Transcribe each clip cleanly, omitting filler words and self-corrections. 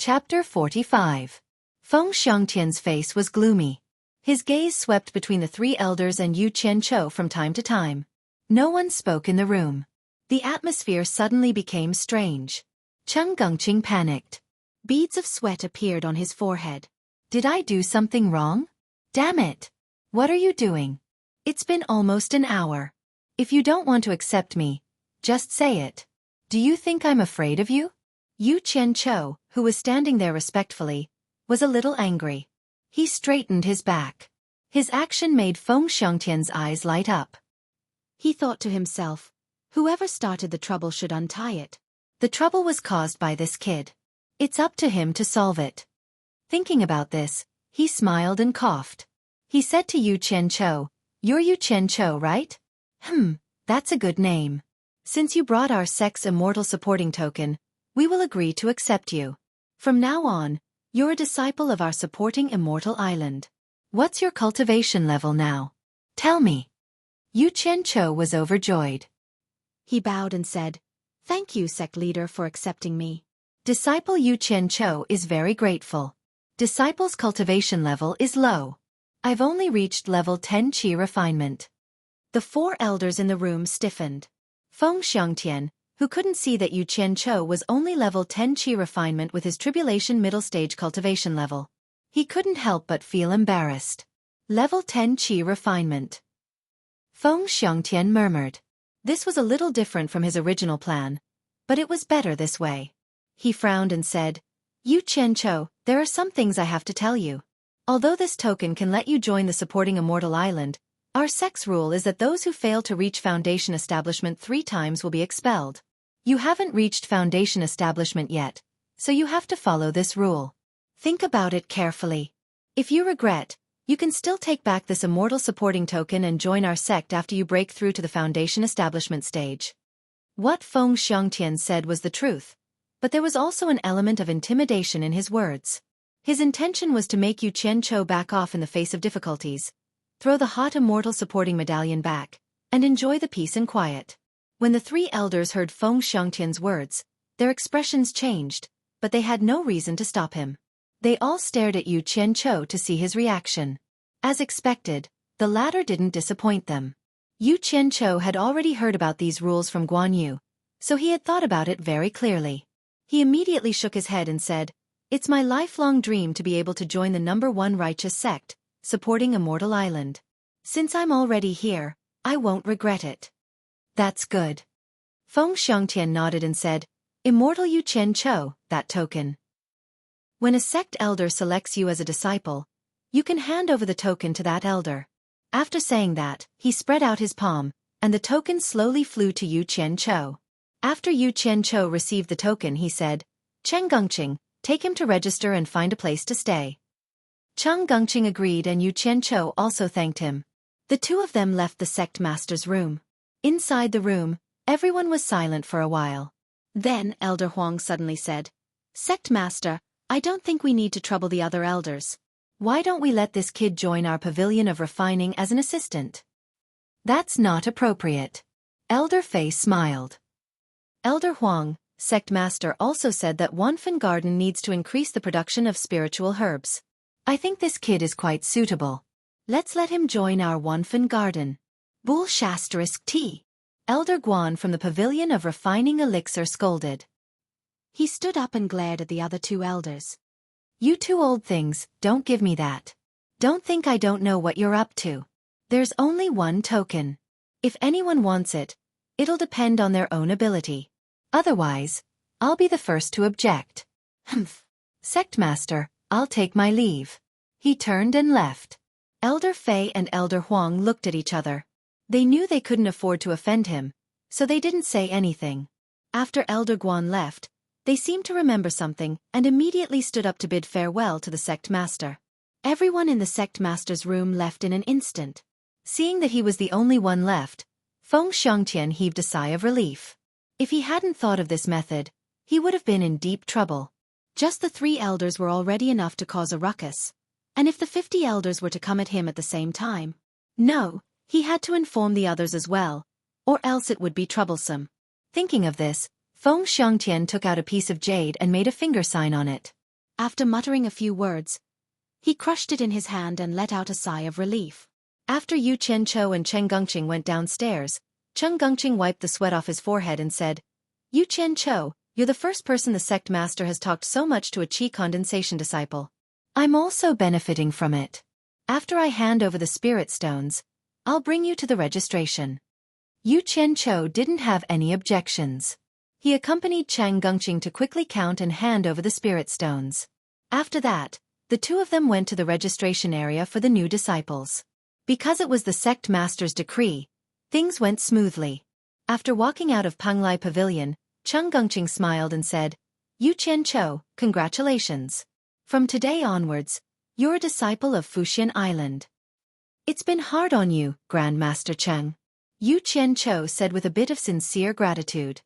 Chapter 45. Feng Xiangtian's face was gloomy. His gaze swept between the three elders and Yu Qianqiu from time to time. No one spoke in the room. The atmosphere suddenly became strange. Cheng Gengqing panicked. Beads of sweat appeared on his forehead. Did I do something wrong? Damn it! What are you doing? It's been almost an hour. If you don't want to accept me, just say it. Do you think I'm afraid of you? Yu Qianqiu, who was standing there respectfully, was a little angry. He straightened his back. His action made Feng Xiangtian's eyes light up. He thought to himself, whoever started the trouble should untie it. The trouble was caused by this kid. It's up to him to solve it. Thinking about this, he smiled and coughed. He said to Yu Qianqiu, "You're Yu Qianqiu, right? That's a good name. Since you brought our sect's immortal supporting token, we will agree to accept you. From now on, you're a disciple of our supporting immortal island. What's your cultivation level now? Tell me." Yu Qianqiu was overjoyed. He bowed and said, "Thank you, sect leader, for accepting me." Disciple Yu Qianqiu is very grateful. Disciple's cultivation level is low. I've only reached level 10 Qi refinement. The four elders in the room stiffened. Feng Xiangtian, who couldn't see that Yu Qianqiu was only level 10 Qi refinement with his Tribulation middle stage cultivation level. He couldn't help but feel embarrassed. Level 10 Qi refinement. Feng Xiangtian murmured. This was a little different from his original plan, but it was better this way. He frowned and said, "Yu Qianqiu, there are some things I have to tell you. Although this token can let you join the supporting immortal island, our sect's rule is that those who fail to reach Foundation Establishment 3 times will be expelled. You haven't reached Foundation Establishment yet, so you have to follow this rule. Think about it carefully. If you regret, you can still take back this immortal supporting token and join our sect after you break through to the Foundation Establishment stage." What Feng Xiangtian said was the truth, but there was also an element of intimidation in his words. His intention was to make Yu Qianqiu back off in the face of difficulties, throw the hot immortal supporting medallion back, and enjoy the peace and quiet. When the three elders heard Feng Xiangtian's words, their expressions changed, but they had no reason to stop him. They all stared at Yu Qianqiu to see his reaction. As expected, the latter didn't disappoint them. Yu Qianqiu had already heard about these rules from Guan Yu, so he had thought about it very clearly. He immediately shook his head and said, "It's my lifelong dream to be able to join the #1 righteous sect, supporting Immortal Island. Since I'm already here, I won't regret it." "That's good." Feng Xiangtian nodded and said, "Immortal Yu Qianqiu, that token. When a sect elder selects you as a disciple, you can hand over the token to that elder." After saying that, he spread out his palm, and the token slowly flew to Yu Qianqiu. After Yu Qianqiu received the token, he said, "Cheng Gengqing, take him to register and find a place to stay." Cheng Gengqing agreed and Yu Qianqiu also thanked him. The two of them left the sect master's room. Inside the room, everyone was silent for a while. Then Elder Huang suddenly said, "Sect master, I don't think we need to trouble the other elders. Why don't we let this kid join our pavilion of refining as an assistant?" "That's not appropriate." Elder Fei smiled. Elder Huang, sect master, also said that Wanfen Garden needs to increase the production of spiritual herbs. "I think this kid is quite suitable. Let's let him join our Wanfen Garden." Bull ****. Elder Guan from the Pavilion of Refining Elixir scolded. He stood up and glared at the other two elders. "You two old things, don't give me that. Don't think I don't know what you're up to. There's only one token. If anyone wants it, it'll depend on their own ability. Otherwise, I'll be the first to object." "Sect master, I'll take my leave." He turned and left. Elder Fei and Elder Huang looked at each other. They knew they couldn't afford to offend him, so they didn't say anything. After Elder Guan left, they seemed to remember something and immediately stood up to bid farewell to the sect master. Everyone in the sect master's room left in an instant. Seeing that he was the only one left, Feng Xiangtian heaved a sigh of relief. If he hadn't thought of this method, he would have been in deep trouble. Just the 3 elders were already enough to cause a ruckus, and if the 50 elders were to come at him at the same time, no, he had to inform the others as well, or else it would be troublesome. Thinking of this, Feng Xiangtian took out a piece of jade and made a finger sign on it. After muttering a few words, he crushed it in his hand and let out a sigh of relief. After Yu Qianqiu and Chen Gongqing went downstairs, Chen Gongqing wiped the sweat off his forehead and said, "Yu Qianqiu, you're the first person the sect master has talked so much to a qi condensation disciple. I'm also benefiting from it. After I hand over the spirit stones, I'll bring you to the registration." Yu Qianqiu didn't have any objections. He accompanied Chen Gongqing to quickly count and hand over the spirit stones. After that, the two of them went to the registration area for the new disciples. Because it was the sect master's decree, things went smoothly. After walking out of Panglai Pavilion, Chen Gongqing smiled and said, "Yu Qianqiu, congratulations. From today onwards, you're a disciple of Fuxian Island." "It's been hard on you, Grandmaster Cheng," Yu Qianqiu said with a bit of sincere gratitude.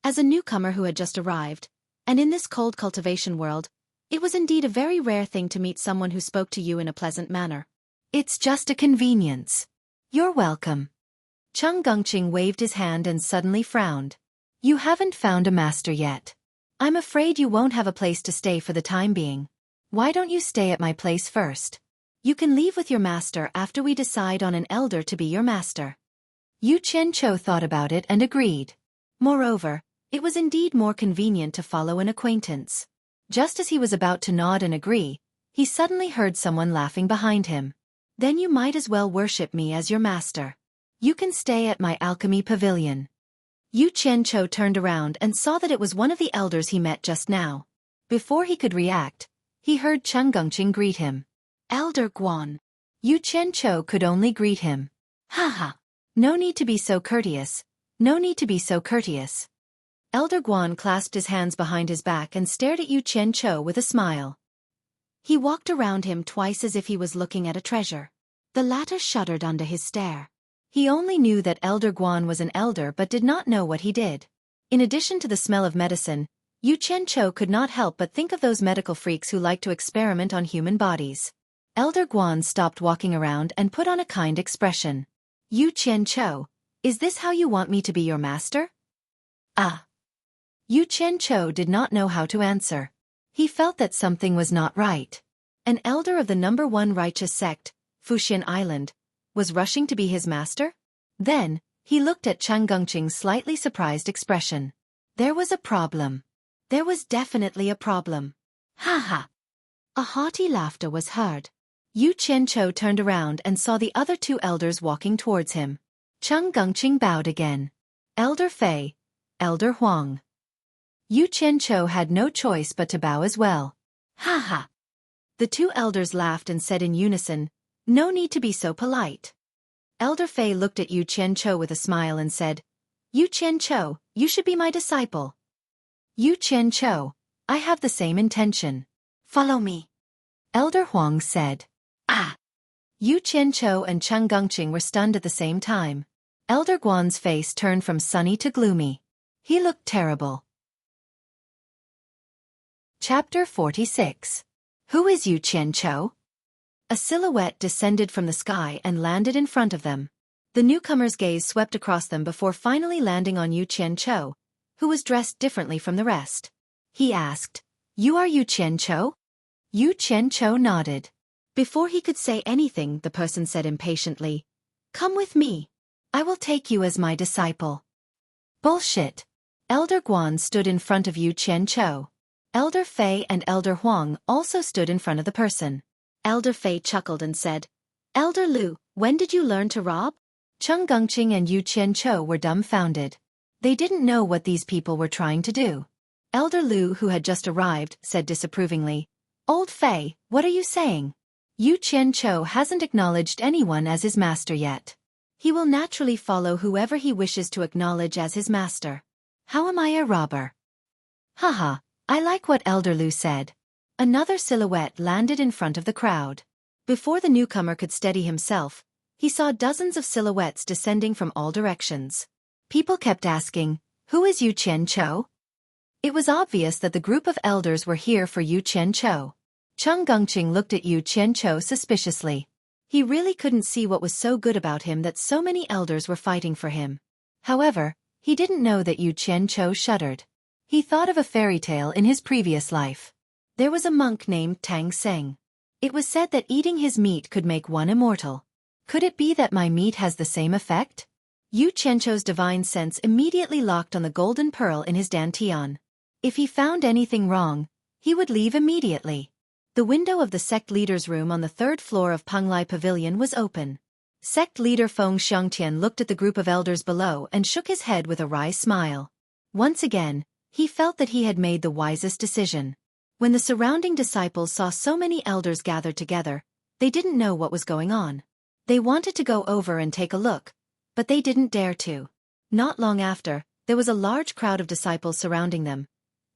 As a newcomer who had just arrived, and in this cold cultivation world, it was indeed a very rare thing to meet someone who spoke to you in a pleasant manner. "It's just a convenience. You're welcome." Chen Gongqing waved his hand and suddenly frowned. "You haven't found a master yet. I'm afraid you won't have a place to stay for the time being. Why don't you stay at my place first? You can leave with your master after we decide on an elder to be your master." Yu Qianqiu thought about it and agreed. Moreover, it was indeed more convenient to follow an acquaintance. Just as he was about to nod and agree, he suddenly heard someone laughing behind him. "Then you might as well worship me as your master. You can stay at my alchemy pavilion." Yu Qianqiu turned around and saw that it was one of the elders he met just now. Before he could react, he heard Chen Gongqing greet him. "Elder Guan." Yu Qianqiu could only greet him. "Haha. No need to be so courteous. No need to be so courteous." Elder Guan clasped his hands behind his back and stared at Yu Qianqiu with a smile. He walked around him twice as if he was looking at a treasure. The latter shuddered under his stare. He only knew that Elder Guan was an elder but did not know what he did. In addition to the smell of medicine, Yu Qianqiu could not help but think of those medical freaks who like to experiment on human bodies. Elder Guan stopped walking around and put on a kind expression. "Yu Qianqiu, is this how you want me to be your master?" "Ah." Yu Qianqiu did not know how to answer. He felt that something was not right. An elder of the #1 righteous sect, Fuxian Island, was rushing to be his master? Then, he looked at Chen Gongqing's slightly surprised expression. There was a problem. There was definitely a problem. "Ha ha!" A hearty laughter was heard. Yu Qianqiu turned around and saw the other two elders walking towards him. Chen Gongqing bowed again. "Elder Fei, Elder Huang." Yu Qianqiu had no choice but to bow as well. "Ha ha!" The two elders laughed and said in unison, "No need to be so polite." Elder Fei looked at Yu Qianqiu with a smile and said, "Yu Qianqiu, you should be my disciple." "Yu Qianqiu, I have the same intention. Follow me," Elder Huang said. "Ah!" Yu Qianqiu and Chen Gongqing were stunned at the same time. Elder Guan's face turned from sunny to gloomy. He looked terrible. Chapter 46. Who is Yu Qianqiu? A silhouette descended from the sky and landed in front of them. The newcomer's gaze swept across them before finally landing on Yu Qianqiu, who was dressed differently from the rest. He asked, "You are Yu Qianqiu?" Yu Qianqiu nodded. Before he could say anything, the person said impatiently, "Come with me. I will take you as my disciple." Bullshit. Elder Guan stood in front of Yu Qianqiu. Elder Fei and Elder Huang also stood in front of the person. Elder Fei chuckled and said, "Elder Lu, when did you learn to rob?" Chen Gongqing and Yu Qianqiu were dumbfounded. They didn't know what these people were trying to do. Elder Lu, who had just arrived, said disapprovingly, "Old Fei, what are you saying? Yu Qianqiu hasn't acknowledged anyone as his master yet. He will naturally follow whoever he wishes to acknowledge as his master. How am I a robber?" Haha, I like what Elder Lu said. Another silhouette landed in front of the crowd. Before the newcomer could steady himself, he saw dozens of silhouettes descending from all directions. People kept asking, "Who is Yu Qianqiu?" It was obvious that the group of elders were here for Yu Qianqiu. Chen Gongqing looked at Yu Qianqiu suspiciously. He really couldn't see what was so good about him that so many elders were fighting for him. However, he didn't know that Yu Qianqiu shuddered. He thought of a fairy tale in his previous life. There was a monk named Tang Seng. It was said that eating his meat could make one immortal. Could it be that my meat has the same effect? Yu Qianzhou's divine sense immediately locked on the golden pearl in his dantian. If he found anything wrong, he would leave immediately. The window of the sect leader's room on the third floor of Penglai Pavilion was open. Sect leader Feng Xiongtian looked at the group of elders below and shook his head with a wry smile. Once again, he felt that he had made the wisest decision. When the surrounding disciples saw so many elders gathered together, they didn't know what was going on. They wanted to go over and take a look, but they didn't dare to. Not long after, there was a large crowd of disciples surrounding them,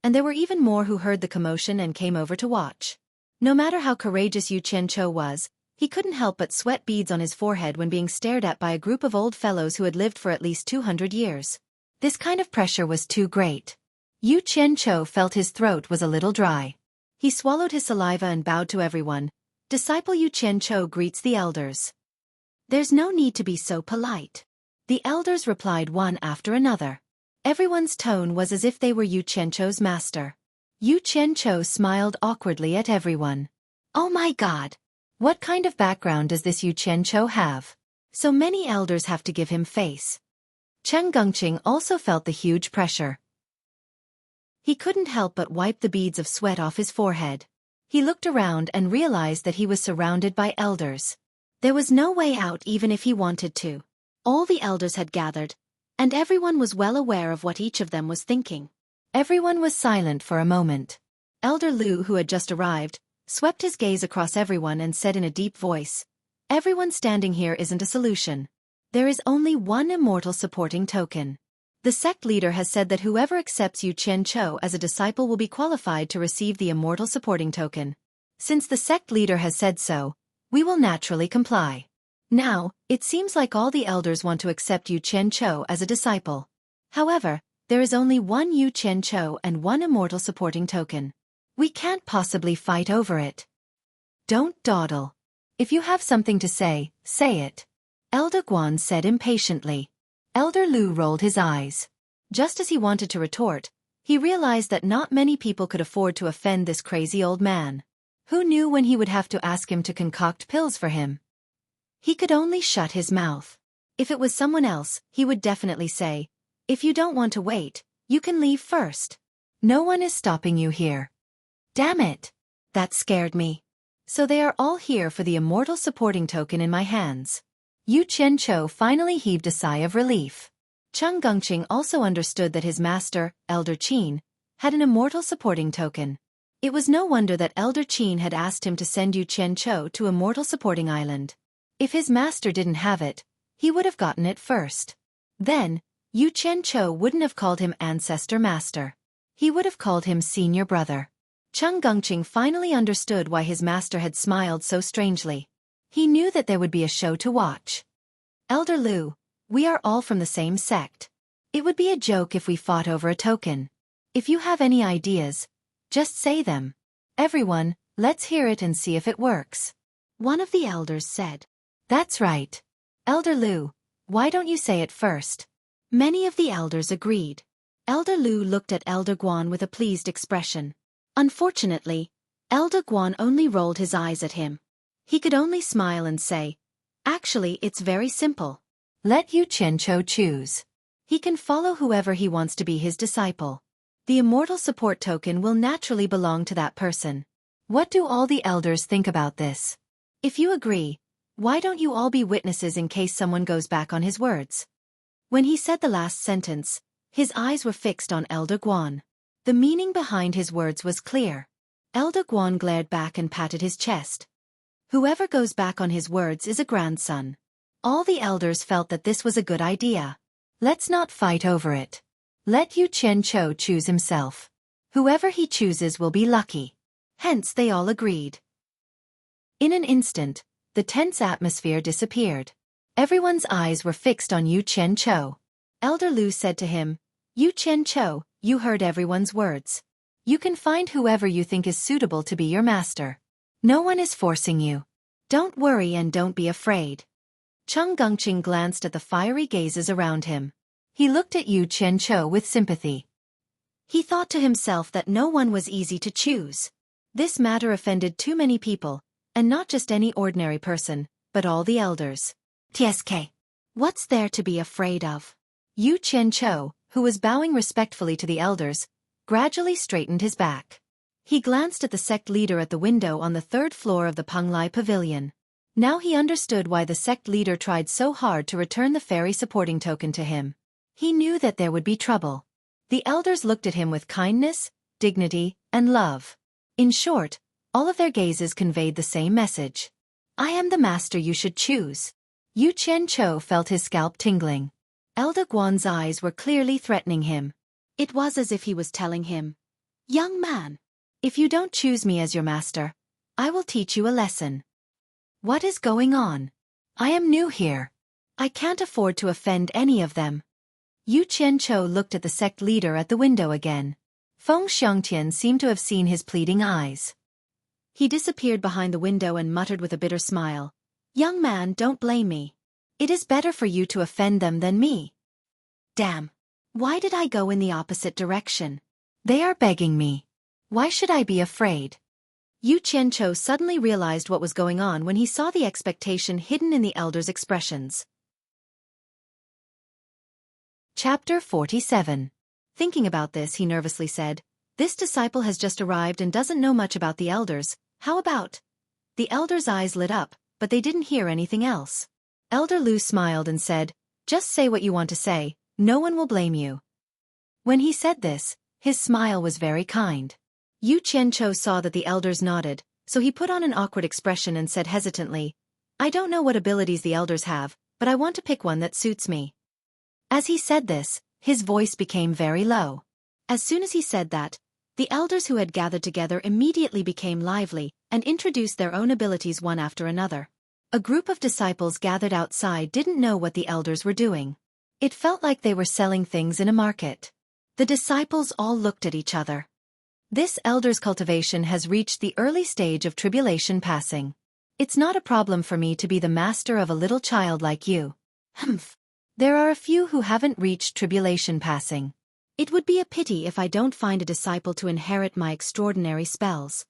and there were even more who heard the commotion and came over to watch. No matter how courageous Yu Qianzhou was, he couldn't help but sweat beads on his forehead when being stared at by a group of old fellows who had lived for at least 200 years. This kind of pressure was too great. Yu Qianzhou felt his throat was a little dry. He swallowed his saliva and bowed to everyone. Disciple Yu Qianzhou greets the elders. There's no need to be so polite. The elders replied one after another. Everyone's tone was as if they were Yu Qianzhou's master. Yu Qianzhou smiled awkwardly at everyone. Oh my God! What kind of background does this Yu Qianzhou have? So many elders have to give him face. Chen Gongqing also felt the huge pressure. He couldn't help but wipe the beads of sweat off his forehead. He looked around and realized that he was surrounded by elders. There was no way out even if he wanted to. All the elders had gathered, and everyone was well aware of what each of them was thinking. Everyone was silent for a moment. Elder Lu, who had just arrived, swept his gaze across everyone and said in a deep voice, "Everyone standing here isn't a solution. There is only one immortal supporting token. The sect leader has said that whoever accepts Yu Qianzhou as a disciple will be qualified to receive the immortal supporting token. Since the sect leader has said so, we will naturally comply. Now, it seems like all the elders want to accept Yu Qianzhou as a disciple. However, there is only one Yu Qianzhou and one immortal supporting token. We can't possibly fight over it. Don't dawdle. If you have something to say it." Elder Guan said impatiently. Elder Lu rolled his eyes. Just as he wanted to retort, he realized that not many people could afford to offend this crazy old man. Who knew when he would have to ask him to concoct pills for him? He could only shut his mouth. If it was someone else, he would definitely say, "If you don't want to wait, you can leave first. No one is stopping you here." Damn it! That scared me. So they are all here for the immortal supporting token in my hands. Yu Qianzhou finally heaved a sigh of relief. Chen Gongqing also understood that his master, Elder Qin, had an immortal supporting token. It was no wonder that Elder Qin had asked him to send Yu Qianzhou to Immortal Supporting Island. If his master didn't have it, he would have gotten it first. Then, Yu Qianzhou wouldn't have called him Ancestor Master. He would have called him Senior Brother. Chen Gongqing finally understood why his master had smiled so strangely. He knew that there would be a show to watch. Elder Lu, we are all from the same sect. It would be a joke if we fought over a token. If you have any ideas, just say them. Everyone, let's hear it and see if it works. One of the elders said. That's right. Elder Lu, why don't you say it first? Many of the elders agreed. Elder Lu looked at Elder Guan with a pleased expression. Unfortunately, Elder Guan only rolled his eyes at him. He could only smile and say, "Actually, it's very simple. Let Yu Qianzhou choose. He can follow whoever he wants to be his disciple. The immortal support token will naturally belong to that person. What do all the elders think about this? If you agree, why don't you all be witnesses in case someone goes back on his words?" When he said the last sentence, his eyes were fixed on Elder Guan. The meaning behind his words was clear. Elder Guan glared back and patted his chest. Whoever goes back on his words is a grandson. All the elders felt that this was a good idea. Let's not fight over it. Let Yu Qianzhou choose himself. Whoever he chooses will be lucky. Hence they all agreed. In an instant, the tense atmosphere disappeared. Everyone's eyes were fixed on Yu Qianzhou. Elder Lu said to him, "Yu Qianzhou, you heard everyone's words. You can find whoever you think is suitable to be your master. No one is forcing you. Don't worry and don't be afraid." Chen Gongqing glanced at the fiery gazes around him. He looked at Yu Qianzhou with sympathy. He thought to himself that no one was easy to choose. This matter offended too many people, and not just any ordinary person, but all the elders. TSK. What's there to be afraid of? Yu Qianqiu, who was bowing respectfully to the elders, gradually straightened his back. He glanced at the sect leader at the window on the third floor of the Penglai Pavilion. Now he understood why the sect leader tried so hard to return the fairy supporting token to him. He knew that there would be trouble. The elders looked at him with kindness, dignity, and love. In short, all of their gazes conveyed the same message. I am the master you should choose. Yu Qianqiu felt his scalp tingling. Elder Guan's eyes were clearly threatening him. It was as if he was telling him, "Young man, if you don't choose me as your master, I will teach you a lesson." What is going on? I am new here. I can't afford to offend any of them. Yu Qianqiu looked at the sect leader at the window again. Feng Xiangtian seemed to have seen his pleading eyes. He disappeared behind the window and muttered with a bitter smile, "Young man, don't blame me. It is better for you to offend them than me." Damn. Why did I go in the opposite direction? They are begging me. Why should I be afraid? Yu Qianqiu suddenly realized what was going on when he saw the expectation hidden in the elders' expressions. Chapter 47. Thinking about this, he nervously said, "This disciple has just arrived and doesn't know much about the elders. How about?" The elders' eyes lit up, but they didn't hear anything else. Elder Lu smiled and said, "Just say what you want to say, no one will blame you." When he said this, his smile was very kind. Yu Qianqiu saw that the elders nodded, so he put on an awkward expression and said hesitantly, "I don't know what abilities the elders have, but I want to pick one that suits me." As he said this, his voice became very low. As soon as he said that, the elders who had gathered together immediately became lively and introduced their own abilities one after another. A group of disciples gathered outside didn't know what the elders were doing. It felt like they were selling things in a market. The disciples all looked at each other. This elder's cultivation has reached the early stage of tribulation passing. It's not a problem for me to be the master of a little child like you. Humph. There are a few who haven't reached tribulation passing. It would be a pity if I don't find a disciple to inherit my extraordinary spells.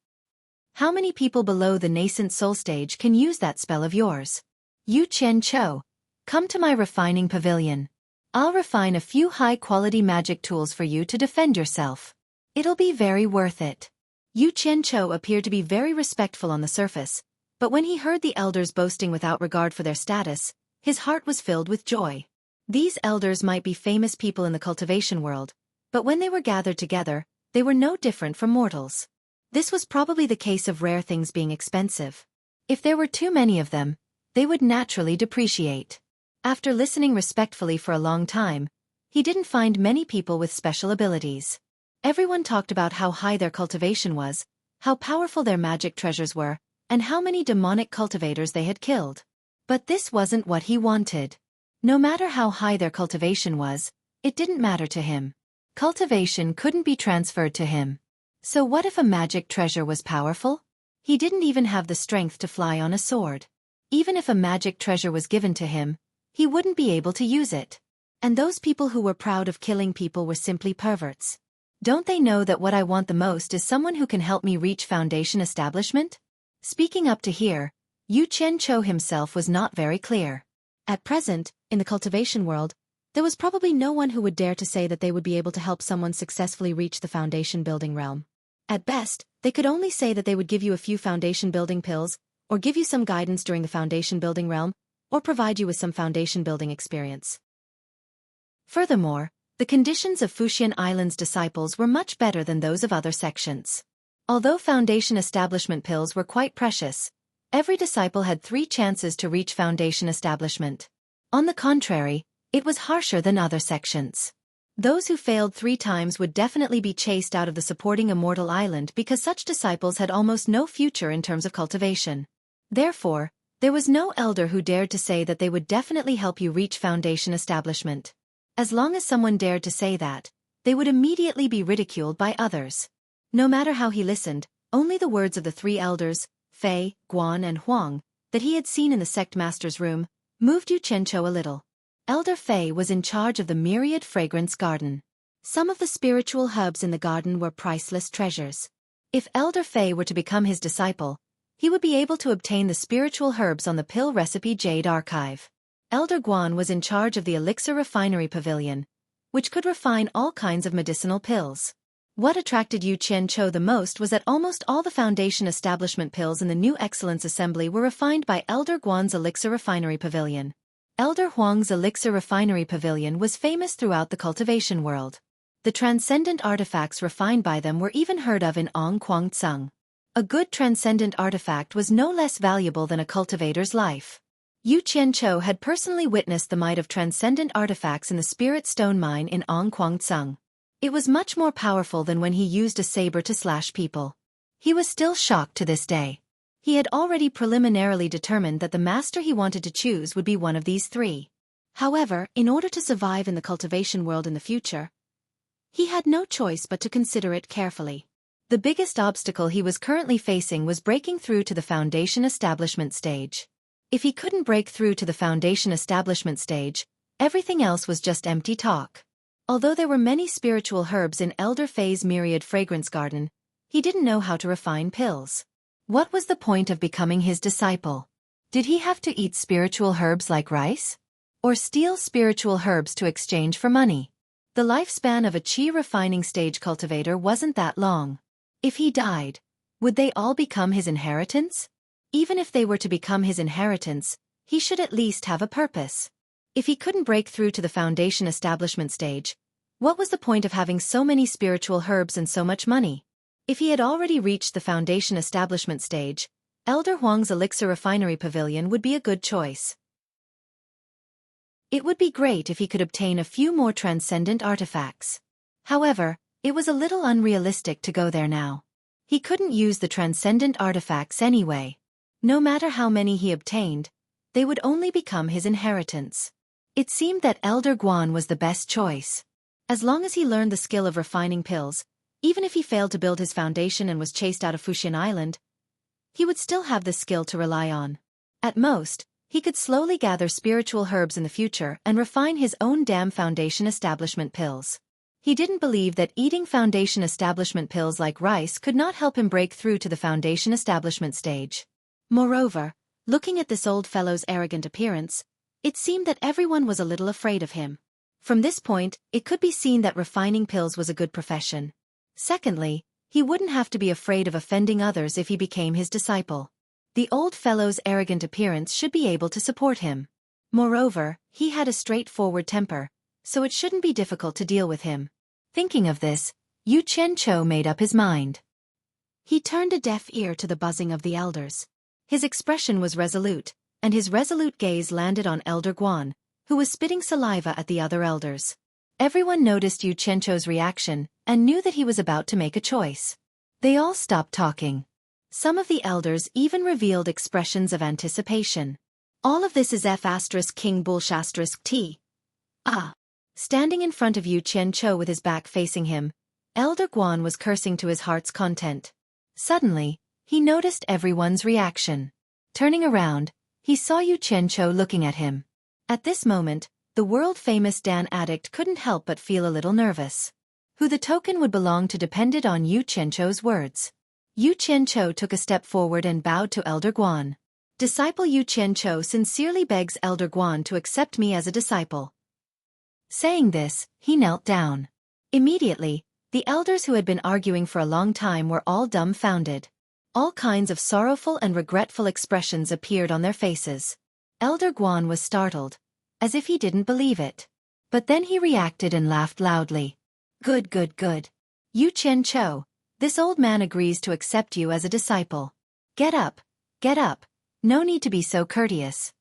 How many people below the nascent soul stage can use that spell of yours? Yu Qianqiu, come to my refining pavilion. I'll refine a few high-quality magic tools for you to defend yourself. It'll be very worth it. Yu Qianqiu appeared to be very respectful on the surface, but when he heard the elders boasting without regard for their status, his heart was filled with joy. These elders might be famous people in the cultivation world, but when they were gathered together, they were no different from mortals. This was probably the case of rare things being expensive. If there were too many of them, they would naturally depreciate. After listening respectfully for a long time, he didn't find many people with special abilities. Everyone talked about how high their cultivation was, how powerful their magic treasures were, and how many demonic cultivators they had killed. But this wasn't what he wanted. No matter how high their cultivation was, it didn't matter to him. Cultivation couldn't be transferred to him. So what if a magic treasure was powerful? He didn't even have the strength to fly on a sword. Even if a magic treasure was given to him, he wouldn't be able to use it. And those people who were proud of killing people were simply perverts. Don't they know that what I want the most is someone who can help me reach foundation establishment? Speaking up to here, Yu Qianqiu himself was not very clear. At present, in the cultivation world, there was probably no one who would dare to say that they would be able to help someone successfully reach the foundation building realm. At best, they could only say that they would give you a few foundation building pills, or give you some guidance during the foundation building realm, or provide you with some foundation building experience. Furthermore, the conditions of Fuxian Island's disciples were much better than those of other sections. Although foundation establishment pills were quite precious, every disciple had 3 chances to reach foundation establishment. On the contrary, it was harsher than other sections. Those who failed 3 times would definitely be chased out of the supporting immortal island because such disciples had almost no future in terms of cultivation. Therefore, there was no elder who dared to say that they would definitely help you reach foundation establishment. As long as someone dared to say that, they would immediately be ridiculed by others. No matter how he listened, only the words of the 3 elders, Fei, Guan and Huang, that he had seen in the sect master's room, moved Yu Qianqiu a little. Elder Fei was in charge of the myriad fragrance garden. Some of the spiritual herbs in the garden were priceless treasures. If Elder Fei were to become his disciple, he would be able to obtain the spiritual herbs on the pill recipe Jade Archive. Elder Guan was in charge of the Elixir Refinery Pavilion, which could refine all kinds of medicinal pills. What attracted Yu Qianchou the most was that almost all the Foundation establishment pills in the New Excellence Assembly were refined by Elder Guan's Elixir Refinery Pavilion. Elder Huang's Elixir Refinery Pavilion was famous throughout the cultivation world. The transcendent artifacts refined by them were even heard of in Ong Kuang Tsung. A good transcendent artifact was no less valuable than a cultivator's life. Yu Qianchou had personally witnessed the might of transcendent artifacts in the Spirit Stone Mine in Ong Kuang Tsung. It was much more powerful than when he used a saber to slash people. He was still shocked to this day. He had already preliminarily determined that the master he wanted to choose would be one of these three. However, in order to survive in the cultivation world in the future, he had no choice but to consider it carefully. The biggest obstacle he was currently facing was breaking through to the Foundation establishment stage. If he couldn't break through to the Foundation establishment stage, everything else was just empty talk. Although there were many spiritual herbs in Elder Fei's myriad fragrance garden, he didn't know how to refine pills. What was the point of becoming his disciple? Did he have to eat spiritual herbs like rice? Or steal spiritual herbs to exchange for money? The lifespan of a qi refining stage cultivator wasn't that long. If he died, would they all become his inheritance? Even if they were to become his inheritance, he should at least have a purpose. If he couldn't break through to the Foundation establishment stage, what was the point of having so many spiritual herbs and so much money? If he had already reached the Foundation establishment stage, Elder Huang's Elixir Refinery Pavilion would be a good choice. It would be great if he could obtain a few more transcendent artifacts. However, it was a little unrealistic to go there now. He couldn't use the transcendent artifacts anyway. No matter how many he obtained, they would only become his inheritance. It seemed that Elder Guan was the best choice. As long as he learned the skill of refining pills, even if he failed to build his foundation and was chased out of Fuxian Island, he would still have the skill to rely on. At most, he could slowly gather spiritual herbs in the future and refine his own damn Foundation establishment pills. He didn't believe that eating Foundation establishment pills like rice could not help him break through to the Foundation establishment stage. Moreover, looking at this old fellow's arrogant appearance, it seemed that everyone was a little afraid of him. From this point, it could be seen that refining pills was a good profession. Secondly, he wouldn't have to be afraid of offending others if he became his disciple. The old fellow's arrogant appearance should be able to support him. Moreover, he had a straightforward temper, so it shouldn't be difficult to deal with him. Thinking of this, Yu Qianchou made up his mind. He turned a deaf ear to the buzzing of the elders. His expression was resolute, and his resolute gaze landed on Elder Guan, who was spitting saliva at the other elders. Everyone noticed Yu Qianchou's reaction and knew that he was about to make a choice. They all stopped talking. Some of the elders even revealed expressions of anticipation. All of this is F*King Bullsh** T. Standing in front of Yu Qianchou with his back facing him, Elder Guan was cursing to his heart's content. Suddenly, he noticed everyone's reaction. Turning around, he saw Yu Qianchou looking at him. At this moment, the world-famous Dan addict couldn't help but feel a little nervous. Who the token would belong to depended on Yu Qianchou's words. Yu Qianchou took a step forward and bowed to Elder Guan. Disciple Yu Qianchou sincerely begs Elder Guan to accept me as a disciple. Saying this, he knelt down. Immediately, the elders who had been arguing for a long time were all dumbfounded. All kinds of sorrowful and regretful expressions appeared on their faces. Elder Guan was startled, as if he didn't believe it. But then he reacted and laughed loudly. Good. Yu Qianchou, this old man agrees to accept you as a disciple. Get up. No need to be so courteous.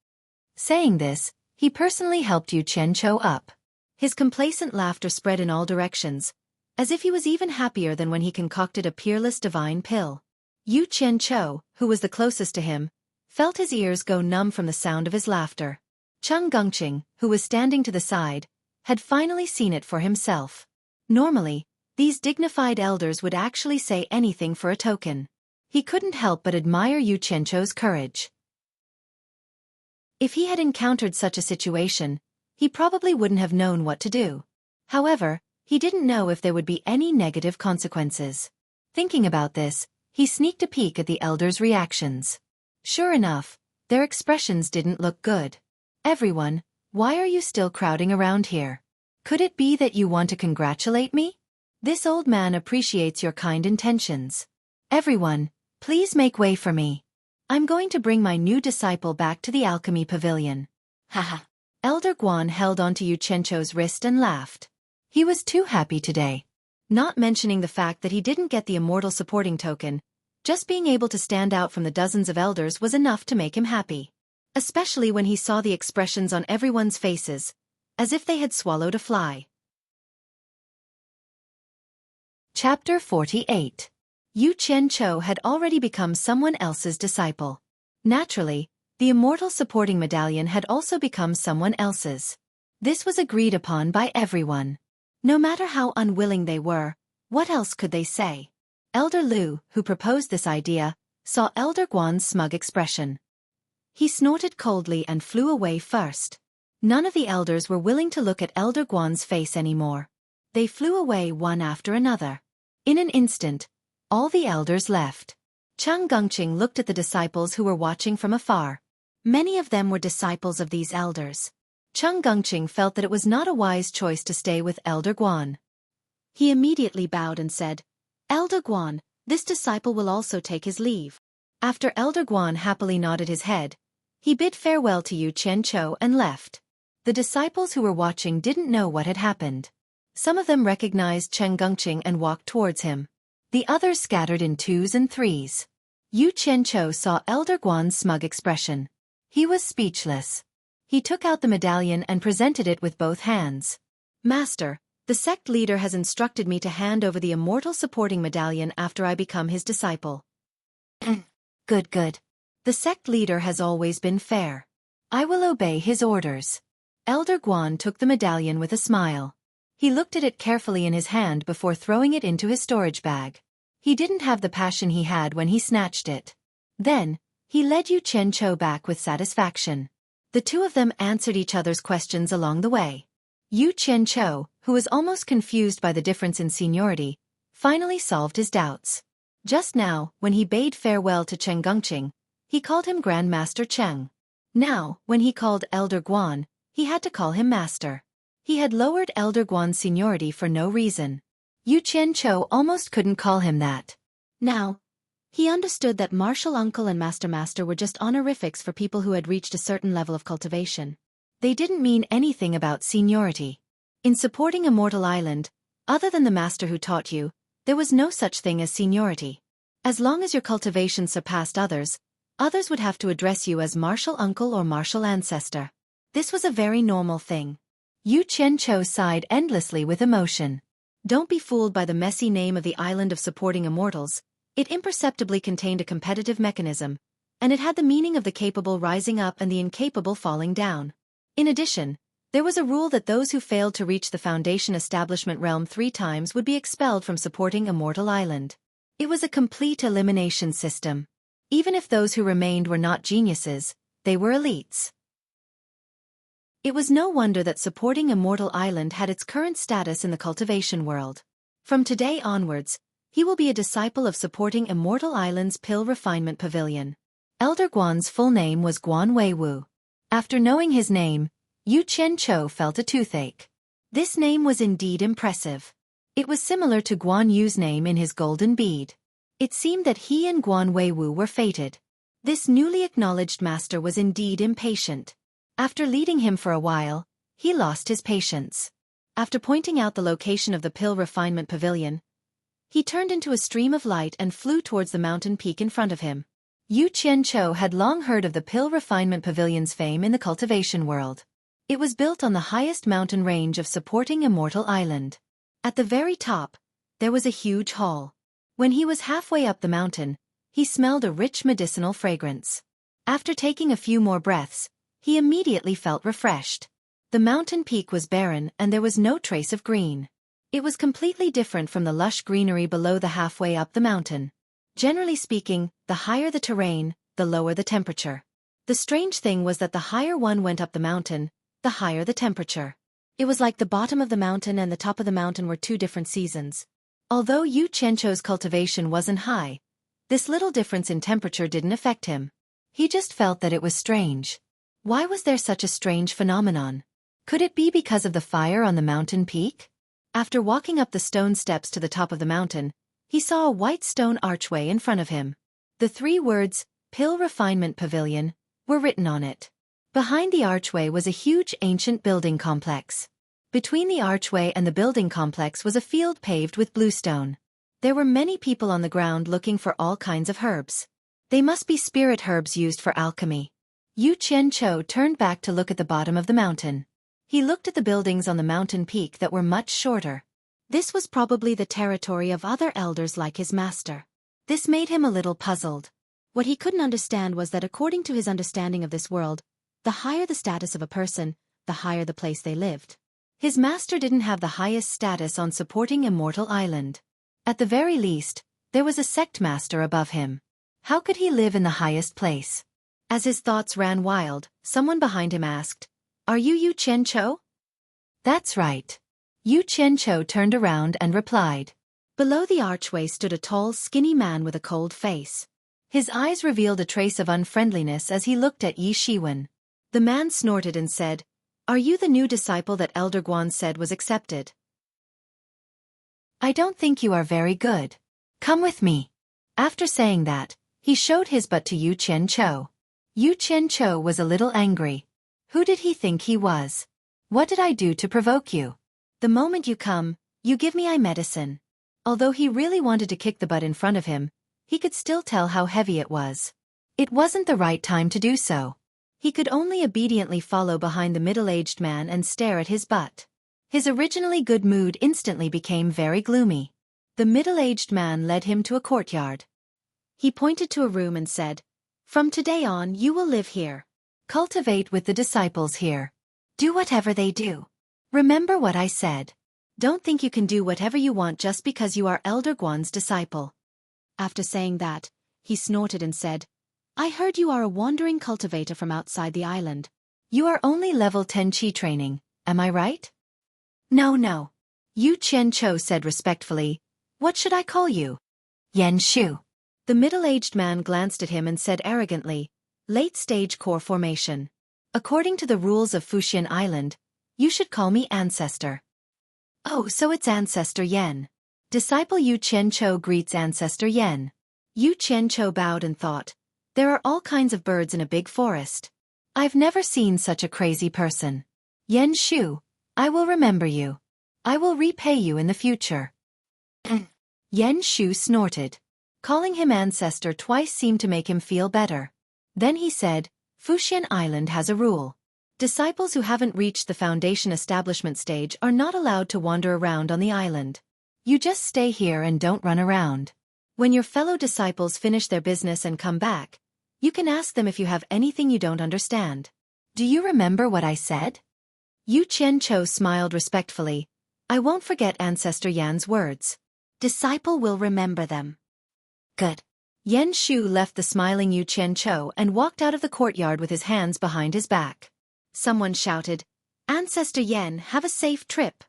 Saying this, he personally helped Yu Qianchou up. His complacent laughter spread in all directions, as if he was even happier than when he concocted a peerless divine pill. Yu Qianchou, who was the closest to him, felt his ears go numb from the sound of his laughter. Cheng Gongqing, who was standing to the side, had finally seen it for himself. Normally, these dignified elders would actually say anything for a token. He couldn't help but admire Yu Qianchou's courage. If he had encountered such a situation, he probably wouldn't have known what to do. However, he didn't know if there would be any negative consequences. Thinking about this, he sneaked a peek at the elders' reactions. Sure enough, their expressions didn't look good. Everyone, why are you still crowding around here? Could it be that you want to congratulate me? This old man appreciates your kind intentions. Everyone, please make way for me. I'm going to bring my new disciple back to the alchemy pavilion. Haha. Elder Guan held onto Yu Qianqiu's wrist and laughed. He was too happy today. Not mentioning the fact that he didn't get the immortal supporting token, just being able to stand out from the dozens of elders was enough to make him happy. Especially when he saw the expressions on everyone's faces, as if they had swallowed a fly. Chapter 48. Yu Qianqiu had already become someone else's disciple. Naturally, the immortal supporting medallion had also become someone else's. This was agreed upon by everyone. No matter how unwilling they were, what else could they say? Elder Lu, who proposed this idea, saw Elder Guan's smug expression. He snorted coldly and flew away first. None of the elders were willing to look at Elder Guan's face anymore. They flew away one after another. In an instant, all the elders left. Cheng Gongqing looked at the disciples who were watching from afar. Many of them were disciples of these elders. Cheng Gongqing felt that it was not a wise choice to stay with Elder Guan. He immediately bowed and said, "Elder Guan, this disciple will also take his leave." After Elder Guan happily nodded his head, he bid farewell to Yu Qianqiu and left. The disciples who were watching didn't know what had happened. Some of them recognized Cheng Gongqing and walked towards him. The others scattered in twos and threes. Yu Qianqiu saw Elder Guan's smug expression. He was speechless. He took out the medallion and presented it with both hands. "Master, the sect leader has instructed me to hand over the immortal supporting medallion after I become his disciple." Good, good. The sect leader has always been fair. I will obey his orders. Elder Guan took the medallion with a smile. He looked at it carefully in his hand before throwing it into his storage bag. He didn't have the passion he had when he snatched it. Then, he led Yu Qianqiu back with satisfaction. The two of them answered each other's questions along the way. Yu Qianqiu, who was almost confused by the difference in seniority, finally solved his doubts. Just now, when he bade farewell to Cheng Gongqing, he called him Grandmaster Cheng. Now, when he called Elder Guan, he had to call him Master. He had lowered Elder Guan's seniority for no reason. Yu Qianqiu almost couldn't call him that. Now, he understood that Martial Uncle and Master were just honorifics for people who had reached a certain level of cultivation. They didn't mean anything about seniority. In supporting Immortal Island, other than the master who taught you, there was no such thing as seniority. As long as your cultivation surpassed others, others would have to address you as Martial Uncle or Martial Ancestor. This was a very normal thing. Yu Qianqiu sighed endlessly with emotion. Don't be fooled by the messy name of the Island of Supporting Immortals. It imperceptibly contained a competitive mechanism, and it had the meaning of the capable rising up and the incapable falling down. In addition, there was a rule that those who failed to reach the Foundation Establishment realm 3 times would be expelled from supporting Immortal Island. It was a complete elimination system. Even if those who remained were not geniuses, they were elites. It was no wonder that supporting Immortal Island had its current status in the cultivation world. From today onwards, he will be a disciple of supporting Immortal Island's Pill Refinement Pavilion. Elder Guan's full name was Guan Weiwu. After knowing his name, Yu Qianqiu felt a toothache. This name was indeed impressive. It was similar to Guan Yu's name in his golden bead. It seemed that he and Guan Weiwu were fated. This newly acknowledged master was indeed impatient. After leading him for a while, he lost his patience. After pointing out the location of the Pill Refinement Pavilion, he turned into a stream of light and flew towards the mountain peak in front of him. Yu Qianqiu had long heard of the Pill Refinement Pavilion's fame in the cultivation world. It was built on the highest mountain range of supporting Immortal Island. At the very top, there was a huge hall. When he was halfway up the mountain, he smelled a rich medicinal fragrance. After taking a few more breaths, he immediately felt refreshed. The mountain peak was barren and there was no trace of green. It was completely different from the lush greenery below the halfway up the mountain. Generally speaking, the higher the terrain, the lower the temperature. The strange thing was that the higher one went up the mountain, the higher the temperature. It was like the bottom of the mountain and the top of the mountain were 2 different seasons. Although Yu Qianqiu's cultivation wasn't high, this little difference in temperature didn't affect him. He just felt that it was strange. Why was there such a strange phenomenon? Could it be because of the fire on the mountain peak? After walking up the stone steps to the top of the mountain, he saw a white stone archway in front of him. The 3 words, Pill Refinement Pavilion, were written on it. Behind the archway was a huge ancient building complex. Between the archway and the building complex was a field paved with bluestone. There were many people on the ground looking for all kinds of herbs. They must be spirit herbs used for alchemy. Yu Qianqiu turned back to look at the bottom of the mountain. He looked at the buildings on the mountain peak that were much shorter. This was probably the territory of other elders like his master. This made him a little puzzled. What he couldn't understand was that according to his understanding of this world, the higher the status of a person, the higher the place they lived. His master didn't have the highest status on supporting Immortal Island. At the very least, there was a sect master above him. How could he live in the highest place? As his thoughts ran wild, someone behind him asked, "Are you Yu Qianqiu?" "That's right." Yu Qianqiu turned around and replied. Below the archway stood a tall, skinny man with a cold face. His eyes revealed a trace of unfriendliness as he looked at Yi Shiwen. The man snorted and said, "Are you the new disciple that Elder Guan said was accepted?" "I don't think you are very good. Come with me." After saying that, he showed his butt to Yu Qianqiu. Yu Qianqiu was a little angry. Who did he think he was? What did I do to provoke you? The moment you come, you give me eye medicine. Although he really wanted to kick the butt in front of him, he could still tell how heavy it was. It wasn't the right time to do so. He could only obediently follow behind the middle-aged man and stare at his butt. His originally good mood instantly became very gloomy. The middle-aged man led him to a courtyard. He pointed to a room and said, "From today on you will live here. Cultivate with the disciples here. Do whatever they do. Remember what I said. Don't think you can do whatever you want just because you are Elder Guan's disciple." After saying that, he snorted and said, "I heard you are a wandering cultivator from outside the island. You are only level 10 Qi training, am I right?" No. Yu Qianqiu said respectfully, "What should I call you?" "Yan Shu." The middle-aged man glanced at him and said arrogantly, "Late-stage core formation. According to the rules of Fuxian Island, you should call me Ancestor." "Oh, so it's Ancestor Yan." Disciple Yu Qianqiu greets Ancestor Yan. Yu Qianqiu bowed and thought, there are all kinds of birds in a big forest. I've never seen such a crazy person. Yan Shu, I will remember you. I will repay you in the future. Yan Shu snorted. Calling him Ancestor twice seemed to make him feel better. Then he said, Fuxian Island has a rule. Disciples who haven't reached the foundation establishment stage are not allowed to wander around on the island. You just stay here and don't run around. When your fellow disciples finish their business and come back, you can ask them if you have anything you don't understand. Do you remember what I said? Yu Qianqiu smiled respectfully. I won't forget Ancestor Yan's words. Disciple will remember them. Good. Yan Shu left the smiling Yu Qianqiu and walked out of the courtyard with his hands behind his back. Someone shouted, Ancestor Yan, have a safe trip.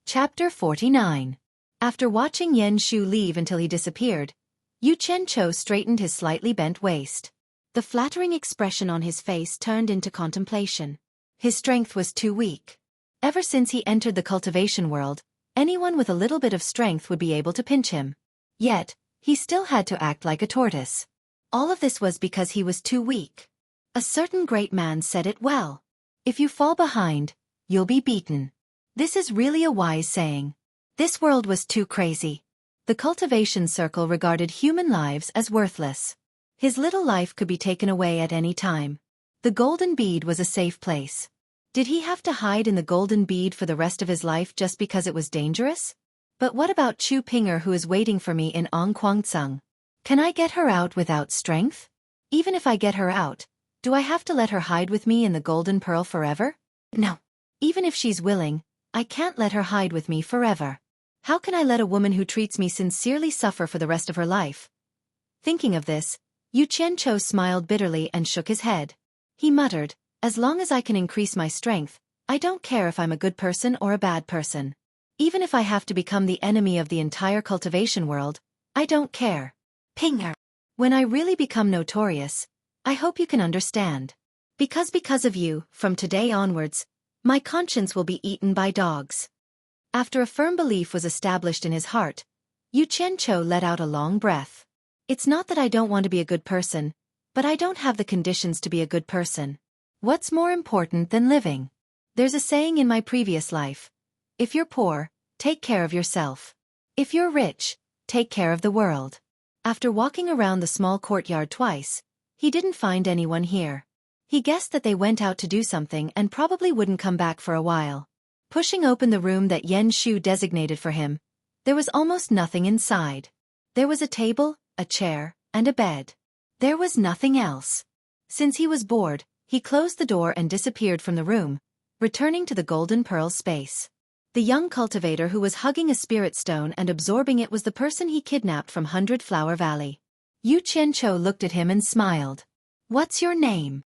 Chapter 49. After watching Yan Shu leave until he disappeared, Yu Qianqiu straightened his slightly bent waist. The flattering expression on his face turned into contemplation. His strength was too weak. Ever since he entered the cultivation world, anyone with a little bit of strength would be able to pinch him. Yet, he still had to act like a tortoise. All of this was because he was too weak. A certain great man said it well. If you fall behind, you'll be beaten. This is really a wise saying. This world was too crazy. The cultivation circle regarded human lives as worthless. His little life could be taken away at any time. The golden bead was a safe place. Did he have to hide in the golden bead for the rest of his life just because it was dangerous? But what about Chu Pinger, who is waiting for me in Ongquangceng? Can I get her out without strength? Even if I get her out, do I have to let her hide with me in the golden pearl forever? No. Even if she's willing, I can't let her hide with me forever. How can I let a woman who treats me sincerely suffer for the rest of her life? Thinking of this, Yu Qianqiu smiled bitterly and shook his head. He muttered, as long as I can increase my strength, I don't care if I'm a good person or a bad person. Even if I have to become the enemy of the entire cultivation world, I don't care. Pinger. When I really become notorious, I hope you can understand. Because of you, from today onwards, my conscience will be eaten by dogs. After a firm belief was established in his heart, Yu Qianqiu let out a long breath. It's not that I don't want to be a good person, but I don't have the conditions to be a good person. What's more important than living? There's a saying in my previous life. If you're poor, take care of yourself. If you're rich, take care of the world. After walking around the small courtyard twice, he didn't find anyone here. He guessed that they went out to do something and probably wouldn't come back for a while. Pushing open the room that Yen Shu designated for him, there was almost nothing inside. There was a table, a chair, and a bed. There was nothing else. Since he was bored, he closed the door and disappeared from the room, returning to the Golden Pearl space. The young cultivator who was hugging a spirit stone and absorbing it was the person he kidnapped from 100 Flower Valley. Yu Qianqiu looked at him and smiled. What's your name?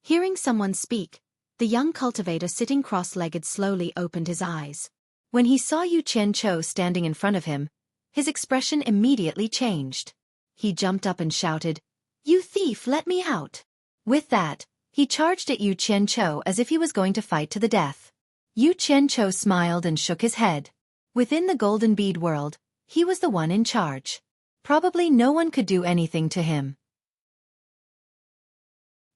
Hearing someone speak, the young cultivator sitting cross-legged slowly opened his eyes. When he saw Yu Qianqiu standing in front of him, his expression immediately changed. He jumped up and shouted, "You thief, let me out!" With that, he charged at Yu Qianqiu as if he was going to fight to the death. Yu Qianqiu smiled and shook his head. Within the golden bead world, he was the one in charge. Probably no one could do anything to him.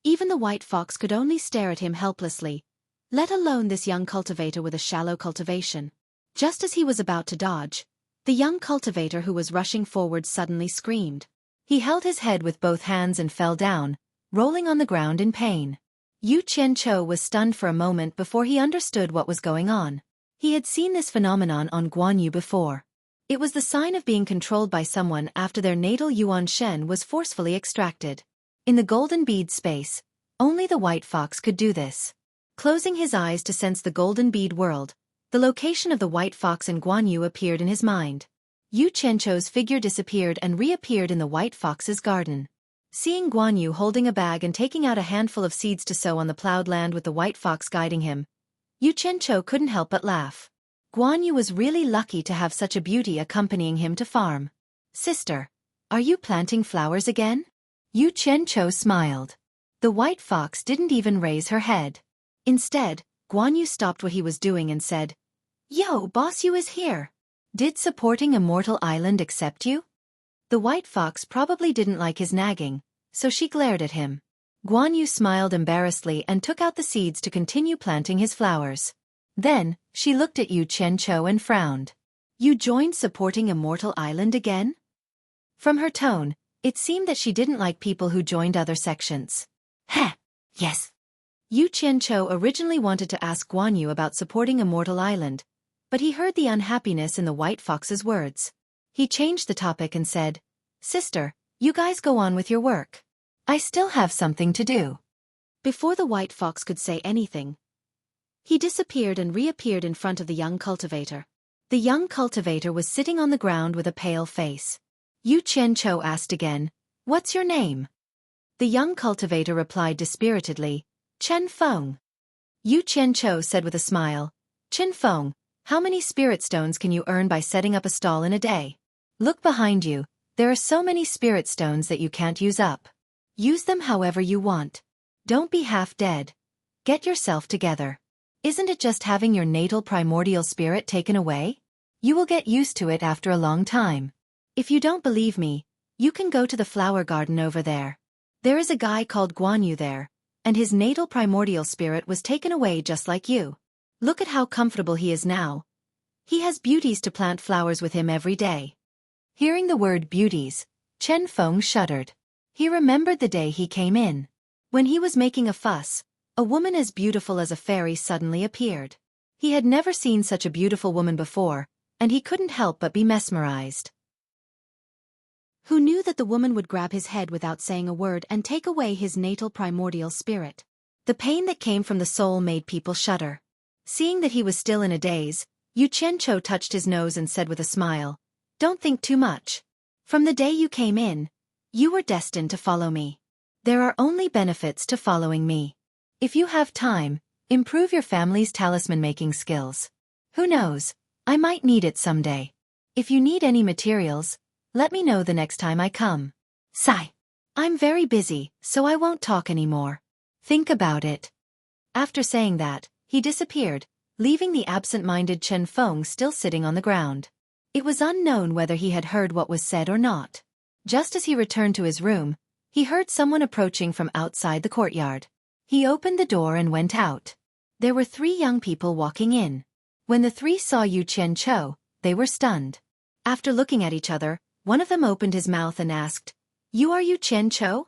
Even the white fox could only stare at him helplessly, let alone this young cultivator with a shallow cultivation. Just as he was about to dodge, the young cultivator who was rushing forward suddenly screamed. He held his head with both hands and fell down, rolling on the ground in pain. Yu Qianqiu was stunned for a moment before he understood what was going on. He had seen this phenomenon on Guan Yu before. It was the sign of being controlled by someone after their natal Yuan Shen was forcefully extracted. In the golden bead space, only the white fox could do this. Closing his eyes to sense the golden bead world, the location of the white fox and Guan Yu appeared in his mind. Yu Qianqiu's figure disappeared and reappeared in the white fox's garden. Seeing Guan Yu holding a bag and taking out a handful of seeds to sow on the plowed land with the white fox guiding him, Yu Qianqiu couldn't help but laugh. Guan Yu was really lucky to have such a beauty accompanying him to farm. Sister, are you planting flowers again? Yu Qianqiu smiled. The white fox didn't even raise her head. Instead, Guan Yu stopped what he was doing and said, "Yo, Boss Yu is here. Did supporting Immortal Island accept you?" The white fox probably didn't like his nagging, so she glared at him. Guan Yu smiled embarrassedly and took out the seeds to continue planting his flowers. Then, she looked at Yu Qianqiu and frowned. "You joined supporting Immortal Island again?" From her tone, it seemed that she didn't like people who joined other sections. Heh, yes. Yu Qianqiu originally wanted to ask Guan Yu about supporting Immortal Island, but he heard the unhappiness in the white fox's words. He changed the topic and said, "Sister, you guys go on with your work. I still have something to do." Before the white fox could say anything, he disappeared and reappeared in front of the young cultivator. The young cultivator was sitting on the ground with a pale face. Yu Qianqiu asked again, "What's your name?" The young cultivator replied dispiritedly, "Chen Feng." Yu Qianqiu said with a smile, "Chen Feng, how many spirit stones can you earn by setting up a stall in a day? Look behind you, there are so many spirit stones that you can't use up. Use them however you want. Don't be half dead. Get yourself together. Isn't it just having your natal primordial spirit taken away? You will get used to it after a long time. If you don't believe me, you can go to the flower garden over there. There is a guy called Guan Yu there, and his natal primordial spirit was taken away just like you. Look at how comfortable he is now. He has beauties to plant flowers with him every day." Hearing the word beauties, Chen Feng shuddered. He remembered the day he came in. When he was making a fuss, a woman as beautiful as a fairy suddenly appeared. He had never seen such a beautiful woman before, and he couldn't help but be mesmerized. Who knew that the woman would grab his head without saying a word and take away his natal primordial spirit? The pain that came from the soul made people shudder. Seeing that he was still in a daze, Yu Qianqiu touched his nose and said with a smile, "Don't think too much. From the day you came in, you were destined to follow me. There are only benefits to following me. If you have time, improve your family's talisman-making skills. Who knows, I might need it someday. If you need any materials, let me know the next time I come. Sigh. I'm very busy, so I won't talk anymore. Think about it. After saying that, he disappeared, leaving the absent-minded Chen Feng still sitting on the ground. It was unknown whether he had heard what was said or not. Just as he returned to his room, he heard someone approaching from outside the courtyard. He opened the door and went out. There were 3 young people walking in. When the 3 saw Yu Qianqiu, they were stunned. After looking at each other, one of them opened his mouth and asked, "You are Yu Qianqiu?"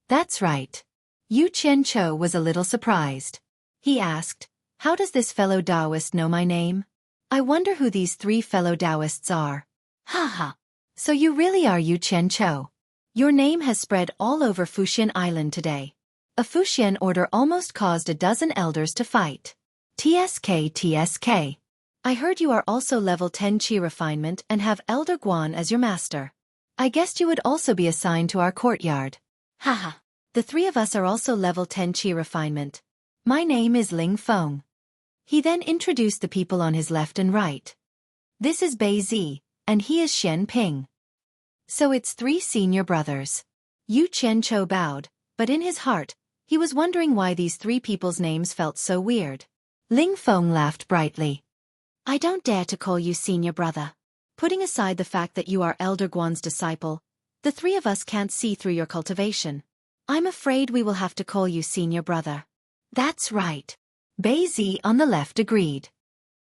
That's right. Yu Qianqiu was a little surprised. He asked, "How does this fellow Taoist know my name? I wonder who these 3 fellow Taoists are." "Ha ha. So you really are Yu Qianqiu. Your name has spread all over Fuxian Island today. A Fuxian order almost caused a dozen elders to fight. TSK. I heard you are also level 10 Qi refinement and have Elder Guan as your master. I guessed you would also be assigned to our courtyard." "Haha. The 3 of us are also level 10 Qi refinement. My name is Ling Feng." He then introduced the people on his left and right. "This is Bei Zi, and he is Xian Ping." So it's 3 senior brothers. Yu Qianqiu bowed, but in his heart, he was wondering why these 3 people's names felt so weird. Ling Feng laughed brightly. "I don't dare to call you senior brother. Putting aside the fact that you are Elder Guan's disciple, the 3 of us can't see through your cultivation. I'm afraid we will have to call you senior brother." "That's right." Bei Zi on the left agreed.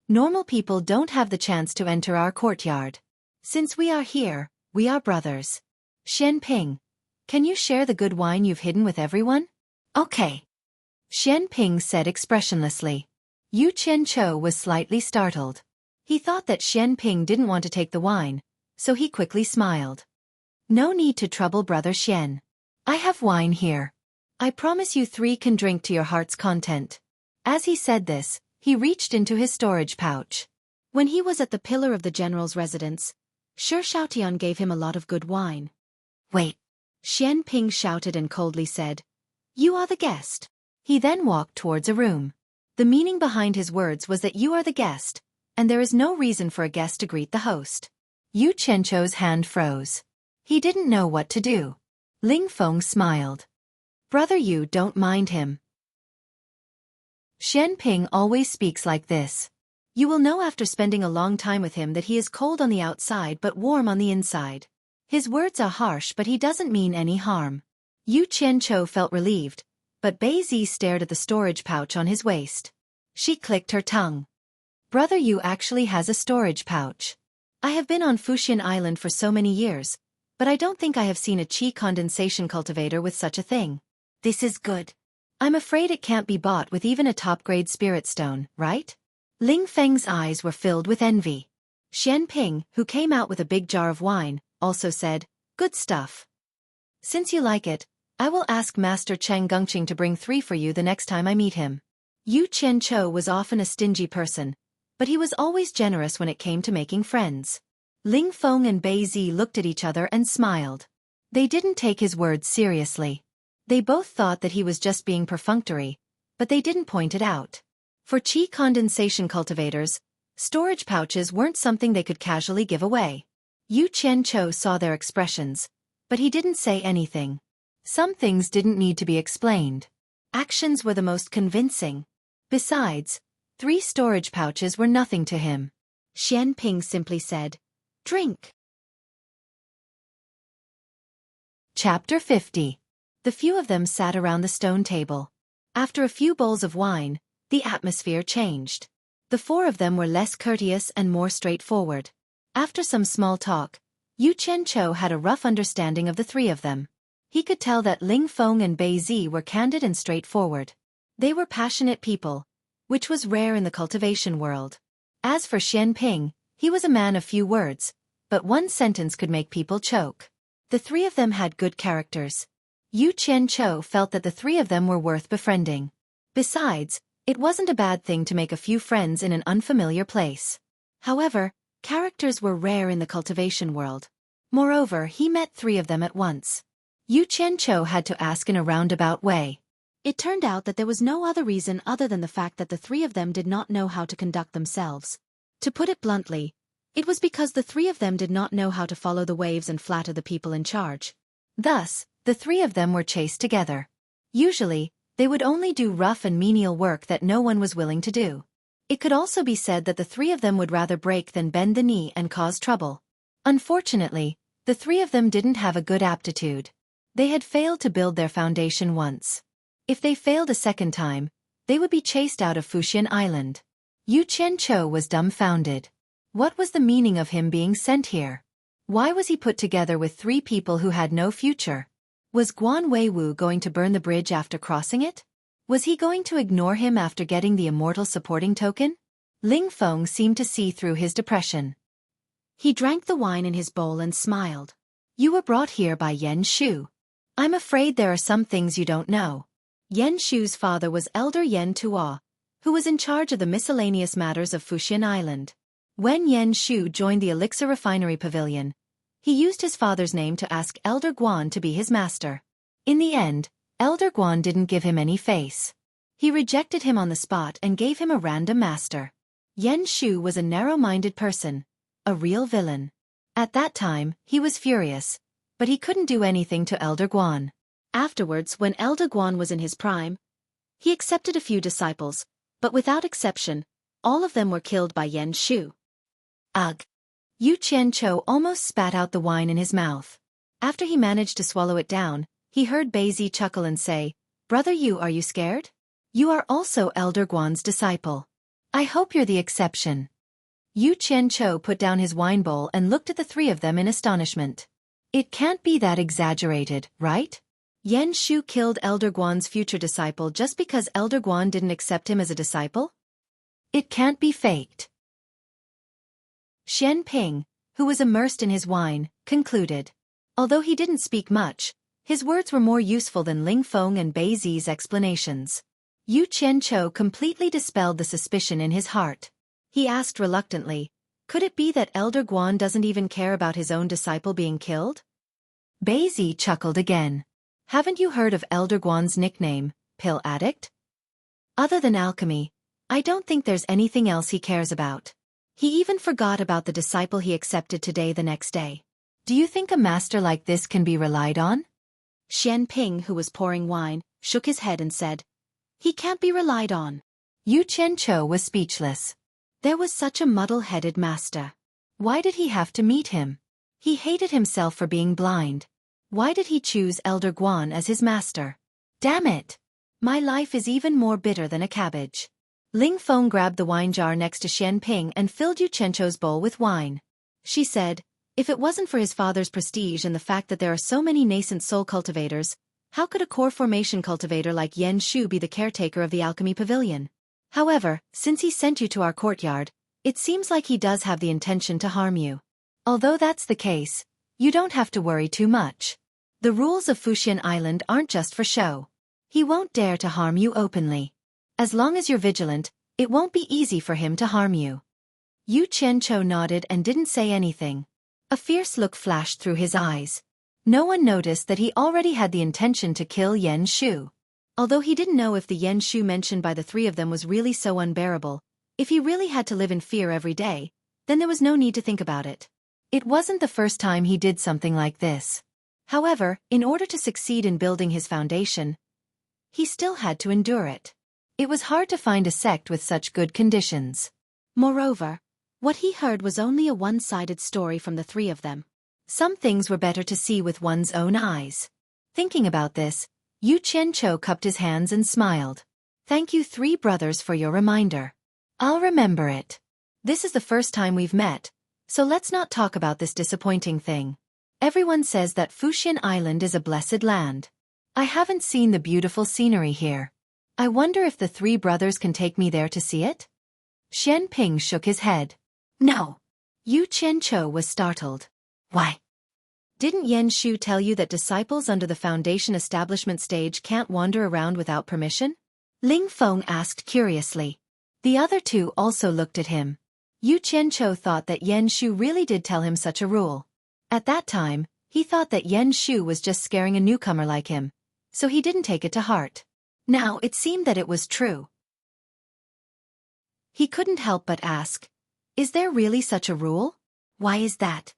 "Normal people don't have the chance to enter our courtyard. Since we are here, we are brothers. Xian Ping, can you share the good wine you've hidden with everyone?" "Okay." Xian Ping said expressionlessly. Yu Qianqiu was slightly startled. He thought that Xian Ping didn't want to take the wine, so he quickly smiled. "No need to trouble Brother Xian. I have wine here. I promise you 3 can drink to your heart's content." As he said this, he reached into his storage pouch. When he was at the pillar of the general's residence, Shi Shaotian gave him a lot of good wine. "Wait." Xian Ping shouted and coldly said, "You are the guest." He then walked towards a room. The meaning behind his words was that you are the guest, and there is no reason for a guest to greet the host. Yu Qianqiu's hand froze. He didn't know what to do. Ling Feng smiled. "Brother Yu, don't mind him. Xian Ping always speaks like this. You will know after spending a long time with him that he is cold on the outside but warm on the inside. His words are harsh but he doesn't mean any harm." Yu Qianqiu felt relieved, but Bei Zi stared at the storage pouch on his waist. She clicked her tongue. "Brother Yu actually has a storage pouch. I have been on Fuxian Island for so many years, but I don't think I have seen a qi condensation cultivator with such a thing. This is good. I'm afraid it can't be bought with even a top-grade spirit stone, right?" Ling Feng's eyes were filled with envy. Xian Ping, who came out with a big jar of wine, also said, "Good stuff. Since you like it, I will ask Master Cheng Gongqing to bring 3 for you the next time I meet him." Yu Qianqiu was often a stingy person, but he was always generous when it came to making friends. Ling Feng and Bei Zi looked at each other and smiled. They didn't take his words seriously. They both thought that he was just being perfunctory, but they didn't point it out. For qi condensation cultivators, storage pouches weren't something they could casually give away. Yu Qianqiu saw their expressions, but he didn't say anything. Some things didn't need to be explained. Actions were the most convincing. Besides, 3 storage pouches were nothing to him. Xian Ping simply said, "Drink." Chapter 50. The few of them sat around the stone table. After a few bowls of wine, the atmosphere changed. The 4 of them were less courteous and more straightforward. After some small talk, Yu Qianqiu had a rough understanding of the 3 of them. He could tell that Ling Feng and Bei Zi were candid and straightforward. They were passionate people, which was rare in the cultivation world. As for Xian Ping, he was a man of few words, but one sentence could make people choke. The 3 of them had good characters. Yu Qianqiu felt that the 3 of them were worth befriending. Besides, it wasn't a bad thing to make a few friends in an unfamiliar place. However, characters were rare in the cultivation world. Moreover, he met 3 of them at once. Yu Qianqiu had to ask in a roundabout way. It turned out that there was no other reason other than the fact that the 3 of them did not know how to conduct themselves. To put it bluntly, it was because the three of them did not know how to follow the waves and flatter the people in charge. Thus, the three of them were chased together. Usually, they would only do rough and menial work that no one was willing to do. It could also be said that the three of them would rather break than bend the knee and cause trouble. Unfortunately, the three of them didn't have a good aptitude. They had failed to build their foundation once. If they failed a second time, they would be chased out of Fuxian Island. Yu Qianqiu was dumbfounded. What was the meaning of him being sent here? Why was he put together with three people who had no future? Was Guan Weiwu going to burn the bridge after crossing it? Was he going to ignore him after getting the immortal supporting token? Ling Feng seemed to see through his depression. He drank the wine in his bowl and smiled. You were brought here by Yan Shu. I'm afraid there are some things you don't know. Yan Shu's father was Elder Yan Tuo, who was in charge of the miscellaneous matters of Fuxian Island. When Yan Shu joined the Elixir Refinery Pavilion, he used his father's name to ask Elder Guan to be his master. In the end, Elder Guan didn't give him any face. He rejected him on the spot and gave him a random master. Yan Shu was a narrow-minded person, a real villain. At that time, he was furious, but he couldn't do anything to Elder Guan. Afterwards, when Elder Guan was in his prime, he accepted a few disciples, but without exception, all of them were killed by Yan Shu. Ugh! Yu Qianqiu almost spat out the wine in his mouth. After he managed to swallow it down, he heard Beizi chuckle and say, "Brother Yu, are you scared? You are also Elder Guan's disciple. I hope you're the exception." Yu Qianqiu put down his wine bowl and looked at the three of them in astonishment. It can't be that exaggerated, right? Yan Shu killed Elder Guan's future disciple just because Elder Guan didn't accept him as a disciple? It can't be faked. Xian Ping, who was immersed in his wine, concluded. Although he didn't speak much, his words were more useful than Ling Feng and Bei Zi's explanations. Yu Qianqiu completely dispelled the suspicion in his heart. He asked reluctantly, could it be that Elder Guan doesn't even care about his own disciple being killed? Bei Zi chuckled again. Haven't you heard of Elder Guan's nickname, Pill Addict? Other than alchemy, I don't think there's anything else he cares about. He even forgot about the disciple he accepted today the next day. Do you think a master like this can be relied on? Xian Ping, who was pouring wine, shook his head and said, he can't be relied on. Yu Qianqiu was speechless. There was such a muddle-headed master. Why did he have to meet him? He hated himself for being blind. Why did he choose Elder Guan as his master? Damn it! My life is even more bitter than a cabbage. Ling Feng grabbed the wine jar next to Xian Ping and filled Yu Qianqiu's bowl with wine. She said, if it wasn't for his father's prestige and the fact that there are so many nascent soul cultivators, how could a core formation cultivator like Yan Shu be the caretaker of the alchemy pavilion? However, since he sent you to our courtyard, it seems like he does have the intention to harm you. Although that's the case, you don't have to worry too much. The rules of Fuxian Island aren't just for show. He won't dare to harm you openly. As long as you're vigilant, it won't be easy for him to harm you. Yu Qianqiu nodded and didn't say anything. A fierce look flashed through his eyes. No one noticed that he already had the intention to kill Yan Shu. Although he didn't know if the Yan Shu mentioned by the three of them was really so unbearable, if he really had to live in fear every day, then there was no need to think about it. It wasn't the first time he did something like this. However, in order to succeed in building his foundation, he still had to endure it. It was hard to find a sect with such good conditions. Moreover, what he heard was only a one-sided story from the three of them. Some things were better to see with one's own eyes. Thinking about this, Yu Qianqiu cupped his hands and smiled. Thank you, three brothers, for your reminder. I'll remember it. This is the first time we've met, so let's not talk about this disappointing thing. Everyone says that Fuxian Island is a blessed land. I haven't seen the beautiful scenery here. I wonder if the three brothers can take me there to see it? Xian Ping shook his head. No. Yu Qianqiu was startled. Why? Didn't Yan Shu tell you that disciples under the foundation establishment stage can't wander around without permission? Ling Feng asked curiously. The other two also looked at him. Yu Qianqiu thought that Yan Shu really did tell him such a rule. At that time, he thought that Yan Shu was just scaring a newcomer like him, so he didn't take it to heart. Now it seemed that it was true. He couldn't help but ask, Is there really such a rule? Why is that?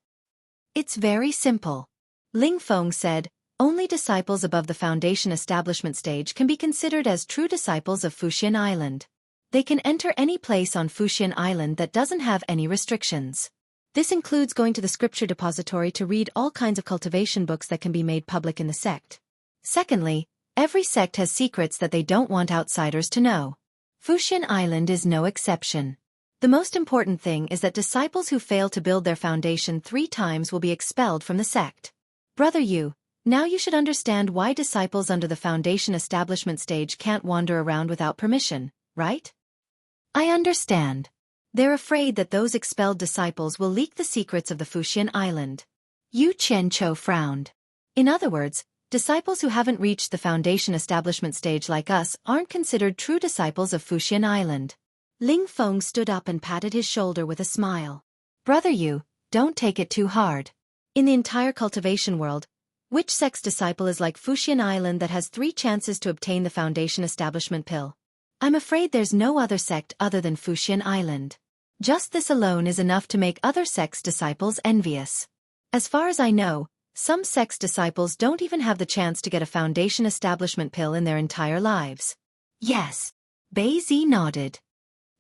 It's very simple. Ling Feng said, only disciples above the foundation establishment stage can be considered as true disciples of Fuxian Island. They can enter any place on Fuxian Island that doesn't have any restrictions. This includes going to the scripture depository to read all kinds of cultivation books that can be made public in the sect. Secondly, every sect has secrets that they don't want outsiders to know. Fuxian Island is no exception. The most important thing is that disciples who fail to build their foundation 3 times will be expelled from the sect. Brother Yu, now you should understand why disciples under the foundation establishment stage can't wander around without permission, right? I understand. They're afraid that those expelled disciples will leak the secrets of the Fuxian Island. Yu Qianqiu frowned. In other words, disciples who haven't reached the foundation establishment stage like us aren't considered true disciples of Fuxian Island. Ling Feng stood up and patted his shoulder with a smile. Brother Yu, don't take it too hard. In the entire cultivation world, which sect's disciple is like Fuxian Island that has 3 chances to obtain the foundation establishment pill? I'm afraid there's no other sect other than Fuxian Island. Just this alone is enough to make other sects' disciples envious. As far as I know, some sects' disciples don't even have the chance to get a foundation establishment pill in their entire lives. Yes. Bei Zi nodded.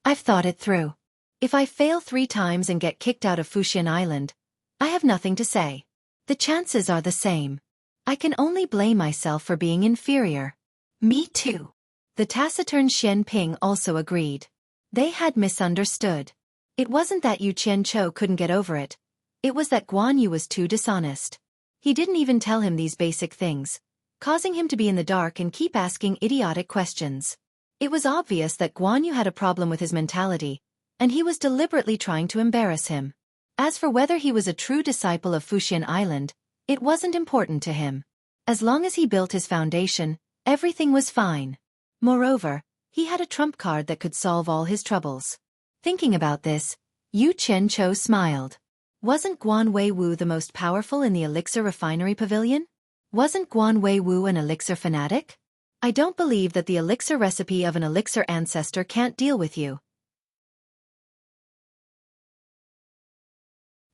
I've thought it through. If I fail 3 times and get kicked out of Fuxian Island, I have nothing to say. The chances are the same. I can only blame myself for being inferior. Me too. The taciturn Xian Ping also agreed. They had misunderstood. It wasn't that Yu Qianqiu couldn't get over it. It was that Guan Yu was too dishonest. He didn't even tell him these basic things, causing him to be in the dark and keep asking idiotic questions. It was obvious that Guan Yu had a problem with his mentality, and he was deliberately trying to embarrass him. As for whether he was a true disciple of Fuxian Island, it wasn't important to him. As long as he built his foundation, everything was fine. Moreover, he had a trump card that could solve all his troubles. Thinking about this, Yu Qianqiu smiled. Wasn't Guan Weiwu the most powerful in the elixir refinery pavilion? Wasn't Guan Weiwu an elixir fanatic? I don't believe that the elixir recipe of an elixir ancestor can't deal with you.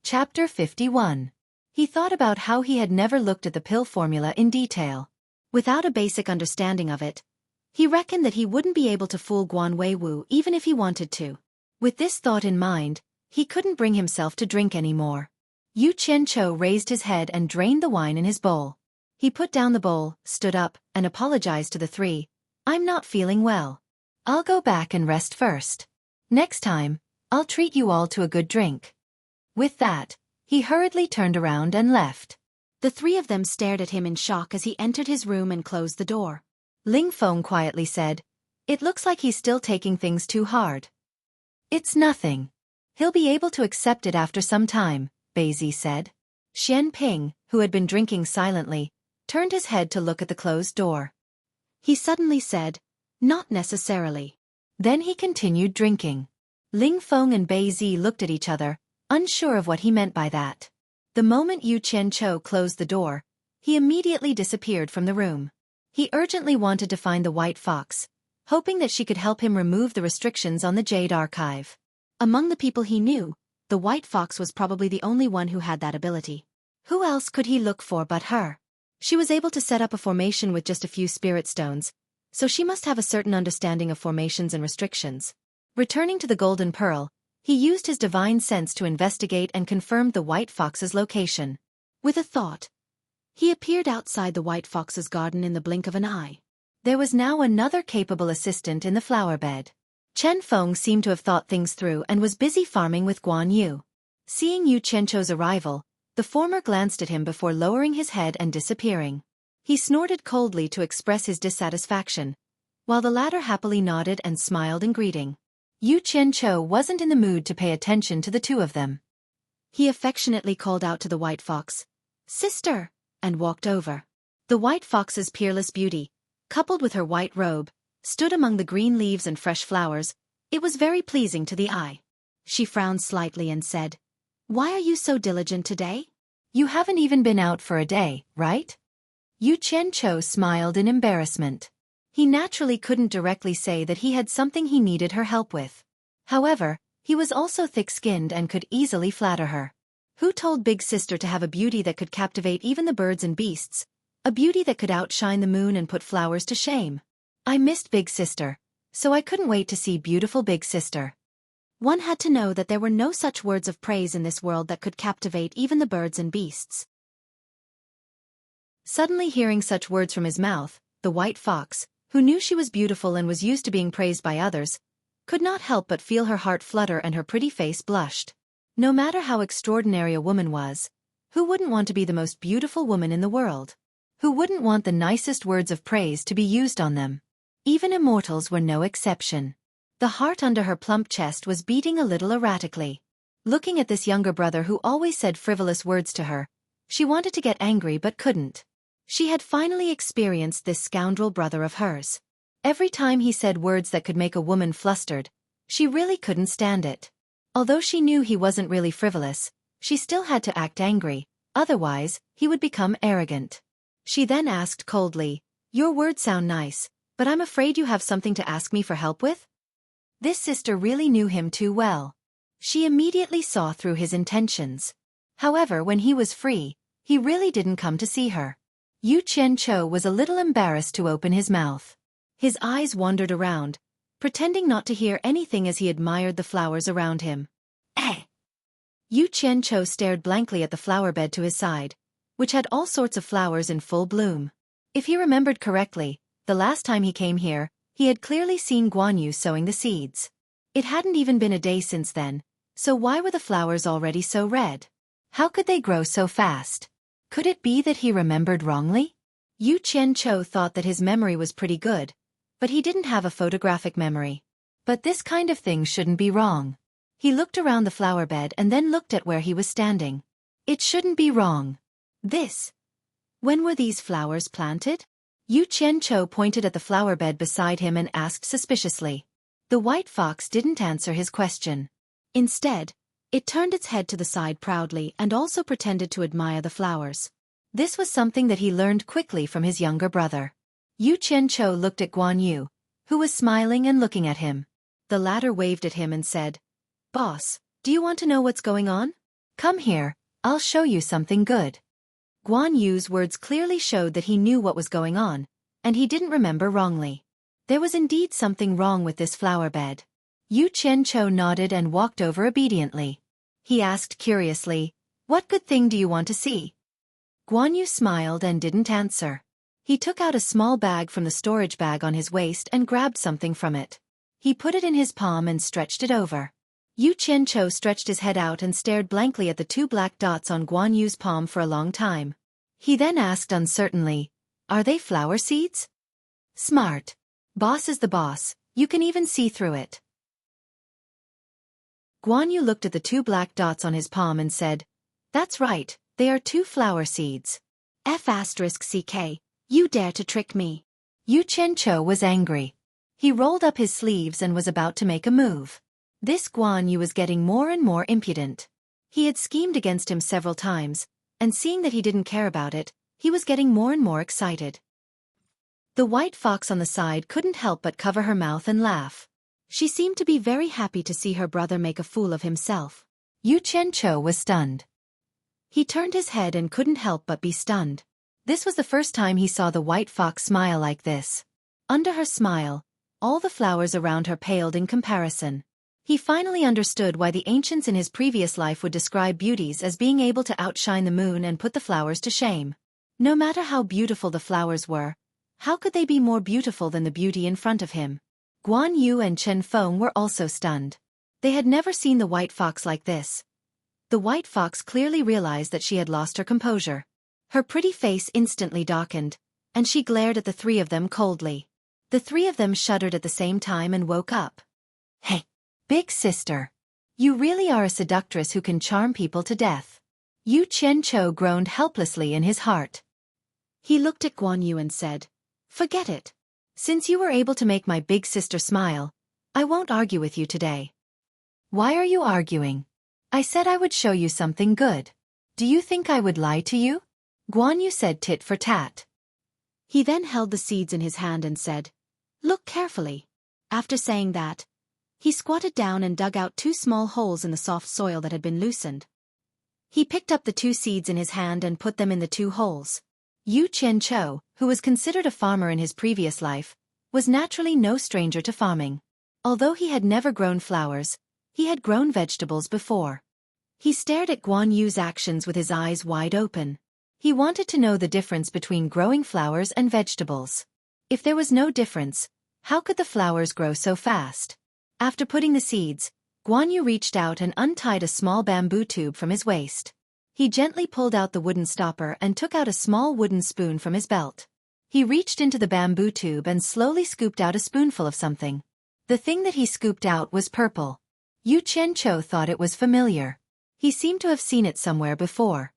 Chapter 51. He thought about how he had never looked at the pill formula in detail. Without a basic understanding of it, he reckoned that he wouldn't be able to fool Guan Weiwu even if he wanted to. With this thought in mind, he couldn't bring himself to drink anymore. Yu Qianqiu raised his head and drained the wine in his bowl. He put down the bowl, stood up, and apologized to the 3. I'm not feeling well. I'll go back and rest first. Next time, I'll treat you all to a good drink. With that, he hurriedly turned around and left. The 3 of them stared at him in shock as he entered his room and closed the door. Ling Feng quietly said, "It looks like he's still taking things too hard." "It's nothing. He'll be able to accept it after some time," Bei Zi said. Xian Ping, who had been drinking silently, turned his head to look at the closed door. He suddenly said, "Not necessarily." Then he continued drinking. Ling Feng and Bei Zi looked at each other, unsure of what he meant by that. The moment Yu Qianqiu closed the door, he immediately disappeared from the room. He urgently wanted to find the White Fox, hoping that she could help him remove the restrictions on the Jade Archive. Among the people he knew, the White Fox was probably the only one who had that ability. Who else could he look for but her? She was able to set up a formation with just a few spirit stones, so she must have a certain understanding of formations and restrictions. Returning to the Golden Pearl, he used his divine sense to investigate and confirmed the White Fox's location. With a thought, he appeared outside the White Fox's garden in the blink of an eye. There was now another capable assistant in the flower bed. Chen Feng seemed to have thought things through and was busy farming with Guan Yu. Seeing Yu Qianqiu's arrival, the former glanced at him before lowering his head and disappearing. He snorted coldly to express his dissatisfaction, while the latter happily nodded and smiled in greeting. Yu Qianqiu wasn't in the mood to pay attention to the 2 of them. He affectionately called out to the White Fox, "Sister," and walked over. The White Fox's peerless beauty, coupled with her white robe, stood among the green leaves and fresh flowers. It was very pleasing to the eye. She frowned slightly and said, "Why are you so diligent today? You haven't even been out for a day, right?" Yu Qianqiu smiled in embarrassment. He naturally couldn't directly say that he had something he needed her help with. However, He was also thick-skinned and could easily flatter her. Who told Big Sister to have a beauty that could captivate even the birds and beasts? A beauty that could outshine the moon and put flowers to shame? I missed Big Sister, so I couldn't wait to see beautiful Big Sister. One had to know that there were no such words of praise in this world that could captivate even the birds and beasts. Suddenly hearing such words from his mouth, the white fox, who knew she was beautiful and was used to being praised by others, could not help but feel her heart flutter and her pretty face blushed. No matter how extraordinary a woman was, who wouldn't want to be the most beautiful woman in the world? Who wouldn't want the nicest words of praise to be used on them? Even immortals were no exception. The heart under her plump chest was beating a little erratically. Looking at this younger brother who always said frivolous words to her, she wanted to get angry but couldn't. She had finally experienced this scoundrel brother of hers. Every time he said words that could make a woman flustered, she really couldn't stand it. Although she knew he wasn't really frivolous, she still had to act angry, otherwise, he would become arrogant. She then asked coldly, "Your words sound nice, but I'm afraid you have something to ask me for help with?" This sister really knew him too well. She immediately saw through his intentions. However, when he was free, he really didn't come to see her. Yu Qianqiu was a little embarrassed to open his mouth. His eyes wandered around, pretending not to hear anything as he admired the flowers around him. Yu Qianqiu stared blankly at the flower bed to his side, which had all sorts of flowers in full bloom. If he remembered correctly, the last time he came here, he had clearly seen Guan Yu sowing the seeds. It hadn't even been a day since then, so why were the flowers already so red? How could they grow so fast? Could it be that he remembered wrongly? Yu Qianqiu thought that his memory was pretty good, but he didn't have a photographic memory. But this kind of thing shouldn't be wrong. He looked around the flower bed and then looked at where he was standing. It shouldn't be wrong. When were these flowers planted? Yu Qianqiu pointed at the flower bed beside him and asked suspiciously. The white fox didn't answer his question. Instead, it turned its head to the side proudly and also pretended to admire the flowers. This was something that he learned quickly from his younger brother. Yu Qianqiu looked at Guan Yu, who was smiling and looking at him. The latter waved at him and said, "Boss, do you want to know what's going on? Come here, I'll show you something good." Guan Yu's words clearly showed that he knew what was going on, and he didn't remember wrongly. There was indeed something wrong with this flower bed. Yu Qianqiu nodded and walked over obediently. He asked curiously, "What good thing do you want to see?" Guan Yu smiled and didn't answer. He took out a small bag from the storage bag on his waist and grabbed something from it. He put it in his palm and stretched it over. Yu Qianqiu stretched his head out and stared blankly at the two black dots on Guan Yu's palm for a long time. He then asked uncertainly, "Are they flower seeds?" "Smart. Boss is the boss, you can even see through it." Guan Yu looked at the two black dots on his palm and said, "That's right, they are two flower seeds." F***CK, you dare to trick me. Yu Qianqiu was angry. He rolled up his sleeves and was about to make a move. This Guan Yu was getting more and more impudent. He had schemed against him several times, and seeing that he didn't care about it, he was getting more and more excited. The white fox on the side couldn't help but cover her mouth and laugh. She seemed to be very happy to see her brother make a fool of himself. Yu Qianqiu was stunned. He turned his head and couldn't help but be stunned. This was the first time he saw the white fox smile like this. Under her smile, all the flowers around her paled in comparison. He finally understood why the ancients in his previous life would describe beauties as being able to outshine the moon and put the flowers to shame. No matter how beautiful the flowers were, how could they be more beautiful than the beauty in front of him? Guan Yu and Chen Feng were also stunned. They had never seen the white fox like this. The white fox clearly realized that she had lost her composure. Her pretty face instantly darkened, and she glared at the three of them coldly. The three of them shuddered at the same time and woke up. "Hey, big sister. You really are a seductress who can charm people to death." Yu Qianqiu groaned helplessly in his heart. He looked at Guan Yu and said, "Forget it. Since you were able to make my big sister smile, I won't argue with you today." "Why are you arguing? I said I would show you something good. Do you think I would lie to you?" Guan Yu said tit for tat. He then held the seeds in his hand and said, "Look carefully." After saying that, He squatted down and dug out 2 small holes in the soft soil that had been loosened. He picked up the 2 seeds in his hand and put them in the 2 holes. Yu Qianqiu, who was considered a farmer in his previous life, was naturally no stranger to farming. Although he had never grown flowers, he had grown vegetables before. He stared at Guan Yu's actions with his eyes wide open. He wanted to know the difference between growing flowers and vegetables. If there was no difference, how could the flowers grow so fast? After putting the seeds, Guan Yu reached out and untied a small bamboo tube from his waist. He gently pulled out the wooden stopper and took out a small wooden spoon from his belt. He reached into the bamboo tube and slowly scooped out a spoonful of something. The thing that he scooped out was purple. Yu Qianqiu thought it was familiar. He seemed to have seen it somewhere before.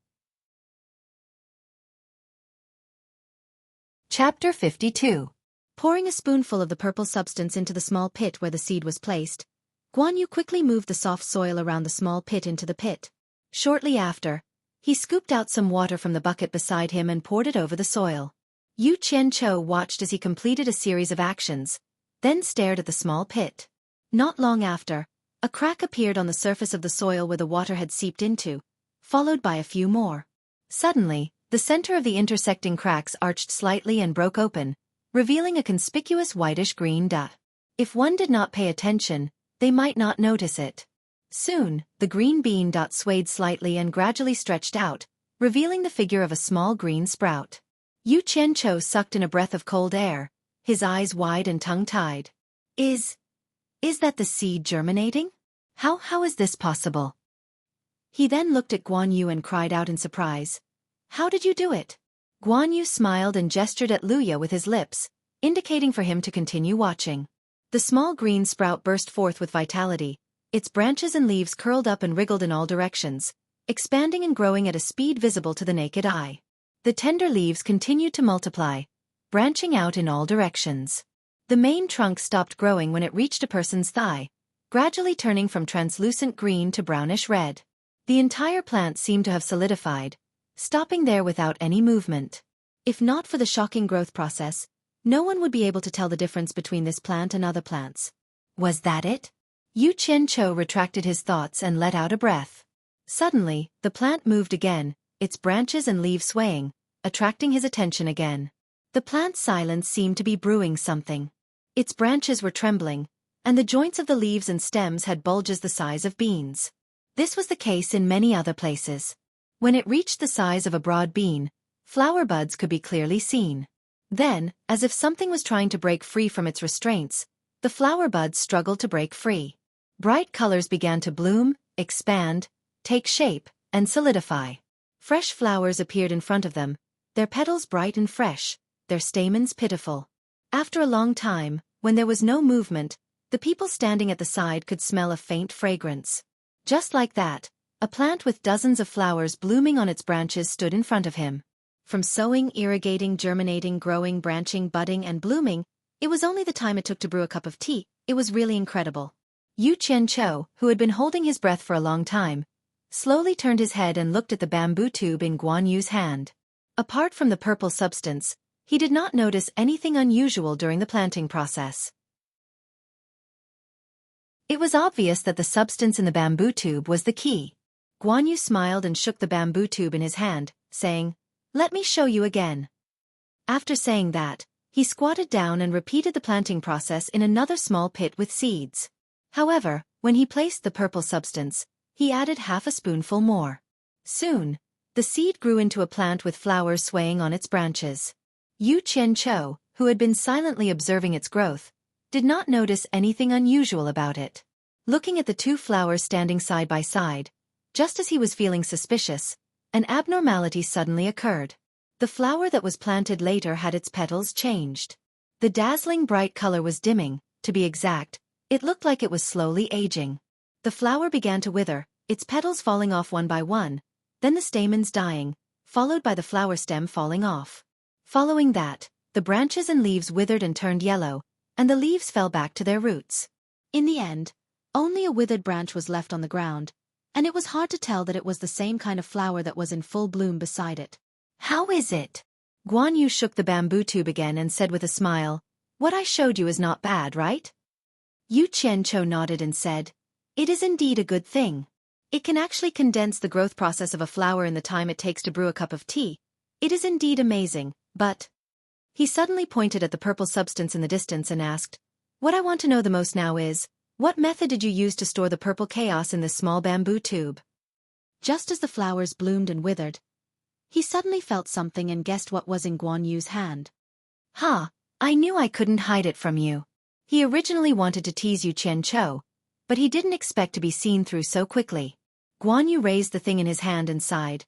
Chapter 52. Pouring a spoonful of the purple substance into the small pit where the seed was placed, Guan Yu quickly moved the soft soil around the small pit into the pit. Shortly after, he scooped out some water from the bucket beside him and poured it over the soil. Yu Qianqiu watched as he completed a series of actions, then stared at the small pit. Not long after, a crack appeared on the surface of the soil where the water had seeped into, followed by a few more. Suddenly, the center of the intersecting cracks arched slightly and broke open, revealing a conspicuous whitish-green dot. If one did not pay attention, they might not notice it. Soon, the green bean dot swayed slightly and gradually stretched out, revealing the figure of a small green sprout. Yu Qianqiu sucked in a breath of cold air, his eyes wide and tongue-tied. Is that the seed germinating? How is this possible? He then looked at Guan Yu and cried out in surprise. How did you do it? Guan Yu smiled and gestured at Luya with his lips, indicating for him to continue watching. The small green sprout burst forth with vitality, its branches and leaves curled up and wriggled in all directions, expanding and growing at a speed visible to the naked eye. The tender leaves continued to multiply, branching out in all directions. The main trunk stopped growing when it reached a person's thigh, gradually turning from translucent green to brownish red. The entire plant seemed to have solidified, stopping there without any movement. If not for the shocking growth process, no one would be able to tell the difference between this plant and other plants. Was that it? Yu Qianqiu retracted his thoughts and let out a breath. Suddenly, the plant moved again, its branches and leaves swaying, attracting his attention again. The plant's silence seemed to be brewing something. Its branches were trembling, and the joints of the leaves and stems had bulges the size of beans. This was the case in many other places. When it reached the size of a broad bean, flower buds could be clearly seen. Then, as if something was trying to break free from its restraints, the flower buds struggled to break free. Bright colors began to bloom, expand, take shape, and solidify. Fresh flowers appeared in front of them, their petals bright and fresh, their stamens pitiful. After a long time, when there was no movement, the people standing at the side could smell a faint fragrance. Just like that, a plant with dozens of flowers blooming on its branches stood in front of him. From sowing, irrigating, germinating, growing, branching, budding, and blooming, it was only the time it took to brew a cup of tea. It was really incredible. Yu Qianqiu, who had been holding his breath for a long time, slowly turned his head and looked at the bamboo tube in Guan Yu's hand. Apart from the purple substance, he did not notice anything unusual during the planting process. It was obvious that the substance in the bamboo tube was the key. Guan Yu smiled and shook the bamboo tube in his hand, saying, "Let me show you again." After saying that, he squatted down and repeated the planting process in another small pit with seeds. However, when he placed the purple substance, he added half a spoonful more. Soon, the seed grew into a plant with flowers swaying on its branches. Yu Qianqiu, who had been silently observing its growth, did not notice anything unusual about it. Looking at the 2 flowers standing side by side, just as he was feeling suspicious, an abnormality suddenly occurred. The flower that was planted later had its petals changed. The dazzling bright color was dimming, to be exact, it looked like it was slowly aging. The flower began to wither, its petals falling off one by one, then the stamens dying, followed by the flower stem falling off. Following that, the branches and leaves withered and turned yellow, and the leaves fell back to their roots. In the end, only a withered branch was left on the ground, and it was hard to tell that it was the same kind of flower that was in full bloom beside it. How is it? Guan Yu shook the bamboo tube again and said with a smile, "What I showed you is not bad, right?" Yu Qianqiu nodded and said, "It is indeed a good thing. It can actually condense the growth process of a flower in the time it takes to brew a cup of tea. It is indeed amazing, but..." He suddenly pointed at the purple substance in the distance and asked, "What I want to know the most now is, what method did you use to store the purple chaos in this small bamboo tube?" Just as the flowers bloomed and withered, he suddenly felt something and guessed what was in Guan Yu's hand. "Ha! I knew I couldn't hide it from you." He originally wanted to tease Yu Qianqiu, but he didn't expect to be seen through so quickly. Guan Yu raised the thing in his hand and sighed.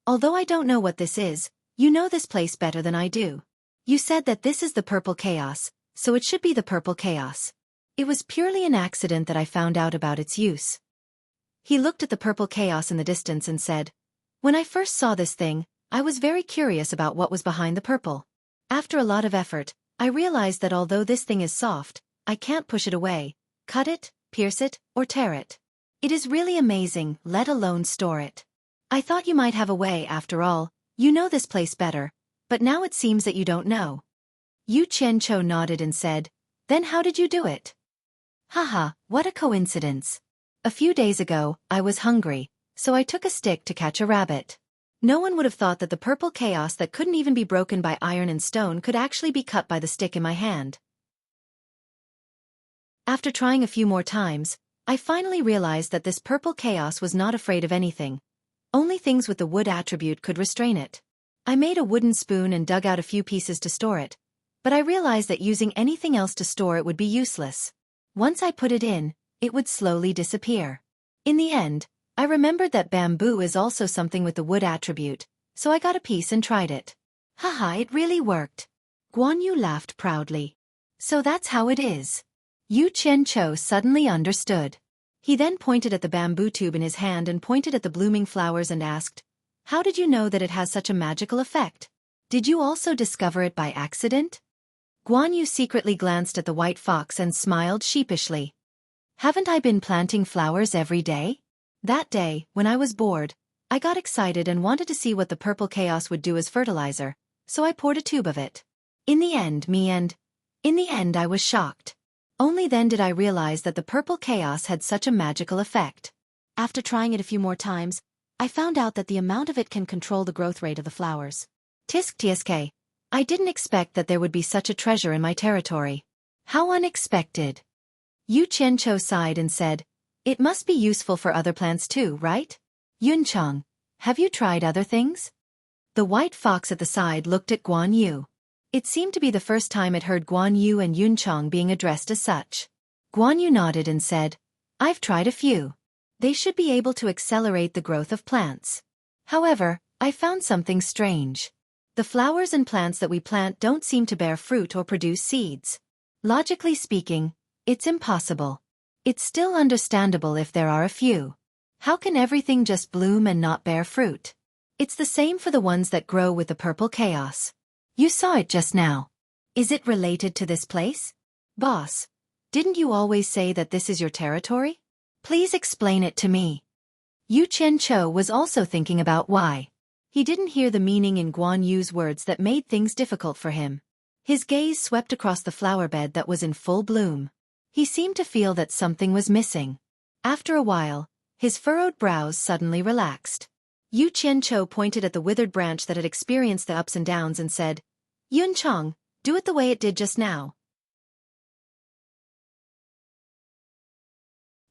"Although I don't know what this is, you know this place better than I do. You said that this is the purple chaos, so it should be the purple chaos. It was purely an accident that I found out about its use." He looked at the purple chaos in the distance and said, "When I first saw this thing, I was very curious about what was behind the purple. After a lot of effort, I realized that although this thing is soft, I can't push it away, cut it, pierce it, or tear it. It is really amazing, let alone store it. I thought you might have a way after all, you know this place better, but now it seems that you don't know." Yu Qianqiu nodded and said, "Then how did you do it?" "Haha, what a coincidence. A few days ago, I was hungry, so I took a stick to catch a rabbit. No one would have thought that the purple chaos that couldn't even be broken by iron and stone could actually be cut by the stick in my hand. After trying a few more times, I finally realized that this purple chaos was not afraid of anything. Only things with the wood attribute could restrain it. I made a wooden spoon and dug out a few pieces to store it, but I realized that using anything else to store it would be useless. Once I put it in, it would slowly disappear. In the end, I remembered that bamboo is also something with the wood attribute, so I got a piece and tried it. Haha, it really worked." Guan Yu laughed proudly. "So that's how it is." Yu Qianqiu suddenly understood. He then pointed at the bamboo tube in his hand and pointed at the blooming flowers and asked, "How did you know that it has such a magical effect? Did you also discover it by accident?" Guan Yu secretly glanced at the white fox and smiled sheepishly. "Haven't I been planting flowers every day? That day, when I was bored, I got excited and wanted to see what the purple chaos would do as fertilizer, so I poured a tube of it. In the end I was shocked. Only then did I realize that the purple chaos had such a magical effect. After trying it a few more times, I found out that the amount of it can control the growth rate of the flowers. Tsk, I didn't expect that there would be such a treasure in my territory. How unexpected." Yu Qianqiu sighed and said, "It must be useful for other plants too, right? Yuncheng, have you tried other things?" The white fox at the side looked at Guan Yu. It seemed to be the first time it heard Guan Yu and Yuncheng being addressed as such. Guan Yu nodded and said, "I've tried a few. They should be able to accelerate the growth of plants. However, I found something strange. The flowers and plants that we plant don't seem to bear fruit or produce seeds. Logically speaking, it's impossible. It's still understandable if there are a few. How can everything just bloom and not bear fruit? It's the same for the ones that grow with the purple chaos. You saw it just now. Is it related to this place? Boss, didn't you always say that this is your territory? Please explain it to me." Yu Qianqiu was also thinking about why. He didn't hear the meaning in Guan Yu's words that made things difficult for him. His gaze swept across the flower bed that was in full bloom. He seemed to feel that something was missing. After a while, his furrowed brows suddenly relaxed. Yu Qianqiu pointed at the withered branch that had experienced the ups and downs and said, "Yuncheng, do it the way it did just now."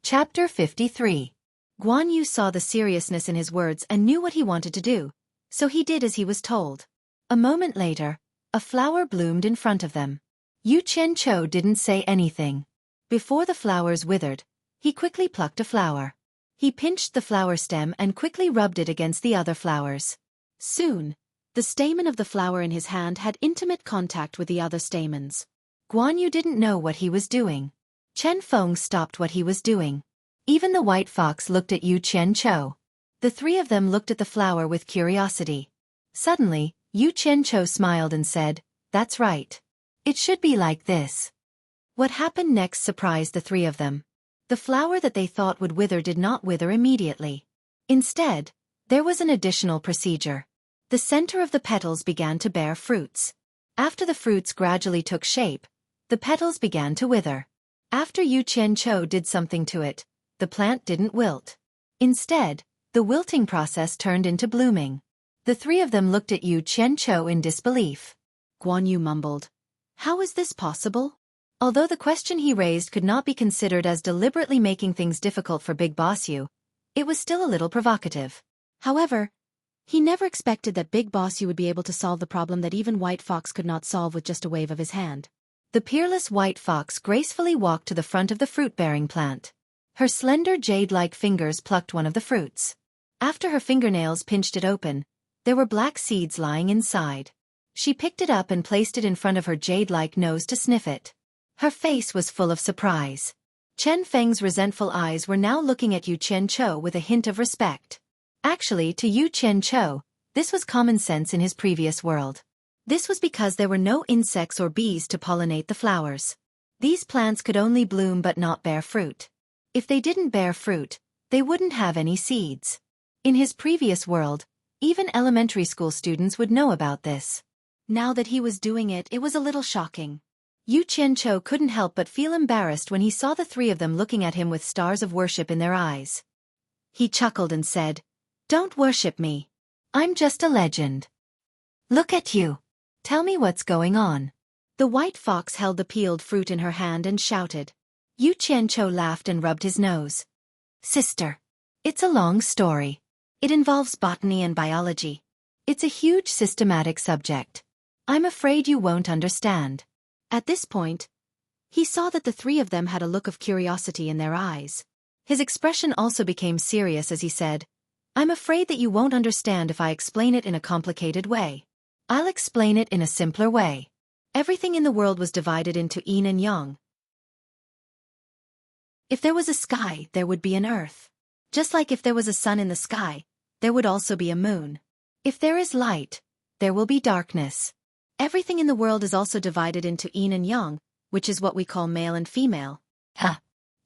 Chapter 53. Guan Yu saw the seriousness in his words and knew what he wanted to do, so he did as he was told. A moment later, a flower bloomed in front of them. Yu Qianqiu didn't say anything. Before the flowers withered, he quickly plucked a flower. He pinched the flower stem and quickly rubbed it against the other flowers. Soon, the stamen of the flower in his hand had intimate contact with the other stamens. Guan Yu didn't know what he was doing. Chen Feng stopped what he was doing. Even the white fox looked at Yu Qianqiu. The three of them looked at the flower with curiosity. Suddenly, Yu Qianqiu smiled and said, "That's right. It should be like this." What happened next surprised the three of them. The flower that they thought would wither did not wither immediately. Instead, there was an additional procedure. The center of the petals began to bear fruits. After the fruits gradually took shape, the petals began to wither. After Yu Qianqiu did something to it, the plant didn't wilt. Instead, the wilting process turned into blooming. The three of them looked at Yu Qianqiu in disbelief. Guan Yu mumbled, "How is this possible?" Although the question he raised could not be considered as deliberately making things difficult for Big Boss Yu, it was still a little provocative. However, he never expected that Big Boss Yu would be able to solve the problem that even White Fox could not solve with just a wave of his hand. The peerless White Fox gracefully walked to the front of the fruit-bearing plant. Her slender jade-like fingers plucked one of the fruits. After her fingernails pinched it open, there were black seeds lying inside. She picked it up and placed it in front of her jade-like nose to sniff it. Her face was full of surprise. Chen Feng's resentful eyes were now looking at Yu Qianqiu with a hint of respect. Actually, to Yu Qianqiu, this was common sense in his previous world. This was because there were no insects or bees to pollinate the flowers. These plants could only bloom but not bear fruit. If they didn't bear fruit, they wouldn't have any seeds. In his previous world, even elementary school students would know about this. Now that he was doing it, it was a little shocking. Yu Qianqiu couldn't help but feel embarrassed when he saw the three of them looking at him with stars of worship in their eyes. He chuckled and said, "Don't worship me. I'm just a legend. Look at you. Tell me what's going on." The White Fox held the peeled fruit in her hand and shouted. Yu Qianqiu laughed and rubbed his nose. "Sister, it's a long story. It involves botany and biology. It's a huge systematic subject. I'm afraid you won't understand." At this point, he saw that the three of them had a look of curiosity in their eyes. His expression also became serious as he said, "I'm afraid that you won't understand if I explain it in a complicated way. I'll explain it in a simpler way. Everything in the world was divided into yin and yang. If there was a sky, there would be an earth. Just like if there was a sun in the sky, there would also be a moon. If there is light, there will be darkness. Everything in the world is also divided into yin and yang, which is what we call male and female." Huh.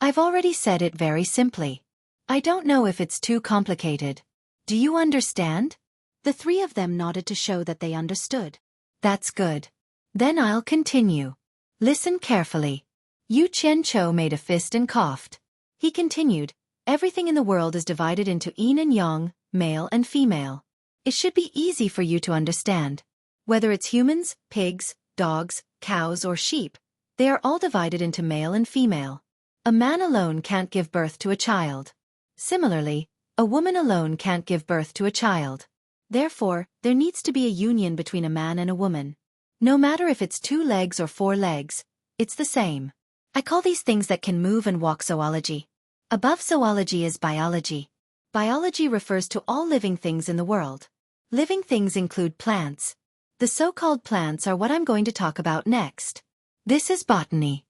I've already said it very simply. I don't know if it's too complicated. Do you understand? The three of them nodded to show that they understood. That's good. Then I'll continue. Listen carefully. Yu Qianqiu made a fist and coughed. He continued, "Everything in the world is divided into yin and yang, male and female. It should be easy for you to understand. Whether it's humans, pigs, dogs, cows or sheep, they are all divided into male and female. A man alone can't give birth to a child. Similarly, a woman alone can't give birth to a child. Therefore, there needs to be a union between a man and a woman. No matter if it's 2 legs or 4 legs, it's the same. I call these things that can move and walk zoology. Above zoology is biology. Biology refers to all living things in the world. Living things include plants. The so-called plants are what I'm going to talk about next. This is botany.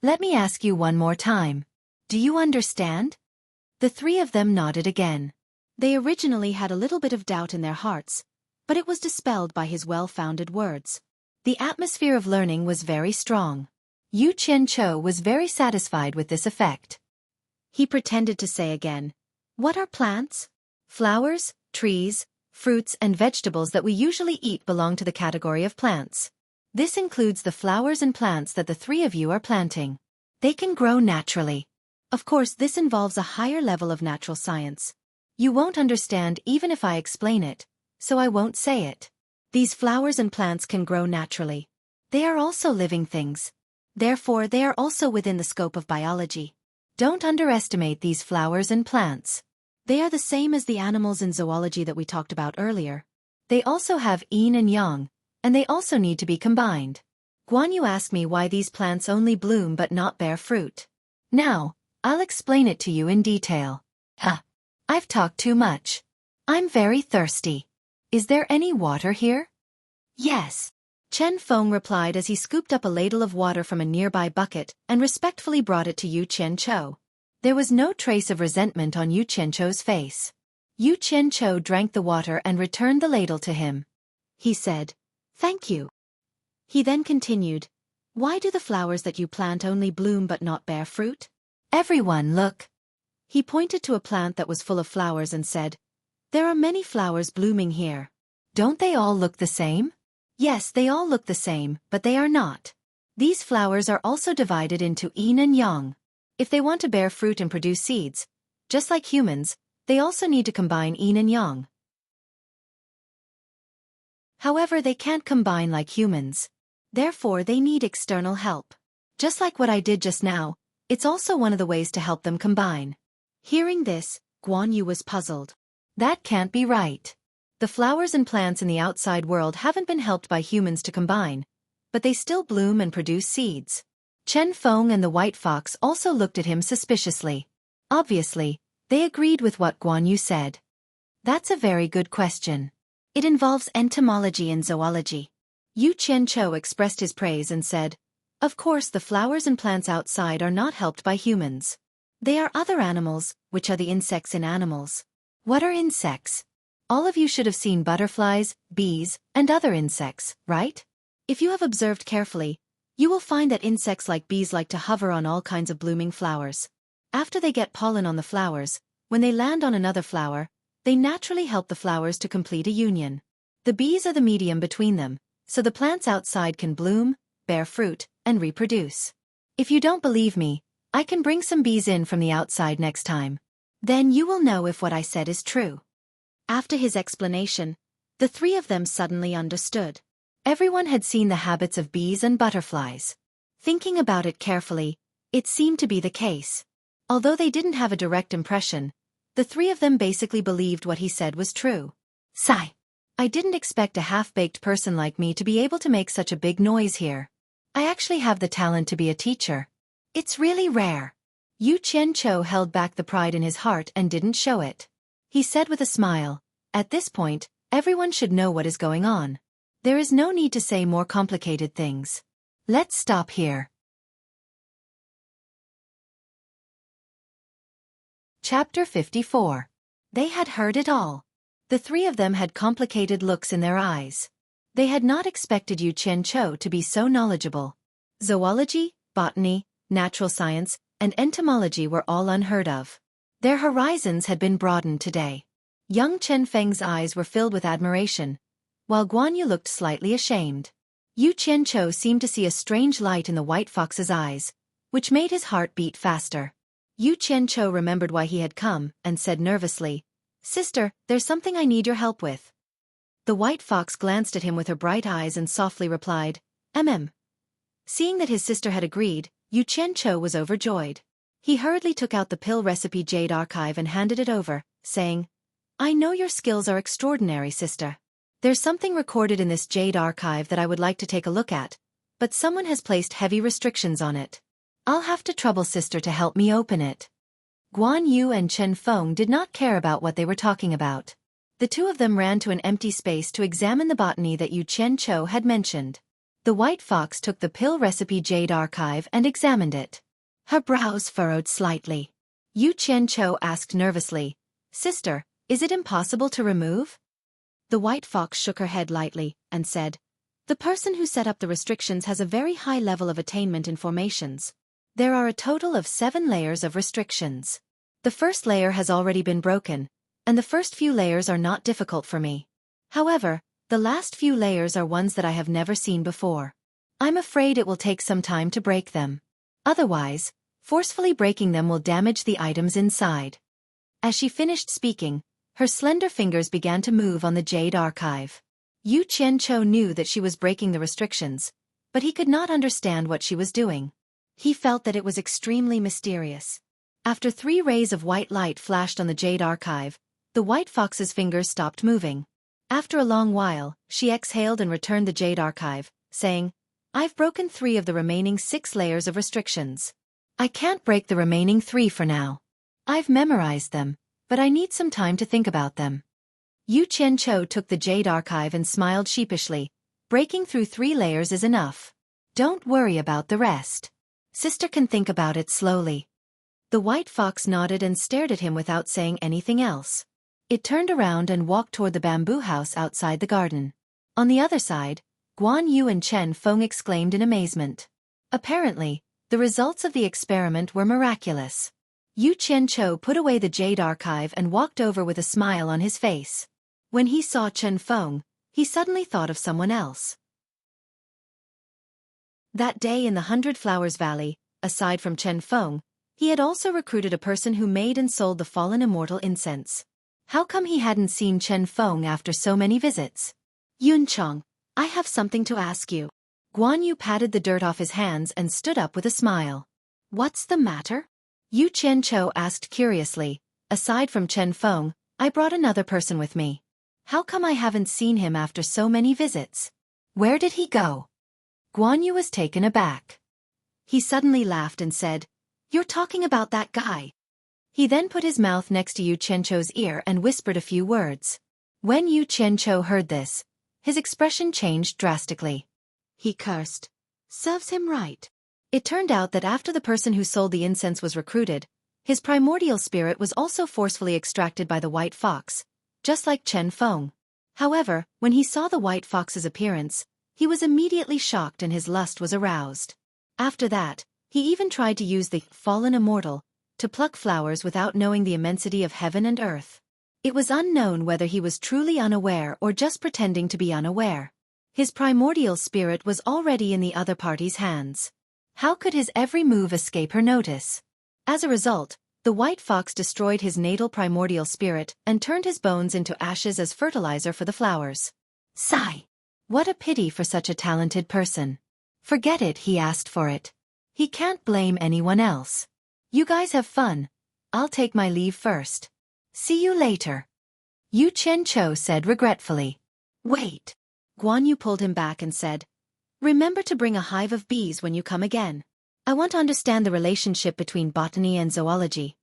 Let me ask you one more time. Do you understand?" The three of them nodded again. They originally had a little bit of doubt in their hearts, but it was dispelled by his well-founded words. The atmosphere of learning was very strong. Yu Qianqiu was very satisfied with this effect. He pretended to say again, "What are plants? Flowers, trees, fruits and vegetables that we usually eat belong to the category of plants. This includes the flowers and plants that the three of you are planting. They can grow naturally. Of course, this involves a higher level of natural science. You won't understand even if I explain it, so I won't say it. These flowers and plants can grow naturally. They are also living things. Therefore, they are also within the scope of biology. Don't underestimate these flowers and plants. They are the same as the animals in zoology that we talked about earlier. They also have yin and yang, and they also need to be combined." Guan Yu asked me why these plants only bloom but not bear fruit. Now, I'll explain it to you in detail. I've talked too much. I'm very thirsty. Is there any water here? Yes. Chen Feng replied as he scooped up a ladle of water from a nearby bucket and respectfully brought it to Yu Qianqiu. There was no trace of resentment on Yu Qianqiu's face. Yu Qianqiu drank the water and returned the ladle to him. He said, "Thank you." He then continued, "Why do the flowers that you plant only bloom but not bear fruit? Everyone, look." He pointed to a plant that was full of flowers and said, "There are many flowers blooming here. Don't they all look the same?" Yes, they all look the same, but they are not. These flowers are also divided into yin and yang. If they want to bear fruit and produce seeds, just like humans, they also need to combine yin and yang. However, they can't combine like humans. Therefore, they need external help. Just like what I did just now, it's also one of the ways to help them combine. Hearing this, Guan Yu was puzzled. That can't be right. The flowers and plants in the outside world haven't been helped by humans to combine, but they still bloom and produce seeds. Chen Feng and the white fox also looked at him suspiciously. Obviously, they agreed with what Guan Yu said. That's a very good question. It involves entomology and zoology. Yu Qianqiu expressed his praise and said, "Of course the flowers and plants outside are not helped by humans. They are other animals, which are the insects in animals." What are insects? All of you should have seen butterflies, bees, and other insects, right? If you have observed carefully, you will find that insects like bees like to hover on all kinds of blooming flowers. After they get pollen on the flowers, when they land on another flower, they naturally help the flowers to complete a union. The bees are the medium between them, so the plants outside can bloom, bear fruit, and reproduce. If you don't believe me, I can bring some bees in from the outside next time. Then you will know if what I said is true. After his explanation, the three of them suddenly understood. Everyone had seen the habits of bees and butterflies. Thinking about it carefully, it seemed to be the case. Although they didn't have a direct impression, the three of them basically believed what he said was true. Sigh. I didn't expect a half-baked person like me to be able to make such a big noise here. I actually have the talent to be a teacher. It's really rare. Yu Qianqiu held back the pride in his heart and didn't show it. He said with a smile, "At this point, everyone should know what is going on. There is no need to say more complicated things. Let's stop here." Chapter 54. They had heard it all. The three of them had complicated looks in their eyes. They had not expected Yu Qianqiu to be so knowledgeable. Zoology, botany, natural science, and entomology were all unheard of. Their horizons had been broadened today. Young Chen Feng's eyes were filled with admiration, while Guan Yu looked slightly ashamed. Yu Qianqiu seemed to see a strange light in the white fox's eyes, which made his heart beat faster. Yu Qianqiu remembered why he had come, and said nervously, "Sister, there's something I need your help with." The white fox glanced at him with her bright eyes and softly replied, "Mm." Seeing that his sister had agreed, Yu Qianqiu was overjoyed. He hurriedly took out the pill recipe jade archive and handed it over, saying, "I know your skills are extraordinary, sister. There's something recorded in this jade archive that I would like to take a look at, but someone has placed heavy restrictions on it. I'll have to trouble sister to help me open it." Guan Yu and Chen Feng did not care about what they were talking about. The two of them ran to an empty space to examine the botany that Yu Qianqiu had mentioned. The white fox took the pill recipe jade archive and examined it. Her brows furrowed slightly. Yu Qianqiu asked nervously, "Sister, is it impossible to remove?" The white fox shook her head lightly, and said, "The person who set up the restrictions has a very high level of attainment in formations. There are a total of 7 layers of restrictions. The first layer has already been broken, and the first few layers are not difficult for me. However, the last few layers are ones that I have never seen before. I'm afraid it will take some time to break them. Otherwise, forcefully breaking them will damage the items inside." As she finished speaking, her slender fingers began to move on the jade archive. Yu Qianqiu knew that she was breaking the restrictions, but he could not understand what she was doing. He felt that it was extremely mysterious. After 3 rays of white light flashed on the jade archive, the white fox's fingers stopped moving. After a long while, she exhaled and returned the jade archive, saying, "I've broken 3 of the remaining 6 layers of restrictions. I can't break the remaining 3 for now. I've memorized them, but I need some time to think about them." Yu Qianqiu took the jade archive and smiled sheepishly. "Breaking through 3 layers is enough. Don't worry about the rest. Sister can think about it slowly." The white fox nodded and stared at him without saying anything else. It turned around and walked toward the bamboo house outside the garden. On the other side, Guan Yu and Chen Feng exclaimed in amazement. Apparently, the results of the experiment were miraculous. Yu Qianqiu put away the jade archive and walked over with a smile on his face. When he saw Chen Feng, he suddenly thought of someone else. That day in the Hundred Flowers Valley, aside from Chen Feng, he had also recruited a person who made and sold the fallen immortal incense. How come he hadn't seen Chen Feng after so many visits? Yun Chong, I have something to ask you. Guan Yu patted the dirt off his hands and stood up with a smile. What's the matter? Yu Qianchou asked curiously. Aside from Chen Feng, I brought another person with me. How come I haven't seen him after so many visits? Where did he go? Guan Yu was taken aback. He suddenly laughed and said, You're talking about that guy. He then put his mouth next to Yu Qianchou's ear and whispered a few words. When Yu Qianchou heard this, his expression changed drastically. He cursed. Serves him right. It turned out that after the person who sold the incense was recruited, his primordial spirit was also forcefully extracted by the white fox, just like Chen Feng. However, when he saw the white fox's appearance, he was immediately shocked and his lust was aroused. After that, he even tried to use the fallen immortal to pluck flowers without knowing the immensity of heaven and earth. It was unknown whether he was truly unaware or just pretending to be unaware. His primordial spirit was already in the other party's hands. How could his every move escape her notice? As a result, the white fox destroyed his natal primordial spirit and turned his bones into ashes as fertilizer for the flowers. Sigh! What a pity for such a talented person. Forget it, he asked for it. He can't blame anyone else. You guys have fun. I'll take my leave first. See you later. Yu Qianchou said regretfully. Wait. Guan Yu pulled him back and said, Remember to bring a hive of bees when you come again. I want to understand the relationship between botany and zoology.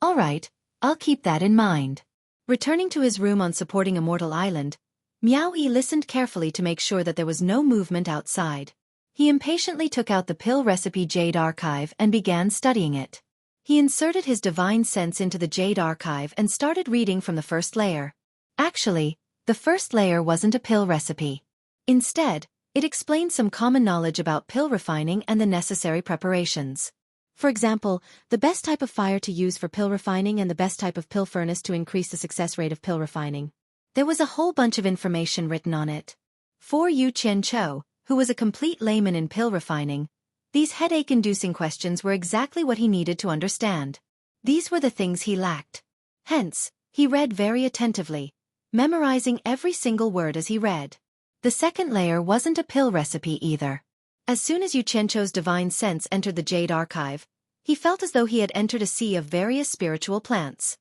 All right, I'll keep that in mind. Returning to his room on supporting Immortal Island, Miao Yi listened carefully to make sure that there was no movement outside. He impatiently took out the pill recipe Jade Archive and began studying it. He inserted his divine sense into the Jade Archive and started reading from the first layer. Actually, the first layer wasn't a pill recipe. Instead, it explained some common knowledge about pill refining and the necessary preparations. For example, the best type of fire to use for pill refining and the best type of pill furnace to increase the success rate of pill refining. There was a whole bunch of information written on it. For Yu Qianchou, who was a complete layman in pill refining, these headache-inducing questions were exactly what he needed to understand. These were the things he lacked. Hence, he read very attentively, memorizing every single word as he read. The second layer wasn't a pill recipe either. As soon as Yu Qianchou's divine sense entered the Jade Archive, he felt as though he had entered a sea of various spiritual plants.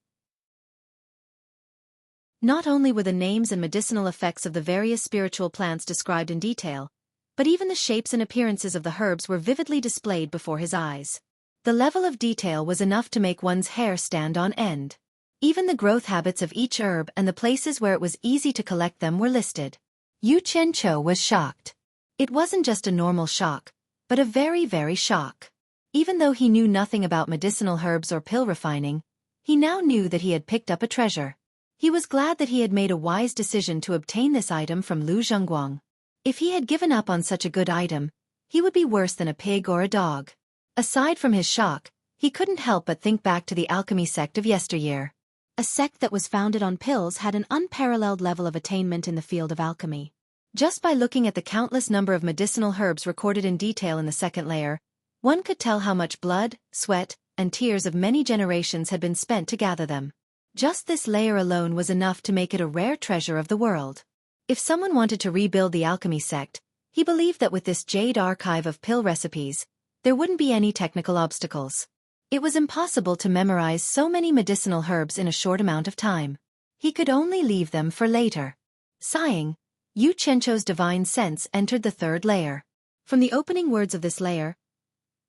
Not only were the names and medicinal effects of the various spiritual plants described in detail, but even the shapes and appearances of the herbs were vividly displayed before his eyes. The level of detail was enough to make one's hair stand on end. Even the growth habits of each herb and the places where it was easy to collect them were listed. Yu Qianchou was shocked. It wasn't just a normal shock, but a very, very shock. Even though he knew nothing about medicinal herbs or pill refining, he now knew that he had picked up a treasure. He was glad that he had made a wise decision to obtain this item from Lu Zhongguang. If he had given up on such a good item, he would be worse than a pig or a dog. Aside from his shock, he couldn't help but think back to the alchemy sect of yesteryear. A sect that was founded on pills had an unparalleled level of attainment in the field of alchemy. Just by looking at the countless number of medicinal herbs recorded in detail in the second layer, one could tell how much blood, sweat, and tears of many generations had been spent to gather them. Just this layer alone was enough to make it a rare treasure of the world. If someone wanted to rebuild the alchemy sect, he believed that with this Jade Archive of pill recipes, there wouldn't be any technical obstacles. It was impossible to memorize so many medicinal herbs in a short amount of time. He could only leave them for later. Sighing, Yu Qianchou's divine sense entered the third layer. From the opening words of this layer,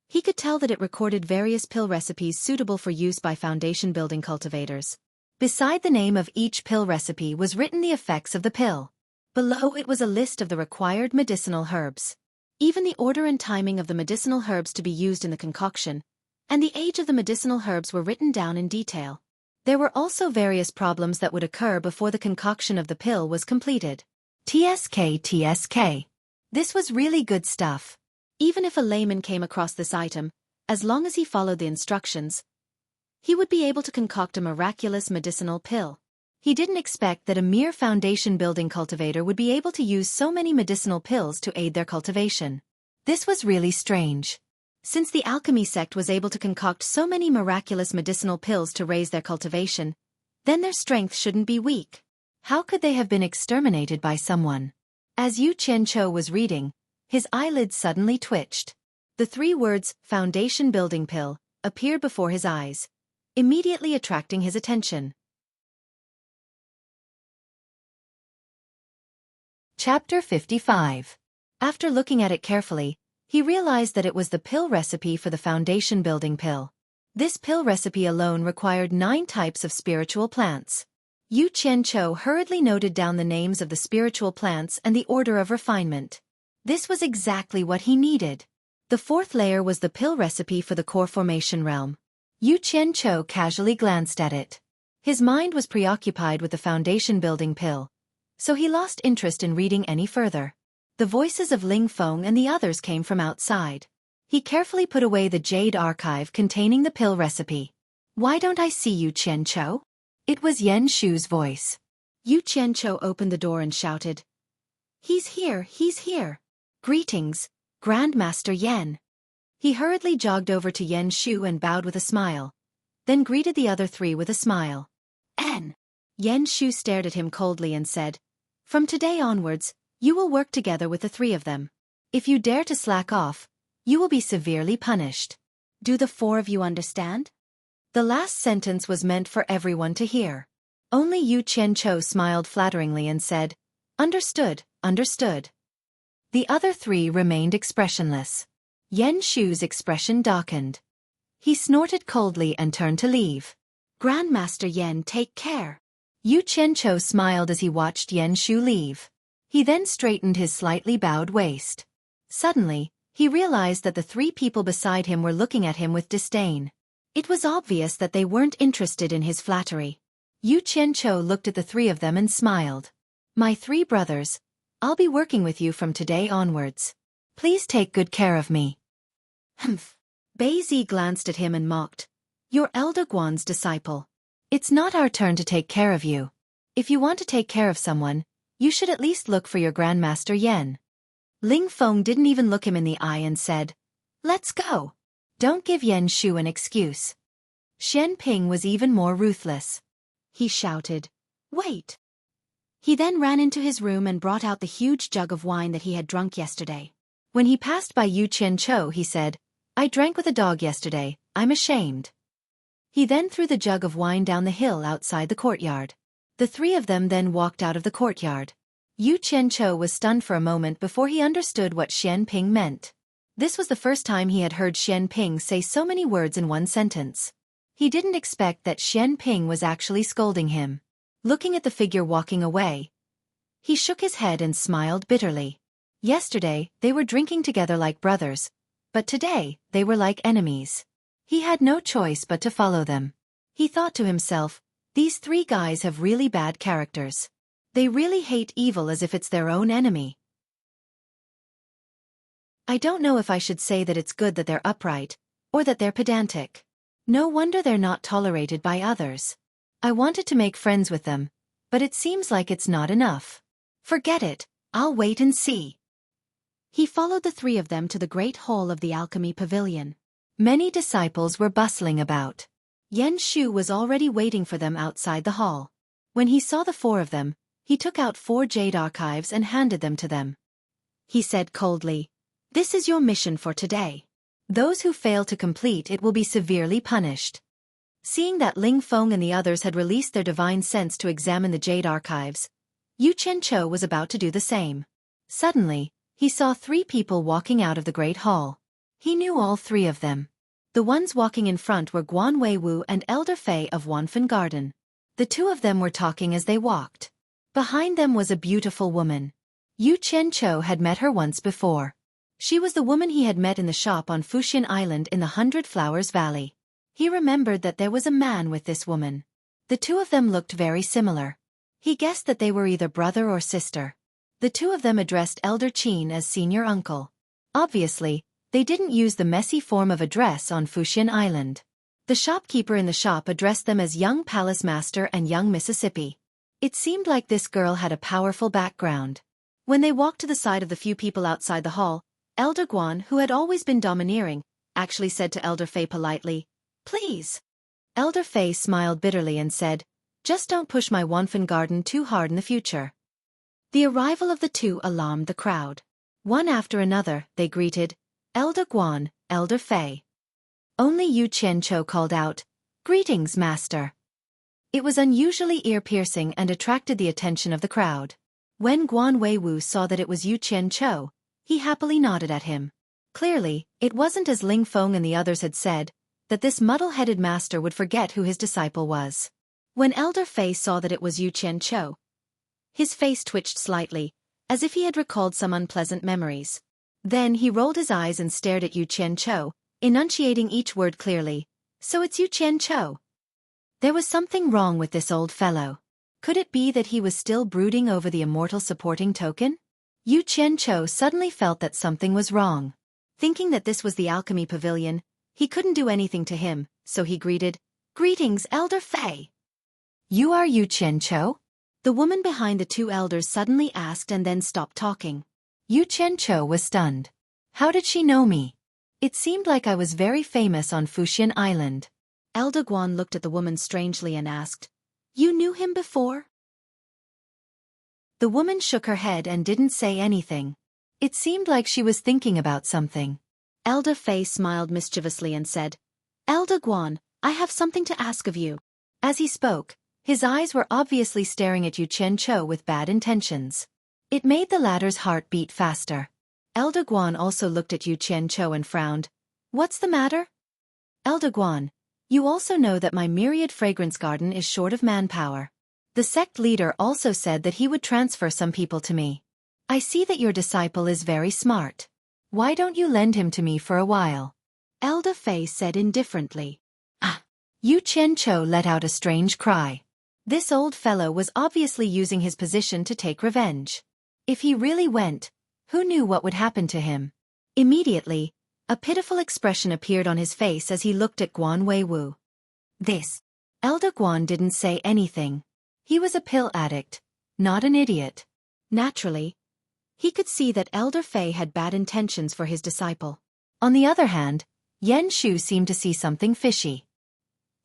he could tell that it recorded various pill recipes suitable for use by foundation-building cultivators. Beside the name of each pill recipe was written the effects of the pill. Below it was a list of the required medicinal herbs. Even the order and timing of the medicinal herbs to be used in the concoction, and the age of the medicinal herbs were written down in detail. There were also various problems that would occur before the concoction of the pill was completed. TSK. This was really good stuff. Even if a layman came across this item, as long as he followed the instructions, he would be able to concoct a miraculous medicinal pill. He didn't expect that a mere foundation-building cultivator would be able to use so many medicinal pills to aid their cultivation. This was really strange. Since the alchemy sect was able to concoct so many miraculous medicinal pills to raise their cultivation, then their strength shouldn't be weak. How could they have been exterminated by someone? As Yu Qianqiu was reading, his eyelids suddenly twitched. The 3 words, "foundation building pill," appeared before his eyes, immediately attracting his attention. Chapter 55. After looking at it carefully, he realized that it was the pill recipe for the foundation building pill. This pill recipe alone required 9 types of spiritual plants. Yu Qianqiu hurriedly noted down the names of the spiritual plants and the order of refinement. This was exactly what he needed. The 4th layer was the pill recipe for the core formation realm. Yu Qianqiu casually glanced at it. His mind was preoccupied with the foundation building pill, so he lost interest in reading any further. The voices of Ling Feng and the others came from outside. He carefully put away the jade archive containing the pill recipe. "Why don't I see Yu Qianqiu?" It was Yan Shu's voice. Yu Qianqiu opened the door and shouted, "He's here, he's here. Greetings, Grandmaster Yan." He hurriedly jogged over to Yan Shu and bowed with a smile, then greeted the other 3 with a smile. "N." Yan Shu stared at him coldly and said, "From today onwards, you will work together with the 3 of them. If you dare to slack off, you will be severely punished. Do the 4 of you understand?" The last sentence was meant for everyone to hear. Only Yu Qianqiu smiled flatteringly and said, "Understood, understood." The other 3 remained expressionless. Yan Shu's expression darkened. He snorted coldly and turned to leave. "Grandmaster Yan, take care." Yu Qianqiu smiled as he watched Yan Shu leave. He then straightened his slightly bowed waist. Suddenly, he realized that the 3 people beside him were looking at him with disdain. It was obvious that they weren't interested in his flattery. Yu Qianqiu looked at the 3 of them and smiled. "My 3 brothers, I'll be working with you from today onwards. Please take good care of me." "Humph." Bei Zi glanced at him and mocked. "You're Elder Guan's disciple. It's not our turn to take care of you. If you want to take care of someone, you should at least look for your Grandmaster Yan." Ling Feng didn't even look him in the eye and said, "Let's go. Don't give Yan Shu an excuse." Xian Ping was even more ruthless. He shouted, "Wait." He then ran into his room and brought out the huge jug of wine that he had drunk yesterday. When he passed by Yu Qianqiu, he said, "I drank with a dog yesterday, I'm ashamed." He then threw the jug of wine down the hill outside the courtyard. The 3 of them then walked out of the courtyard. Yu Qianqiu was stunned for a moment before he understood what Xian Ping meant. This was the first time he had heard Xian Ping say so many words in one sentence. He didn't expect that Xian Ping was actually scolding him. Looking at the figure walking away, he shook his head and smiled bitterly. Yesterday, they were drinking together like brothers, but today, they were like enemies. He had no choice but to follow them. He thought to himself, "These 3 guys have really bad characters. They really hate evil as if it's their own enemy." I don't know if I should say that it's good that they're upright, or that they're pedantic. No wonder they're not tolerated by others. I wanted to make friends with them, but it seems like it's not enough. Forget it, I'll wait and see. He followed the 3 of them to the great hall of the alchemy pavilion. Many disciples were bustling about. Yan Shu was already waiting for them outside the hall. When he saw the 4 of them, he took out 4 jade archives and handed them to them. He said coldly, "This is your mission for today. Those who fail to complete it will be severely punished." Seeing that Ling Feng and the others had released their divine sense to examine the jade archives, Yu Qianqiu was about to do the same. Suddenly, he saw 3 people walking out of the great hall. He knew all 3 of them. The ones walking in front were Guan Weiwu and Elder Fei of Wanfen Garden. The 2 of them were talking as they walked. Behind them was a beautiful woman. Yu Qianqiu had met her once before. She was the woman he had met in the shop on Fuxian Island in the 100 Flowers Valley. He remembered that there was a man with this woman. The 2 of them looked very similar. He guessed that they were either brother or sister. The 2 of them addressed Elder Qin as senior uncle. Obviously, they didn't use the messy form of address on Fuxian Island. The shopkeeper in the shop addressed them as young palace master and young Mississippi. It seemed like this girl had a powerful background. When they walked to the side of the few people outside the hall, Elder Guan, who had always been domineering, actually said to Elder Fei politely, "Please." Elder Fei smiled bitterly and said, "Just don't push my Wanfen garden too hard in the future." The arrival of the two alarmed the crowd. One after another, they greeted, "Elder Guan, Elder Fei." Only Yu Qianqiu called out, "Greetings, Master." It was unusually ear-piercing and attracted the attention of the crowd. When Guan Weiwu saw that it was Yu Qianqiu, he happily nodded at him. Clearly, it wasn't as Ling Feng and the others had said, that this muddle-headed master would forget who his disciple was. When Elder Fei saw that it was Yu Qianqiu, his face twitched slightly, as if he had recalled some unpleasant memories. Then he rolled his eyes and stared at Yu Qianqiu, enunciating each word clearly. "So it's Yu Qianqiu." There was something wrong with this old fellow. Could it be that he was still brooding over the immortal supporting token? Yu Qianqiu suddenly felt that something was wrong. Thinking that this was the alchemy pavilion, he couldn't do anything to him, so he greeted, "Greetings, Elder Fei." "You are Yu Qianqiu?" The woman behind the two elders suddenly asked and then stopped talking. Yu Qianqiu was stunned. How did she know me? It seemed like I was very famous on Fuxian Island. Elder Guan looked at the woman strangely and asked, "You knew him before?" The woman shook her head and didn't say anything. It seemed like she was thinking about something. Elder Fei smiled mischievously and said, "Elder Guan, I have something to ask of you." As he spoke, his eyes were obviously staring at Yu Qianqiu with bad intentions. It made the latter's heart beat faster. Elder Guan also looked at Yu Qianqiu and frowned. "What's the matter?" "Elder Guan, you also know that my myriad fragrance garden is short of manpower. The sect leader also said that he would transfer some people to me. I see that your disciple is very smart. Why don't you lend him to me for a while?" Elder Fei said indifferently. "Ah!" Yu Qianqiu let out a strange cry. This old fellow was obviously using his position to take revenge. If he really went, who knew what would happen to him? Immediately, a pitiful expression appeared on his face as he looked at Guan Weiwu. This. Elder Guan didn't say anything. He was a pill addict, not an idiot. Naturally, he could see that Elder Fei had bad intentions for his disciple. On the other hand, Yan Shu seemed to see something fishy.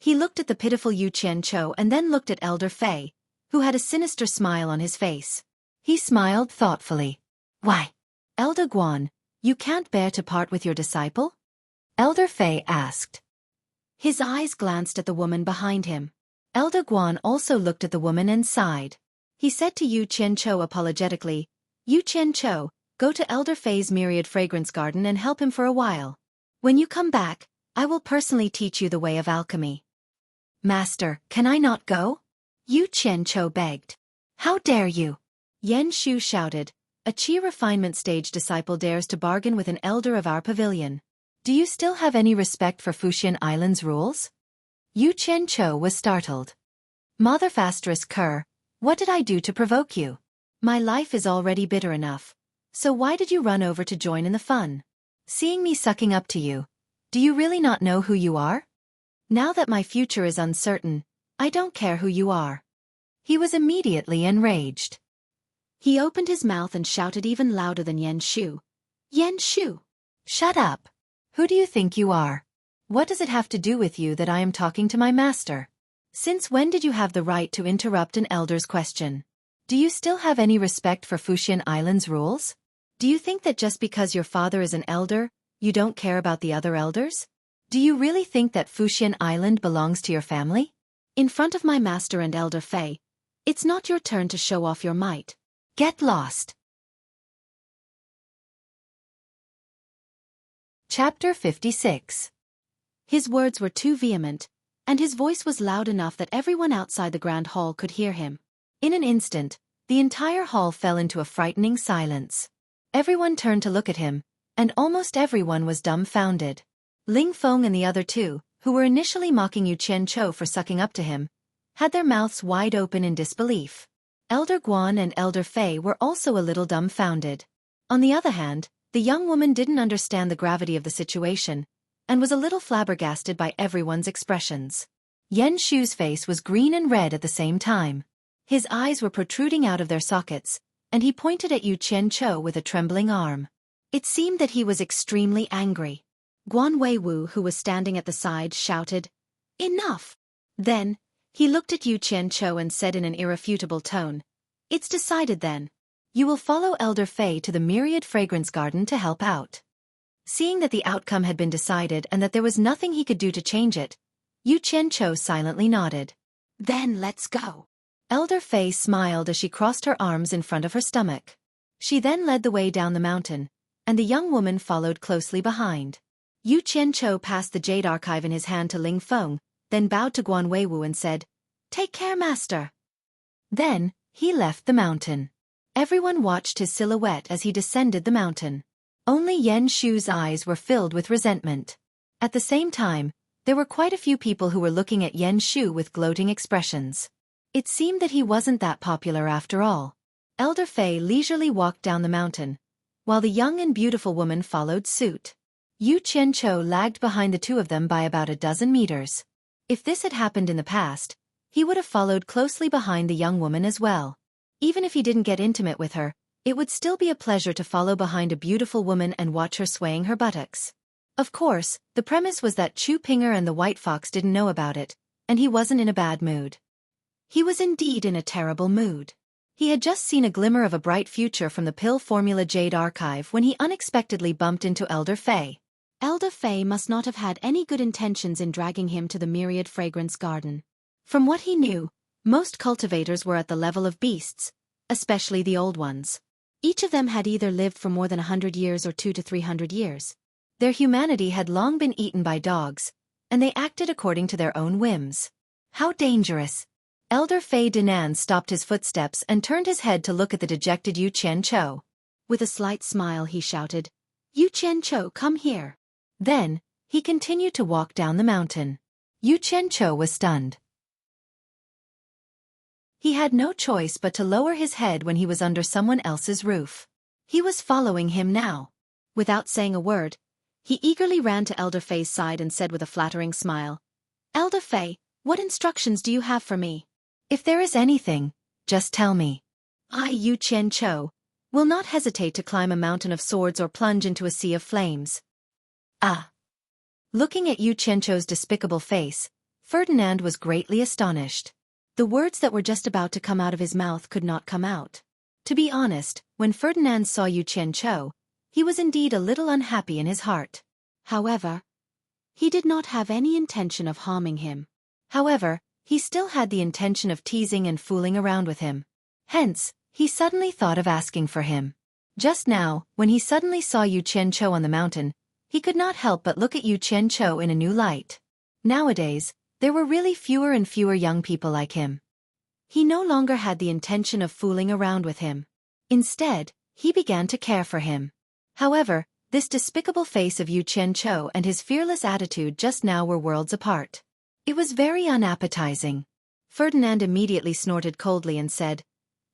He looked at the pitiful Yu Qianqiu and then looked at Elder Fei, who had a sinister smile on his face. He smiled thoughtfully. "Why, Elder Guan, you can't bear to part with your disciple?" Elder Fei asked. His eyes glanced at the woman behind him. Elder Guan also looked at the woman and sighed. He said to Yu Qianqiu apologetically, "Yu Qianqiu, go to Elder Fei's myriad fragrance garden and help him for a while. When you come back, I will personally teach you the way of alchemy." "Master, can I not go?" Yu Qianqiu begged. "How dare you?" Yan Shu shouted, "A Qi refinement stage disciple dares to bargain with an elder of our pavilion. Do you still have any respect for Fuxian Island's rules?" Yu Qianqiu was startled. "Mother Fastress Kerr, what did I do to provoke you? My life is already bitter enough. So why did you run over to join in the fun? Seeing me sucking up to you, do you really not know who you are? Now that my future is uncertain, I don't care who you are." He was immediately enraged. He opened his mouth and shouted even louder than Yan Shu. "Yan Shu! Shut up! Who do you think you are? What does it have to do with you that I am talking to my master? Since when did you have the right to interrupt an elder's question? Do you still have any respect for Fuxian Island's rules? Do you think that just because your father is an elder, you don't care about the other elders? Do you really think that Fuxian Island belongs to your family? In front of my master and Elder Fei, it's not your turn to show off your might. Get lost." Chapter 56. His words were too vehement, and his voice was loud enough that everyone outside the grand hall could hear him. In an instant, the entire hall fell into a frightening silence. Everyone turned to look at him, and almost everyone was dumbfounded. Ling Feng and the other two, who were initially mocking Yu Qianqiu for sucking up to him, had their mouths wide open in disbelief. Elder Guan and Elder Fei were also a little dumbfounded. On the other hand, the young woman didn't understand the gravity of the situation, and was a little flabbergasted by everyone's expressions. Yan Shu's face was green and red at the same time. His eyes were protruding out of their sockets, and he pointed at Yu Qianqiu with a trembling arm. It seemed that he was extremely angry. Guan Weiwu, who was standing at the side, shouted, "Enough!" Then, he looked at Yu Qianchou and said in an irrefutable tone, "It's decided then. You will follow Elder Fei to the Myriad Fragrance Garden to help out." Seeing that the outcome had been decided and that there was nothing he could do to change it, Yu Qianchou silently nodded. "Then let's go." Elder Fei smiled as she crossed her arms in front of her stomach. She then led the way down the mountain, and the young woman followed closely behind. Yu Qianchou passed the jade archive in his hand to Ling Feng, then bowed to Guan Weiwu and said, "Take care, master." Then, he left the mountain. Everyone watched his silhouette as he descended the mountain. Only Yan Shu's eyes were filled with resentment. At the same time, there were quite a few people who were looking at Yan Shu with gloating expressions. It seemed that he wasn't that popular after all. Elder Fei leisurely walked down the mountain, while the young and beautiful woman followed suit. Yu Qianchou lagged behind the two of them by about a dozen meters. If this had happened in the past, he would have followed closely behind the young woman as well. Even if he didn't get intimate with her, it would still be a pleasure to follow behind a beautiful woman and watch her swaying her buttocks. Of course, the premise was that Chu Pinger and the White Fox didn't know about it, and he wasn't in a bad mood. He was indeed in a terrible mood. He had just seen a glimmer of a bright future from the pill formula Jade Archive when he unexpectedly bumped into Elder Fei. Elder Fei must not have had any good intentions in dragging him to the Myriad Fragrance Garden. From what he knew, most cultivators were at the level of beasts, especially the old ones. Each of them had either lived for more than 100 years or 200 to 300 years. Their humanity had long been eaten by dogs, and they acted according to their own whims. How dangerous! Elder Fei Dinan stopped his footsteps and turned his head to look at the dejected Yu Qianchou. With a slight smile he shouted, "Yu Qianchou, come here." Then, he continued to walk down the mountain. Yu Qianchou was stunned. He had no choice but to lower his head when he was under someone else's roof. He was following him now. Without saying a word, he eagerly ran to Elder Fei's side and said with a flattering smile, "Elder Fei, what instructions do you have for me?" "If there is anything, just tell me. I, Yu Qianchou, will not hesitate to climb a mountain of swords or plunge into a sea of flames." Ah! Looking at Yu Qianchou's despicable face, Ferdinand was greatly astonished. The words that were just about to come out of his mouth could not come out. To be honest, when Ferdinand saw Yu Qianchou, he was indeed a little unhappy in his heart. However, he did not have any intention of harming him. However, he still had the intention of teasing and fooling around with him. Hence, he suddenly thought of asking for him. Just now, when he suddenly saw Yu Qianchou on the mountain, he could not help but look at Yu Qianchou in a new light. Nowadays, there were really fewer and fewer young people like him. He no longer had the intention of fooling around with him. Instead, he began to care for him. However, this despicable face of Yu Qianchou and his fearless attitude just now were worlds apart. It was very unappetizing. Ferdinand immediately snorted coldly and said,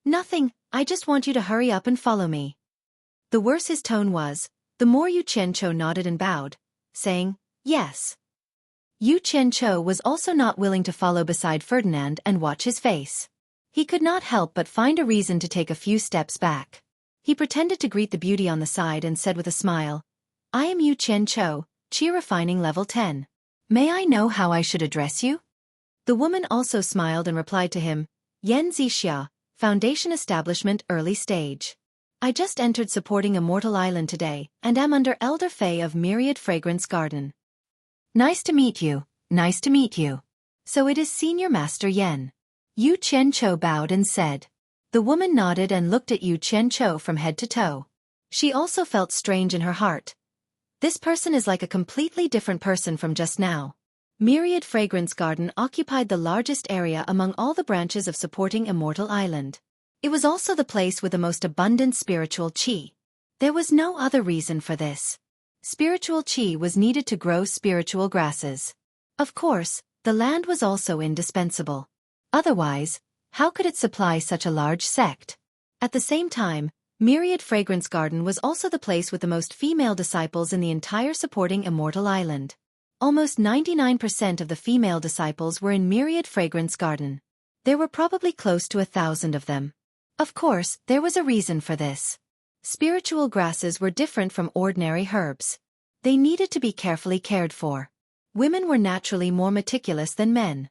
"Nothing, I just want you to hurry up and follow me." The worse his tone was, the more Yu Qianchou nodded and bowed, saying, "Yes." Yu Qianchou was also not willing to follow beside Ferdinand and watch his face. He could not help but find a reason to take a few steps back. He pretended to greet the beauty on the side and said with a smile, "I am Yu Qianchou, Qi Refining Level 10. May I know how I should address you?" The woman also smiled and replied to him, "Yan Zixia, Foundation Establishment Early Stage. I just entered supporting Immortal Island today and am under Elder Fei of Myriad Fragrance Garden." "Nice to meet you, nice to meet you. So it is Senior Master Yen." Yu Qianchou bowed and said. The woman nodded and looked at Yu Qianchou from head to toe. She also felt strange in her heart. This person is like a completely different person from just now. Myriad Fragrance Garden occupied the largest area among all the branches of supporting Immortal Island. It was also the place with the most abundant spiritual qi. There was no other reason for this. Spiritual qi was needed to grow spiritual grasses. Of course, the land was also indispensable. Otherwise, how could it supply such a large sect? At the same time, Myriad Fragrance Garden was also the place with the most female disciples in the entire supporting Immortal Island. Almost 99% of the female disciples were in Myriad Fragrance Garden. There were probably close to 1,000 of them. Of course, there was a reason for this. Spiritual grasses were different from ordinary herbs. They needed to be carefully cared for. Women were naturally more meticulous than men.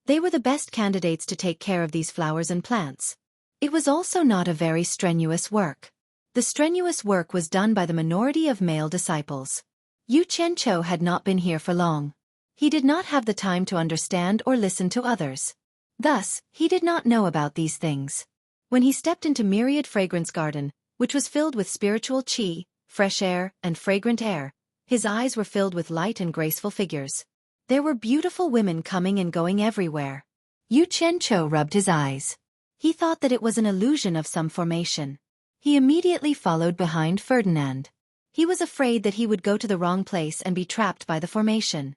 They were the best candidates to take care of these flowers and plants. It was also not a very strenuous work. The strenuous work was done by the minority of male disciples. Yu Qianqiu had not been here for long. He did not have the time to understand or listen to others. Thus, he did not know about these things. When he stepped into Myriad Fragrance Garden, which was filled with spiritual qi, fresh air, and fragrant air, his eyes were filled with light and graceful figures. There were beautiful women coming and going everywhere. Yu Qianqiu rubbed his eyes. He thought that it was an illusion of some formation. He immediately followed behind Ferdinand. He was afraid that he would go to the wrong place and be trapped by the formation.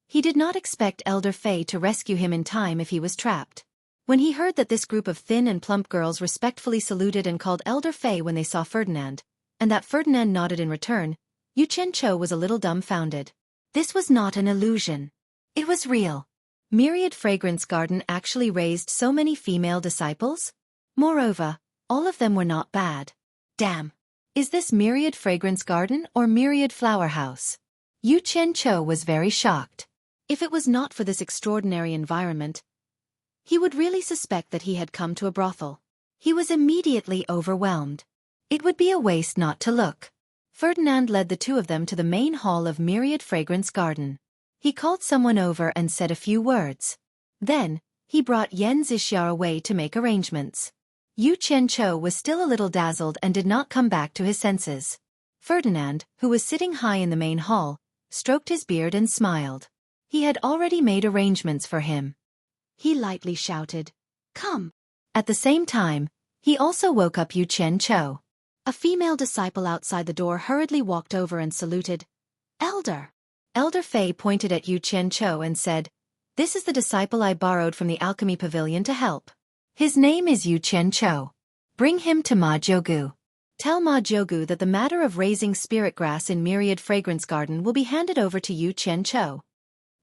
He did not expect Elder Fei to rescue him in time if he was trapped. When he heard that this group of thin and plump girls respectfully saluted and called Elder Fei when they saw Ferdinand, and that Ferdinand nodded in return, Yu Qianqiu was a little dumbfounded. This was not an illusion. It was real. Myriad Fragrance Garden actually raised so many female disciples? Moreover, all of them were not bad. Damn. Is this Myriad Fragrance Garden or Myriad Flower House? Yu Qianqiu was very shocked. If it was not for this extraordinary environment, he would really suspect that he had come to a brothel. He was immediately overwhelmed. It would be a waste not to look. Ferdinand led the two of them to the main hall of Myriad Fragrance Garden. He called someone over and said a few words. Then, he brought Yan Zixia away to make arrangements. Yu Qianqiu was still a little dazzled and did not come back to his senses. Ferdinand, who was sitting high in the main hall, stroked his beard and smiled. He had already made arrangements for him. He lightly shouted, "Come." At the same time, he also woke up Yu Qianqiu. A female disciple outside the door hurriedly walked over and saluted. "Elder." Elder Fei pointed at Yu Qianqiu and said, "This is the disciple I borrowed from the alchemy pavilion to help. His name is Yu Qianqiu. Bring him to Ma Jiugu. Tell Ma Jiugu that the matter of raising spirit grass in Myriad Fragrance Garden will be handed over to Yu Qianqiu."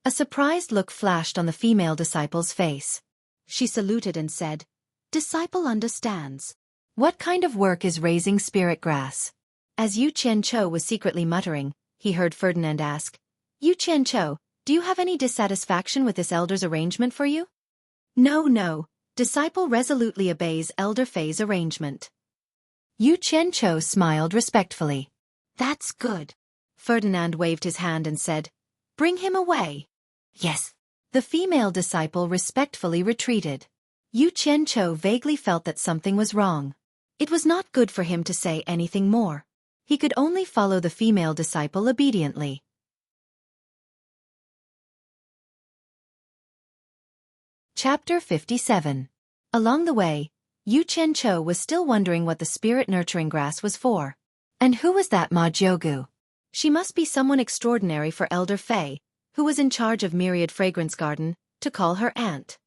A surprised look flashed on the female disciple's face. She saluted and said, "Disciple understands." What kind of work is raising spirit grass? As Yu Qianqiu was secretly muttering, he heard Ferdinand ask, "Yu Qianqiu, do you have any dissatisfaction with this elder's arrangement for you?" No. Disciple resolutely obeys Elder Fei's arrangement. Yu Qianqiu smiled respectfully. "That's good." Ferdinand waved his hand and said, "Bring him away." "Yes." The female disciple respectfully retreated. Yu Qianqiu vaguely felt that something was wrong. It was not good for him to say anything more. He could only follow the female disciple obediently. Chapter 57. Along the way, Yu Qianqiu was still wondering what the spirit-nurturing grass was for. And who was that Ma Jiugu? She must be someone extraordinary for Elder Fei, who was in charge of Myriad Fragrance Garden, to call her aunt.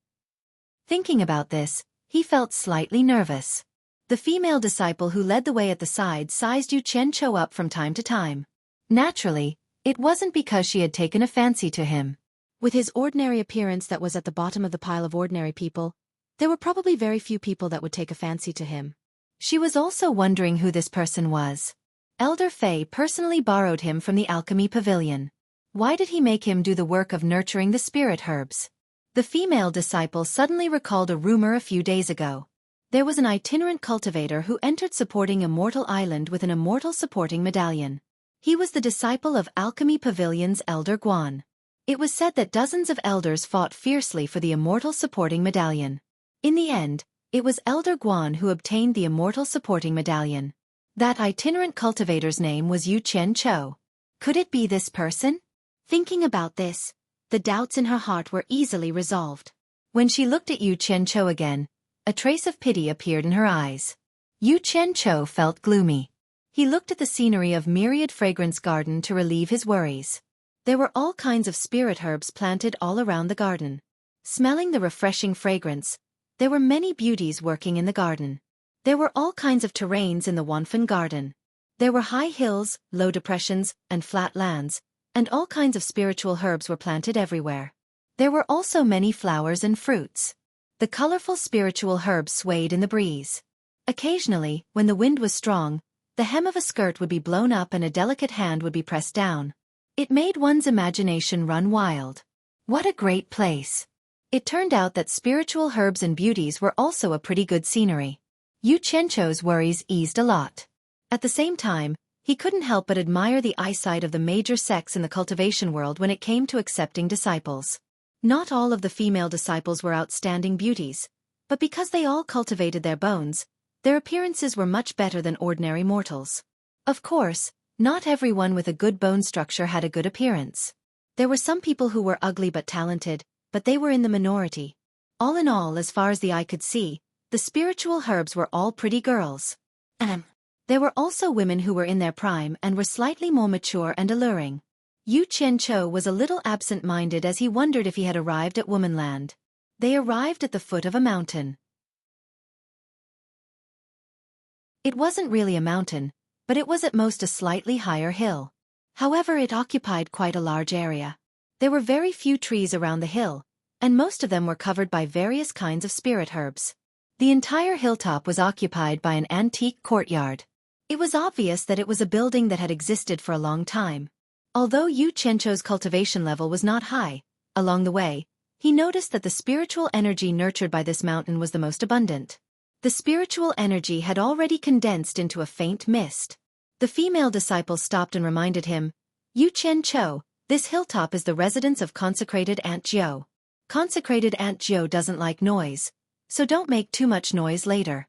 Thinking about this, he felt slightly nervous. The female disciple who led the way at the side sized Yu Qianqiu up from time to time. Naturally, it wasn't because she had taken a fancy to him. With his ordinary appearance that was at the bottom of the pile of ordinary people, there were probably very few people that would take a fancy to him. She was also wondering who this person was. Elder Fei personally borrowed him from the alchemy pavilion. Why did he make him do the work of nurturing the spirit herbs? The female disciple suddenly recalled a rumor a few days ago. There was an itinerant cultivator who entered supporting Immortal Island with an immortal supporting medallion. He was the disciple of Alchemy Pavilion's Elder Guan. It was said that dozens of elders fought fiercely for the immortal supporting medallion. In the end, it was Elder Guan who obtained the immortal supporting medallion. That itinerant cultivator's name was Yu Qianqiu. Could it be this person? Thinking about this, the doubts in her heart were easily resolved. When she looked at Yu Qianqiu again, a trace of pity appeared in her eyes. Yu Qianqiu felt gloomy. He looked at the scenery of Myriad Fragrance Garden to relieve his worries. There were all kinds of spirit herbs planted all around the garden. Smelling the refreshing fragrance, there were many beauties working in the garden. There were all kinds of terrains in the Wanfen Garden. There were high hills, low depressions, and flat lands, and all kinds of spiritual herbs were planted everywhere. There were also many flowers and fruits. The colorful spiritual herbs swayed in the breeze. Occasionally, when the wind was strong, the hem of a skirt would be blown up and a delicate hand would be pressed down. It made one's imagination run wild. What a great place! It turned out that spiritual herbs and beauties were also a pretty good scenery. Yu Qianqiu's worries eased a lot. At the same time, he couldn't help but admire the eyesight of the major sects in the cultivation world when it came to accepting disciples. Not all of the female disciples were outstanding beauties, but because they all cultivated their bones, their appearances were much better than ordinary mortals. Of course, not everyone with a good bone structure had a good appearance. There were some people who were ugly but talented, but they were in the minority. All in all, as far as the eye could see, the spiritual herbs were all pretty girls. There were also women who were in their prime and were slightly more mature and alluring. Yu Qianqiu was a little absent-minded as he wondered if he had arrived at womanland. They arrived at the foot of a mountain. It wasn't really a mountain, but it was at most a slightly higher hill. However, it occupied quite a large area. There were very few trees around the hill, and most of them were covered by various kinds of spirit herbs. The entire hilltop was occupied by an antique courtyard. It was obvious that it was a building that had existed for a long time. Although Yu Qianqiu's cultivation level was not high, along the way, he noticed that the spiritual energy nurtured by this mountain was the most abundant. The spiritual energy had already condensed into a faint mist. The female disciple stopped and reminded him, "Yu Qianqiu, this hilltop is the residence of consecrated Aunt Jiu. Consecrated Aunt Jiu doesn't like noise, so don't make too much noise later."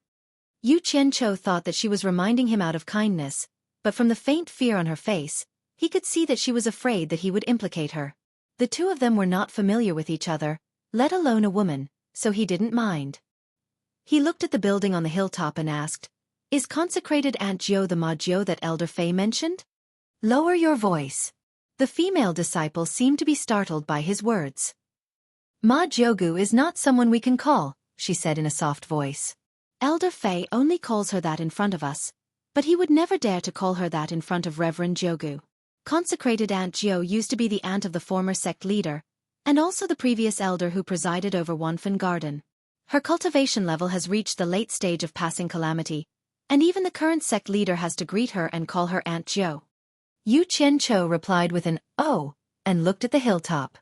Yu Qianqiu thought that she was reminding him out of kindness, but from the faint fear on her face, he could see that she was afraid that he would implicate her. The two of them were not familiar with each other, let alone a woman, so he didn't mind. He looked at the building on the hilltop and asked, "Is consecrated Aunt Jiu the Ma Jiu that Elder Fei mentioned?" "Lower your voice." The female disciple seemed to be startled by his words. "Ma Jiugu is not someone we can call," she said in a soft voice. "Elder Fei only calls her that in front of us, but he would never dare to call her that in front of Reverend Jiugu. Consecrated Aunt Jiu used to be the aunt of the former sect leader, and also the previous elder who presided over Wanfen Garden. Her cultivation level has reached the late stage of passing calamity, and even the current sect leader has to greet her and call her Aunt Jiu." Yu Qianqiu replied with an "oh," and looked at the hilltop.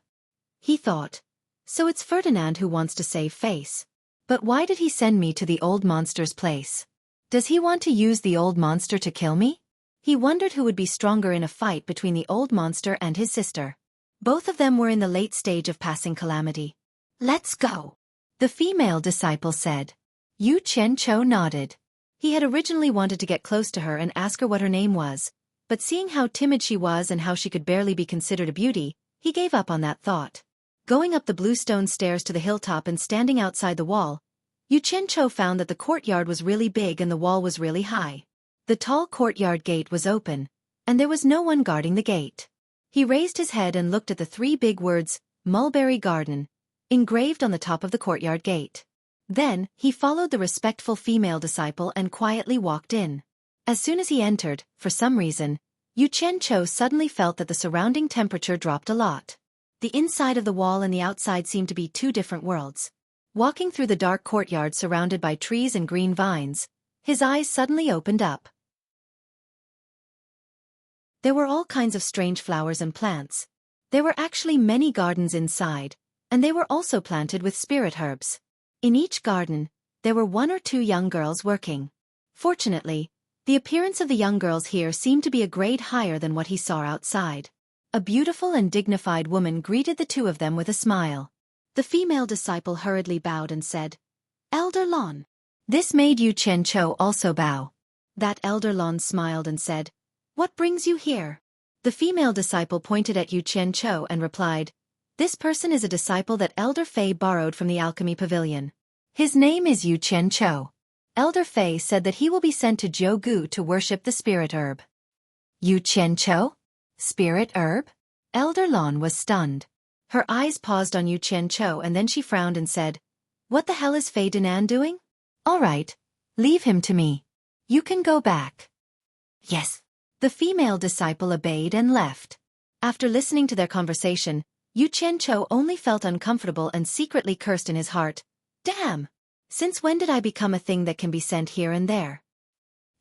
He thought, so it's Ferdinand who wants to save face. But why did he send me to the old monster's place? Does he want to use the old monster to kill me? He wondered who would be stronger in a fight between the old monster and his sister. Both of them were in the late stage of passing calamity. "Let's go," the female disciple said. Yu Qianqiu nodded. He had originally wanted to get close to her and ask her what her name was, but seeing how timid she was and how she could barely be considered a beauty, he gave up on that thought. Going up the bluestone stairs to the hilltop and standing outside the wall, Yu Qianqiu found that the courtyard was really big and the wall was really high. The tall courtyard gate was open, and there was no one guarding the gate. He raised his head and looked at the three big words, "Mulberry Garden," engraved on the top of the courtyard gate. Then, he followed the respectful female disciple and quietly walked in. As soon as he entered, for some reason, Yu Qianqiu suddenly felt that the surrounding temperature dropped a lot. The inside of the wall and the outside seemed to be two different worlds. Walking through the dark courtyard surrounded by trees and green vines, his eyes suddenly opened up. There were all kinds of strange flowers and plants. There were actually many gardens inside, and they were also planted with spirit herbs. In each garden, there were one or two young girls working. Fortunately, the appearance of the young girls here seemed to be a grade higher than what he saw outside. A beautiful and dignified woman greeted the two of them with a smile. The female disciple hurriedly bowed and said, "Elder Lon." This made Yu Qianqiu also bow. That Elder Lon smiled and said, "What brings you here?" The female disciple pointed at Yu Qianqiu and replied, "This person is a disciple that Elder Fei borrowed from the alchemy pavilion. His name is Yu Qianqiu. Elder Fei said that he will be sent to Jiugu to worship the spirit herb." Yu Qianqiu? Spirit herb? Elder Lon was stunned. Her eyes paused on Yu Qianqiu and then she frowned and said, "What the hell is Fei Dinan doing?" "All right, leave him to me. You can go back." "Yes." The female disciple obeyed and left. After listening to their conversation, Yu Qianqiu only felt uncomfortable and secretly cursed in his heart. Damn! Since when did I become a thing that can be sent here and there?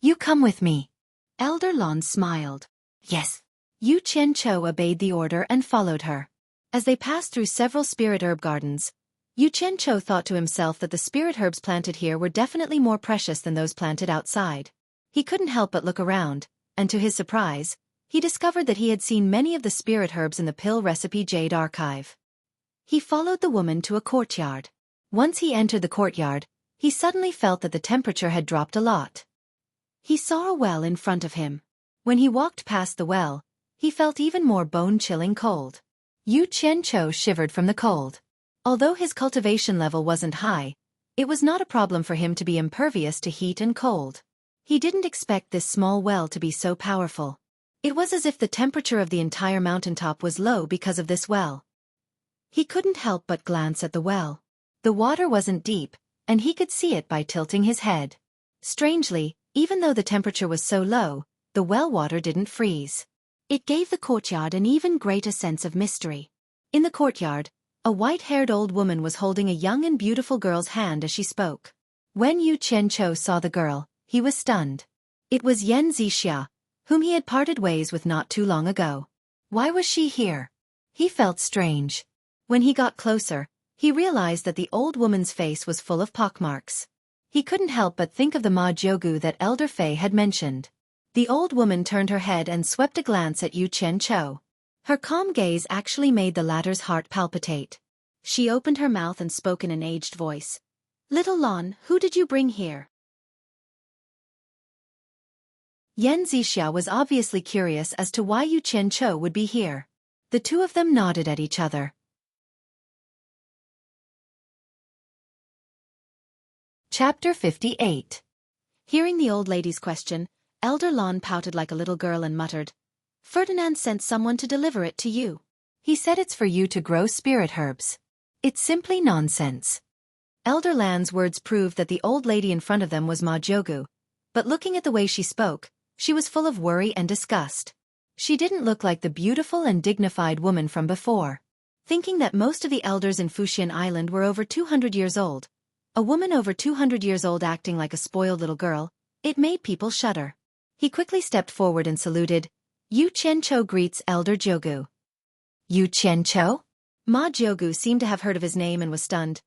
You come with me. Elder Lon smiled. Yes. Yu Qianchou obeyed the order and followed her. As they passed through several spirit herb gardens, Yu Qianchou thought to himself that the spirit herbs planted here were definitely more precious than those planted outside. He couldn't help but look around, and to his surprise, he discovered that he had seen many of the spirit herbs in the pill recipe Jade archive. He followed the woman to a courtyard. Once he entered the courtyard, he suddenly felt that the temperature had dropped a lot. He saw a well in front of him. When he walked past the well, he felt even more bone-chilling cold. Yu Qianchou shivered from the cold. Although his cultivation level wasn't high, it was not a problem for him to be impervious to heat and cold. He didn't expect this small well to be so powerful. It was as if the temperature of the entire mountaintop was low because of this well. He couldn't help but glance at the well. The water wasn't deep, and he could see it by tilting his head. Strangely, even though the temperature was so low, the well water didn't freeze. It gave the courtyard an even greater sense of mystery. In the courtyard, a white-haired old woman was holding a young and beautiful girl's hand as she spoke. When Yu Qianchou saw the girl, he was stunned. It was Yan Zixia, whom he had parted ways with not too long ago. Why was she here? He felt strange. When he got closer, he realized that the old woman's face was full of pockmarks. He couldn't help but think of the Ma Jiugu that Elder Fei had mentioned. The old woman turned her head and swept a glance at Yu Qianchou. Her calm gaze actually made the latter's heart palpitate. She opened her mouth and spoke in an aged voice. "Little Lon, who did you bring here?" Yan Zixia was obviously curious as to why Yu Qianchou would be here. The two of them nodded at each other. Chapter 58. Hearing the old lady's question, Elder Lon pouted like a little girl and muttered, "Ferdinand sent someone to deliver it to you. He said it's for you to grow spirit herbs. It's simply nonsense." Elder Lan's words proved that the old lady in front of them was Ma Jiugu, but looking at the way she spoke, she was full of worry and disgust. She didn't look like the beautiful and dignified woman from before. Thinking that most of the elders in Fuxian Island were over 200 years old, a woman over 200 years old acting like a spoiled little girl, it made people shudder. He quickly stepped forward and saluted. "Yu Qianchou greets Elder Jiugu." Yu Qianchou? Ma Jiugu seemed to have heard of his name and was stunned.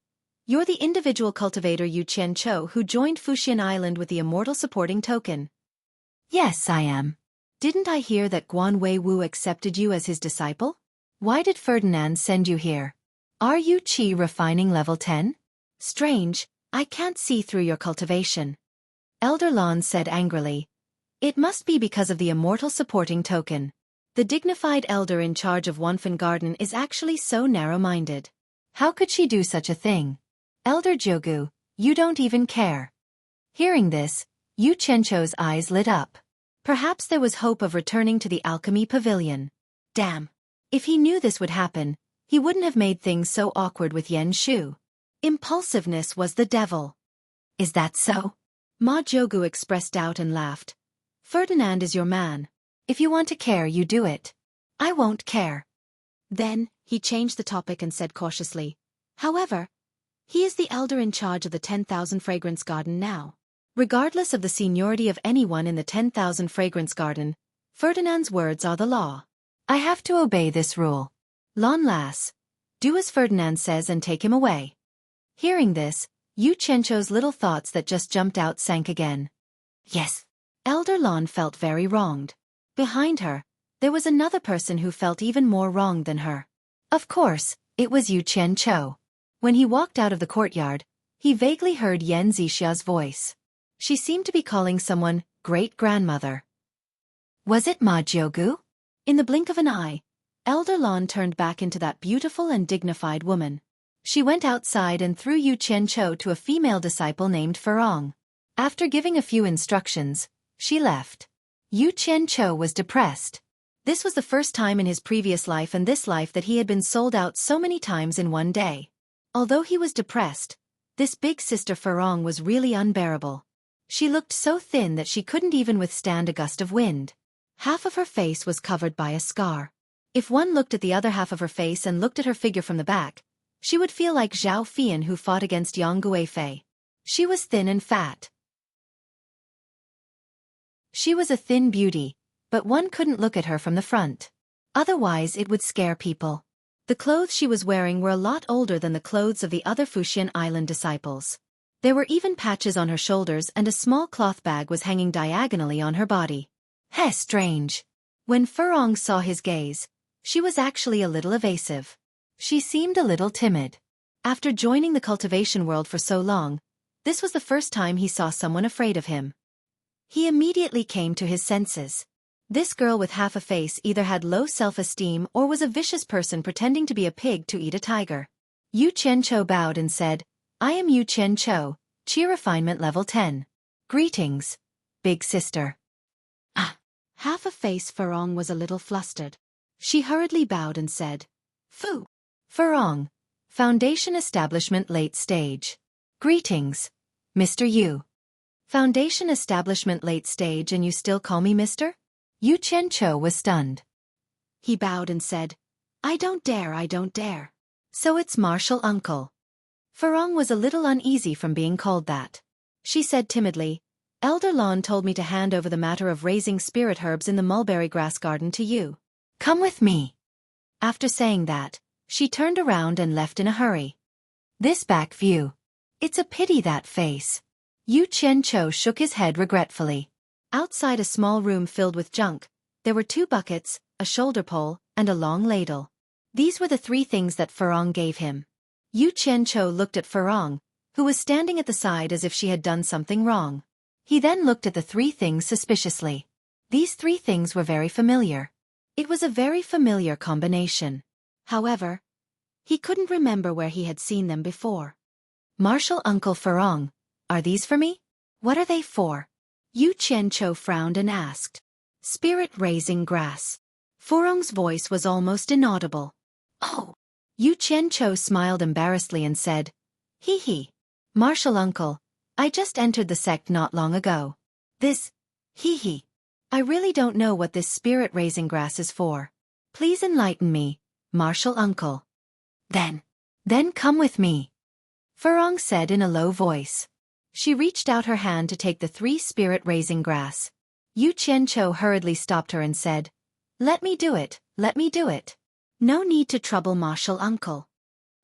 "You're the individual cultivator Yu Qianchou who joined Fuxian Island with the immortal supporting token." "Yes, I am." "Didn't I hear that Guan Wei Wu accepted you as his disciple? Why did Ferdinand send you here? Are you Qi refining level 10? Strange, I can't see through your cultivation." Elder Lon said angrily. "It must be because of the immortal supporting token. The dignified elder in charge of Wanfen Garden is actually so narrow-minded. How could she do such a thing? Elder Jiugu, you don't even care." Hearing this, Yu Qianchou's eyes lit up. Perhaps there was hope of returning to the alchemy pavilion. Damn. If he knew this would happen, he wouldn't have made things so awkward with Yen Shu. Impulsiveness was the devil. "Is that so?" Ma Jiugu expressed doubt and laughed. "Ferdinand is your man. If you want to care, you do it." "I won't care." Then, he changed the topic and said cautiously, "However, he is the elder in charge of the 10,000 Fragrance Garden now. Regardless of the seniority of anyone in the 10,000 Fragrance Garden, Ferdinand's words are the law. I have to obey this rule." "Lon Lass, do as Ferdinand says and take him away." Hearing this, Yu Qianchou's little thoughts that just jumped out sank again. Yes. Elder Lon felt very wronged. Behind her, there was another person who felt even more wronged than her. Of course, it was Yu Qianchou. When he walked out of the courtyard, he vaguely heard Yan Zixia's voice. She seemed to be calling someone great-grandmother. Was it Ma Jiugu? In the blink of an eye, Elder Lon turned back into that beautiful and dignified woman. She went outside and threw Yu Qianchou to a female disciple named Ferong. After giving a few instructions, she left. Yu Qianchou was depressed. This was the first time in his previous life and this life that he had been sold out so many times in one day. Although he was depressed, this big sister Ferong was really unbearable. She looked so thin that she couldn't even withstand a gust of wind. Half of her face was covered by a scar. If one looked at the other half of her face and looked at her figure from the back, she would feel like Zhao Fian who fought against Yang Guifei. She was thin and fat. She was a thin beauty, but one couldn't look at her from the front. Otherwise it would scare people. The clothes she was wearing were a lot older than the clothes of the other Fuxian Island disciples. There were even patches on her shoulders and a small cloth bag was hanging diagonally on her body. Strange. When Furong saw his gaze, she was actually a little evasive. She seemed a little timid. After joining the cultivation world for so long, this was the first time he saw someone afraid of him. He immediately came to his senses. This girl with half a face either had low self-esteem or was a vicious person pretending to be a pig to eat a tiger. Yu Qianqiu bowed and said, I am Yu Qianqiu, Qi Refinement Level 10. Greetings, big sister. Half a face Furong was a little flustered. She hurriedly bowed and said, Fu. Furong, Foundation Establishment Late Stage. Greetings, Mr. Yu. Foundation Establishment Late Stage and you still call me Mr.? Yu Qianqiu was stunned. He bowed and said, I don't dare. So it's Martial Uncle. Furong was a little uneasy from being called that. She said timidly, Elder Lon told me to hand over the matter of raising spirit herbs in the mulberry grass garden to you. Come with me. After saying that, she turned around and left in a hurry. This back view. It's a pity that face. Yu Qianqiu shook his head regretfully. Outside a small room filled with junk, there were 2 buckets, a shoulder pole, and a long ladle. These were the 3 things that Furong gave him. Yu Qianqiu looked at Furong, who was standing at the side as if she had done something wrong. He then looked at the 3 things suspiciously. These 3 things were very familiar. It was a very familiar combination. However, he couldn't remember where he had seen them before. Martial Uncle Furong, are these for me? What are they for? Yu Qianqiu frowned and asked. Spirit-raising grass. Furong's voice was almost inaudible. Oh. Yu Qianqiu smiled embarrassedly and said, Hee. Martial Uncle, I just entered the sect not long ago. Hee. I really don't know what this spirit-raising grass is for. Please enlighten me, Martial Uncle. Then come with me. Furong said in a low voice. She reached out her hand to take the 3 spirit-raising grass. Yu Qianqiu hurriedly stopped her and said, Let me do it. No need to trouble Martial Uncle.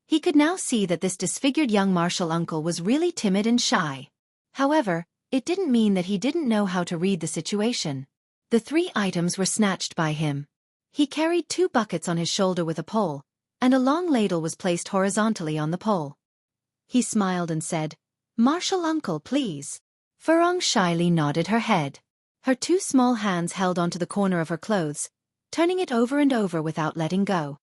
He could now see that this disfigured young Martial Uncle was really timid and shy. However, it didn't mean that he didn't know how to read the situation. The 3 items were snatched by him. He carried 2 buckets on his shoulder with a pole, and a long ladle was placed horizontally on the pole. He smiled and said, Martial Uncle, please. Furong shyly nodded her head. Her 2 small hands held onto the corner of her clothes, turning it over and over without letting go.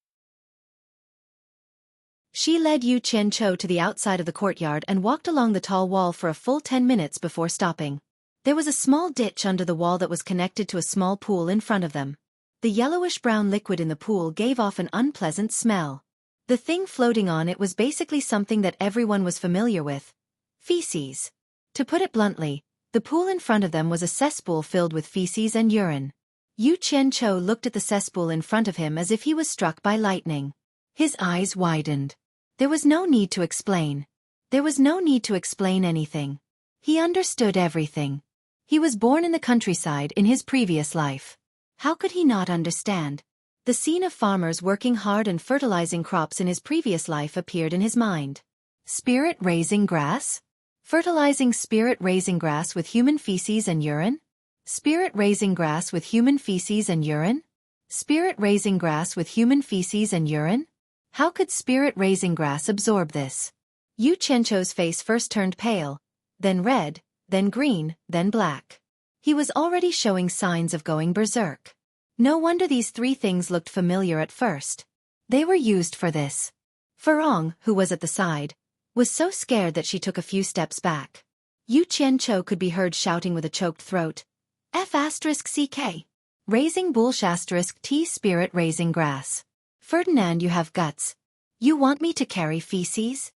She led Yu Qianqiu to the outside of the courtyard and walked along the tall wall for a full 10 minutes before stopping. There was a small ditch under the wall that was connected to a small pool in front of them. The yellowish-brown liquid in the pool gave off an unpleasant smell. The thing floating on it was basically something that everyone was familiar with. Feces. To put it bluntly, the pool in front of them was a cesspool filled with feces and urine. Yu Qianqiu looked at the cesspool in front of him as if he was struck by lightning. His eyes widened. There was no need to explain. There was no need to explain anything. He understood everything. He was born in the countryside in his previous life. How could he not understand? The scene of farmers working hard and fertilizing crops in his previous life appeared in his mind. Spirit-raising grass? Fertilizing spirit-raising grass with human feces and urine? Spirit-raising grass with human feces and urine? Spirit-raising grass with human feces and urine? How could spirit-raising grass absorb this? Yu Qianqiu's face first turned pale, then red, then green, then black. He was already showing signs of going berserk. No wonder these 3 things looked familiar at first. They were used for this. Furong, who was at the side, was so scared that she took a few steps back. Yu Qianqiu could be heard shouting with a choked throat, F***CK. Raising bullsh** T spirit-raising grass. Ferdinand, you have guts. You want me to carry feces?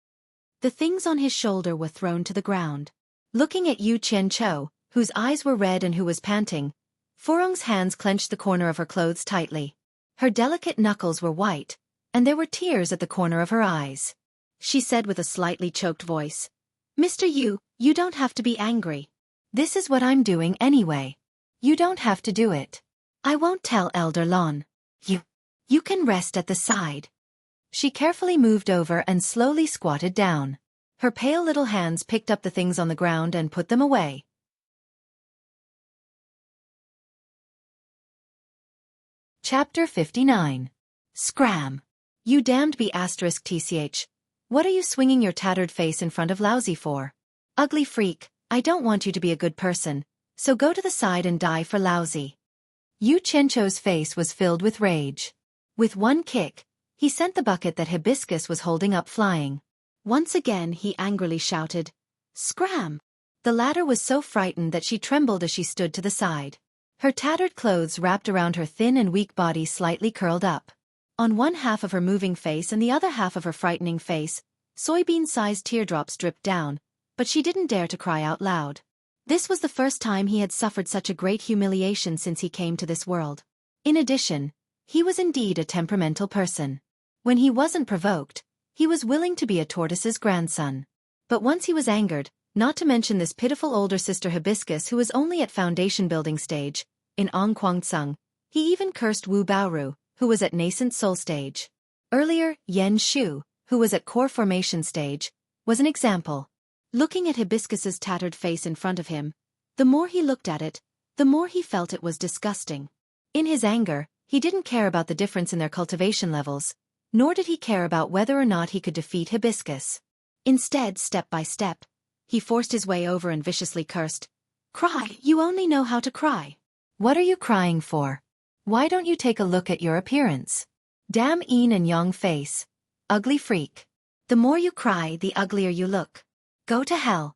The things on his shoulder were thrown to the ground. Looking at Yu Qianqiu, whose eyes were red and who was panting, Furong's hands clenched the corner of her clothes tightly. Her delicate knuckles were white, and there were tears at the corner of her eyes. She said with a slightly choked voice, Mr. You don't have to be angry. This is what I'm doing anyway. You don't have to do it. I won't tell Elder Lon. You can rest at the side. She carefully moved over and slowly squatted down. Her pale little hands picked up the things on the ground and put them away. Chapter 59. Scram. You damned be *tch. What are you swinging your tattered face in front of Lousy for? Ugly freak, I don't want you to be a good person, so go to the side and die for Lousy. Yu Qianqiu's face was filled with rage. With one kick, he sent the bucket that Hibiscus was holding up flying. Once again he angrily shouted, "Scram!" The latter was so frightened that she trembled as she stood to the side. Her tattered clothes wrapped around her thin and weak body slightly curled up. On one half of her moving face and the other half of her frightening face, soybean-sized teardrops dripped down, but she didn't dare to cry out loud. This was the first time he had suffered such a great humiliation since he came to this world. In addition, he was indeed a temperamental person. When he wasn't provoked, he was willing to be a tortoise's grandson. But once he was angered, not to mention this pitiful older sister Hibiscus who was only at foundation building stage, in Ongquangsung, he even cursed Wu Baoru, who was at nascent soul stage. Earlier, Yen Shu, who was at core formation stage, was an example. Looking at Hibiscus's tattered face in front of him, the more he looked at it, the more he felt it was disgusting. In his anger, he didn't care about the difference in their cultivation levels, nor did he care about whether or not he could defeat Hibiscus. Instead, step by step, he forced his way over and viciously cursed, "Cry, you only know how to cry. What are you crying for? Why don't you take a look at your appearance? Damn Yin and Yang face. Ugly freak. The more you cry, the uglier you look. Go to hell."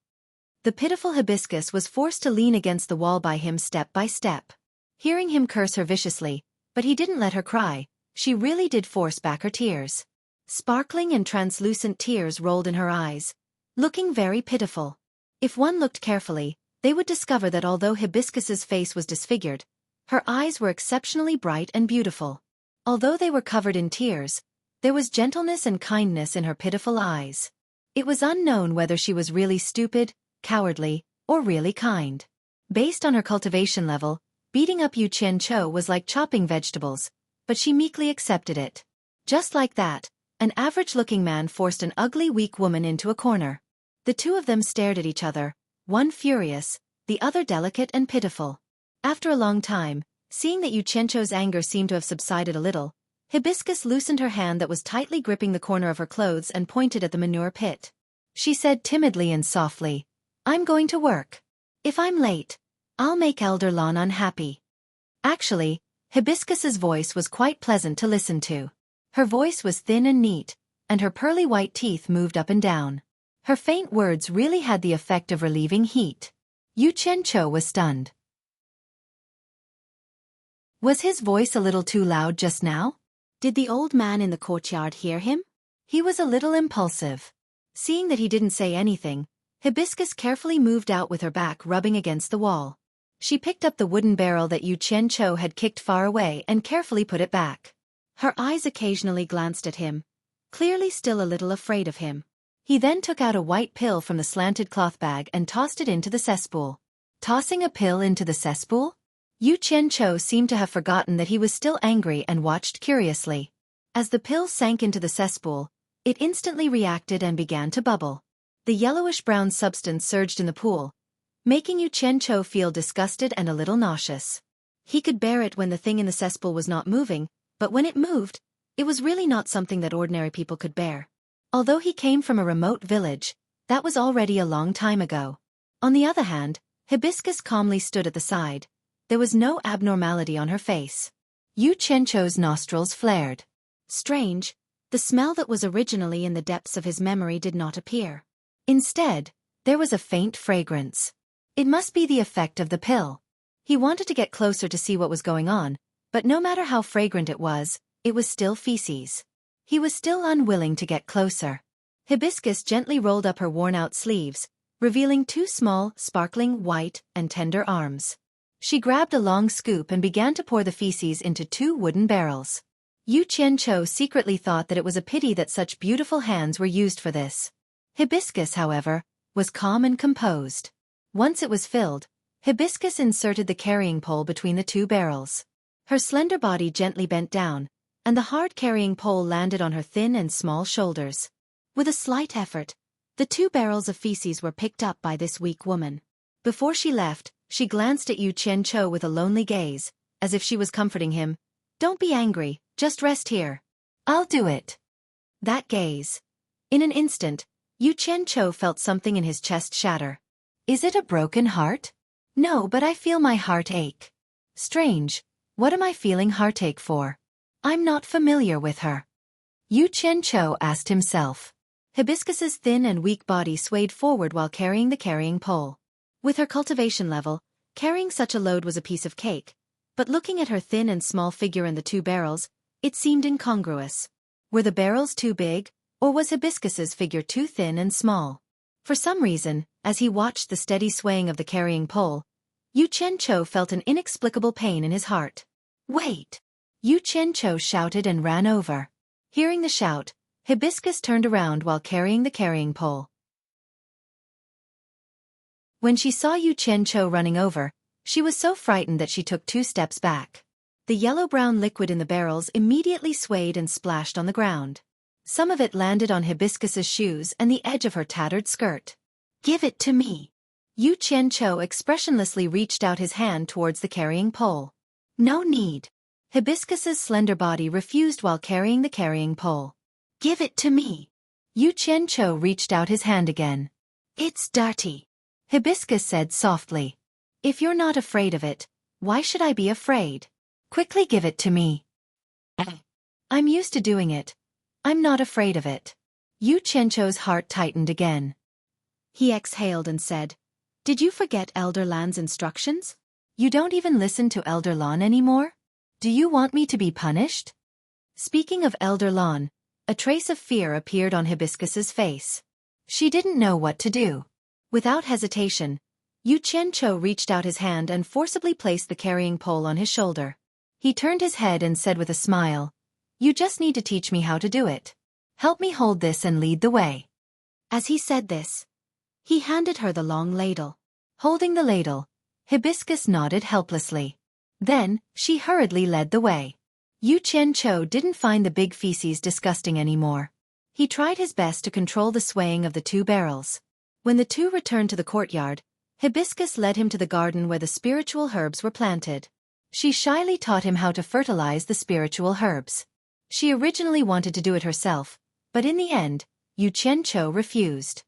The pitiful Hibiscus was forced to lean against the wall by him step by step. Hearing him curse her viciously, but he didn't let her cry, she really did force back her tears. Sparkling and translucent tears rolled in her eyes, looking very pitiful. If one looked carefully, they would discover that although Hibiscus's face was disfigured, her eyes were exceptionally bright and beautiful. Although they were covered in tears, there was gentleness and kindness in her pitiful eyes. It was unknown whether she was really stupid, cowardly, or really kind. Based on her cultivation level, beating up Yu Qianqiu was like chopping vegetables, but she meekly accepted it. Just like that, an average-looking man forced an ugly, weak woman into a corner. The two of them stared at each other, one furious, the other delicate and pitiful. After a long time, seeing that Yu Qianqiu's anger seemed to have subsided a little, Hibiscus loosened her hand that was tightly gripping the corner of her clothes and pointed at the manure pit. She said timidly and softly, "I'm going to work. If I'm late, I'll make Elder Lon unhappy." Actually, Hibiscus's voice was quite pleasant to listen to. Her voice was thin and neat, and her pearly white teeth moved up and down. Her faint words really had the effect of relieving heat. Yu Qianqiu was stunned. Was his voice a little too loud just now? Did the old man in the courtyard hear him? He was a little impulsive. Seeing that he didn't say anything, Hibiscus carefully moved out with her back rubbing against the wall. She picked up the wooden barrel that Yu Qianqiu had kicked far away and carefully put it back. Her eyes occasionally glanced at him, clearly still a little afraid of him. He then took out a white pill from the slanted cloth bag and tossed it into the cesspool. Tossing a pill into the cesspool? Yu Qianqiu seemed to have forgotten that he was still angry and watched curiously. As the pill sank into the cesspool, it instantly reacted and began to bubble. The yellowish-brown substance surged in the pool, making Yu Qianqiu feel disgusted and a little nauseous. He could bear it when the thing in the cesspool was not moving, but when it moved, it was really not something that ordinary people could bear. Although he came from a remote village, that was already a long time ago. On the other hand, Hibiscus calmly stood at the side. There was no abnormality on her face. Yu Qianqiu's nostrils flared. Strange, the smell that was originally in the depths of his memory did not appear. Instead, there was a faint fragrance. It must be the effect of the pill. He wanted to get closer to see what was going on, but no matter how fragrant it was still feces. He was still unwilling to get closer. Hibiscus gently rolled up her worn-out sleeves, revealing two small, sparkling, white, and tender arms. She grabbed a long scoop and began to pour the feces into two wooden barrels. Yu Qianqiu secretly thought that it was a pity that such beautiful hands were used for this. Hibiscus, however, was calm and composed. Once it was filled, Hibiscus inserted the carrying pole between the two barrels. Her slender body gently bent down, and the hard carrying pole landed on her thin and small shoulders. With a slight effort, the 2 barrels of feces were picked up by this weak woman. Before she left, she glanced at Yu Qianqiu with a lonely gaze, as if she was comforting him. "Don't be angry, just rest here. I'll do it." That gaze. In an instant, Yu Qianqiu felt something in his chest shatter. Is it a broken heart? No, but I feel my heart ache. Strange, what am I feeling heartache for? I'm not familiar with her. Yu Qianqiu asked himself. Hibiscus's thin and weak body swayed forward while carrying the carrying pole. With her cultivation level, carrying such a load was a piece of cake, but looking at her thin and small figure and the 2 barrels, it seemed incongruous. Were the barrels too big, or was Hibiscus's figure too thin and small? For some reason, as he watched the steady swaying of the carrying pole, Yu Qianqiu felt an inexplicable pain in his heart. "Wait!" Yu Qianqiu shouted and ran over. Hearing the shout, Hibiscus turned around while carrying the carrying pole. When she saw Yu Qianqiu running over, she was so frightened that she took 2 steps back. The yellow-brown liquid in the barrels immediately swayed and splashed on the ground. Some of it landed on Hibiscus's shoes and the edge of her tattered skirt. "Give it to me." Yu Qianqiu expressionlessly reached out his hand towards the carrying pole. "No need." Hibiscus's slender body refused while carrying the carrying pole. "Give it to me." Yu Qianqiu reached out his hand again. "It's dirty," Hibiscus said softly. "If you're not afraid of it, why should I be afraid? Quickly give it to me." "I'm used to doing it. I'm not afraid of it." Yu Qianqiu's heart tightened again. He exhaled and said, "Did you forget Elder Lan's instructions? You don't even listen to Elder Lan anymore? Do you want me to be punished?" Speaking of Elder Lan, a trace of fear appeared on Hibiscus's face. She didn't know what to do. Without hesitation, Yu Qianqiu reached out his hand and forcibly placed the carrying pole on his shoulder. He turned his head and said with a smile, "You just need to teach me how to do it. Help me hold this and lead the way." As he said this, he handed her the long ladle. Holding the ladle, Hibiscus nodded helplessly. Then, she hurriedly led the way. Yu Qianqiu didn't find the big feces disgusting anymore. He tried his best to control the swaying of the 2 barrels. When the 2 returned to the courtyard, Hibiscus led him to the garden where the spiritual herbs were planted. She shyly taught him how to fertilize the spiritual herbs. She originally wanted to do it herself, but in the end, Yu Qianqiu refused.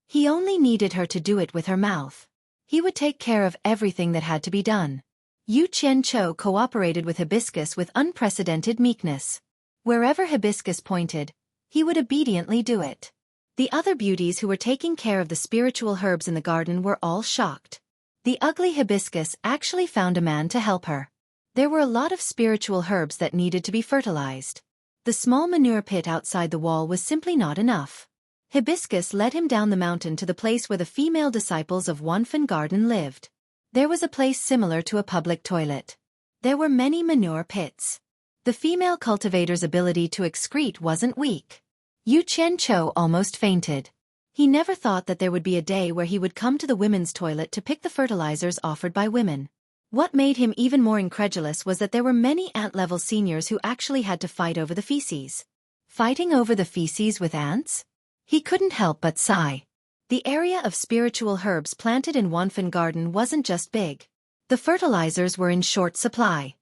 He only needed her to do it with her mouth. He would take care of everything that had to be done. Yu Qianqiu cooperated with Hibiscus with unprecedented meekness. Wherever Hibiscus pointed, he would obediently do it. The other beauties who were taking care of the spiritual herbs in the garden were all shocked. The ugly Hibiscus actually found a man to help her. There were a lot of spiritual herbs that needed to be fertilized. The small manure pit outside the wall was simply not enough. Hibiscus led him down the mountain to the place where the female disciples of Wanfen Garden lived. There was a place similar to a public toilet. There were many manure pits. The female cultivator's ability to excrete wasn't weak. Yu Qianqiu almost fainted. He never thought that there would be a day where he would come to the women's toilet to pick the fertilizers offered by women. What made him even more incredulous was that there were many ant-level seniors who actually had to fight over the feces. Fighting over the feces with ants? He couldn't help but sigh. The area of spiritual herbs planted in Wanfen Garden wasn't just big. The fertilizers were in short supply.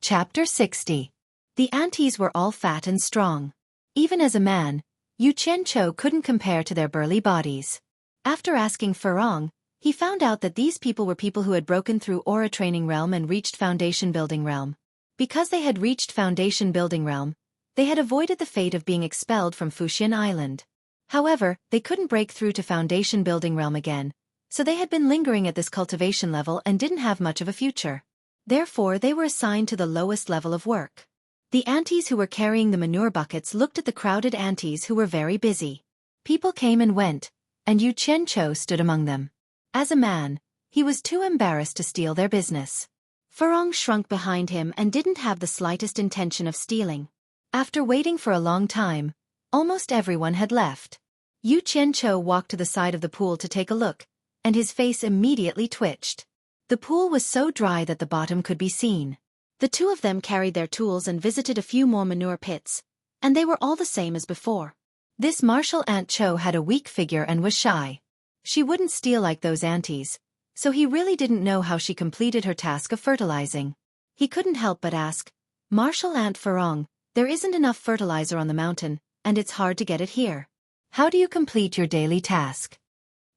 Chapter 60. The aunties were all fat and strong. Even as a man, Yu Qianqiu couldn't compare to their burly bodies. After asking Furong, he found out that these people were people who had broken through Aura Training Realm and reached Foundation Building Realm. Because they had reached Foundation Building Realm, they had avoided the fate of being expelled from Fuxian Island. However, they couldn't break through to Foundation Building Realm again, so they had been lingering at this cultivation level and didn't have much of a future. Therefore, they were assigned to the lowest level of work. The aunties who were carrying the manure buckets looked at the crowded aunties who were very busy. People came and went, and Yu Qianqiu stood among them. As a man, he was too embarrassed to steal their business. Furong shrunk behind him and didn't have the slightest intention of stealing. After waiting for a long time, almost everyone had left. Yu Qianqiu walked to the side of the pool to take a look, and his face immediately twitched. The pool was so dry that the bottom could be seen. The two of them carried their tools and visited a few more manure pits, and they were all the same as before. This martial Aunt Cho had a weak figure and was shy. She wouldn't steal like those aunties, so he really didn't know how she completed her task of fertilizing. He couldn't help but ask, "Martial Aunt Furong, there isn't enough fertilizer on the mountain, and it's hard to get it here. How do you complete your daily task?"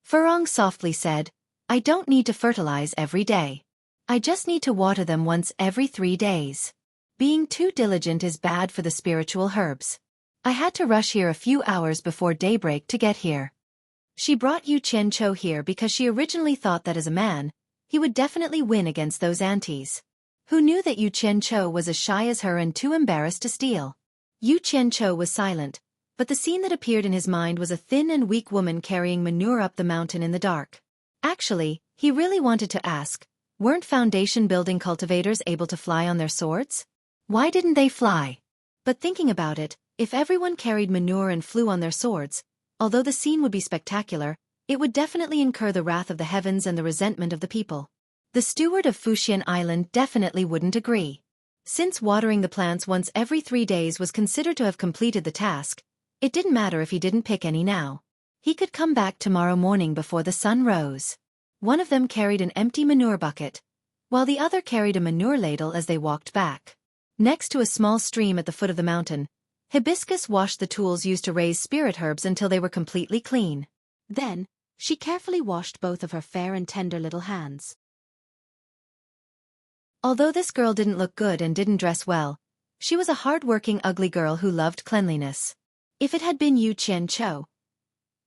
Furong softly said, "I don't need to fertilize every day. I just need to water them once every 3 days. Being too diligent is bad for the spiritual herbs. I had to rush here a few hours before daybreak to get here." She brought Yu Qianqiu here because she originally thought that as a man, he would definitely win against those aunties. Who knew that Yu Qianqiu was as shy as her and too embarrassed to steal? Yu Qianqiu was silent, but the scene that appeared in his mind was a thin and weak woman carrying manure up the mountain in the dark. Actually, he really wanted to ask, weren't foundation building cultivators able to fly on their swords? Why didn't they fly? But thinking about it, if everyone carried manure and flew on their swords, although the scene would be spectacular, it would definitely incur the wrath of the heavens and the resentment of the people. The steward of Fuxian Island definitely wouldn't agree. Since watering the plants once every 3 days was considered to have completed the task, it didn't matter if he didn't pick any now. He could come back tomorrow morning before the sun rose. One of them carried an empty manure bucket, while the other carried a manure ladle as they walked back. Next to a small stream at the foot of the mountain, Hibiscus washed the tools used to raise spirit herbs until they were completely clean. Then, she carefully washed both of her fair and tender little hands. Although this girl didn't look good and didn't dress well, she was a hard-working ugly girl who loved cleanliness. If it had been Yu Qianqiu,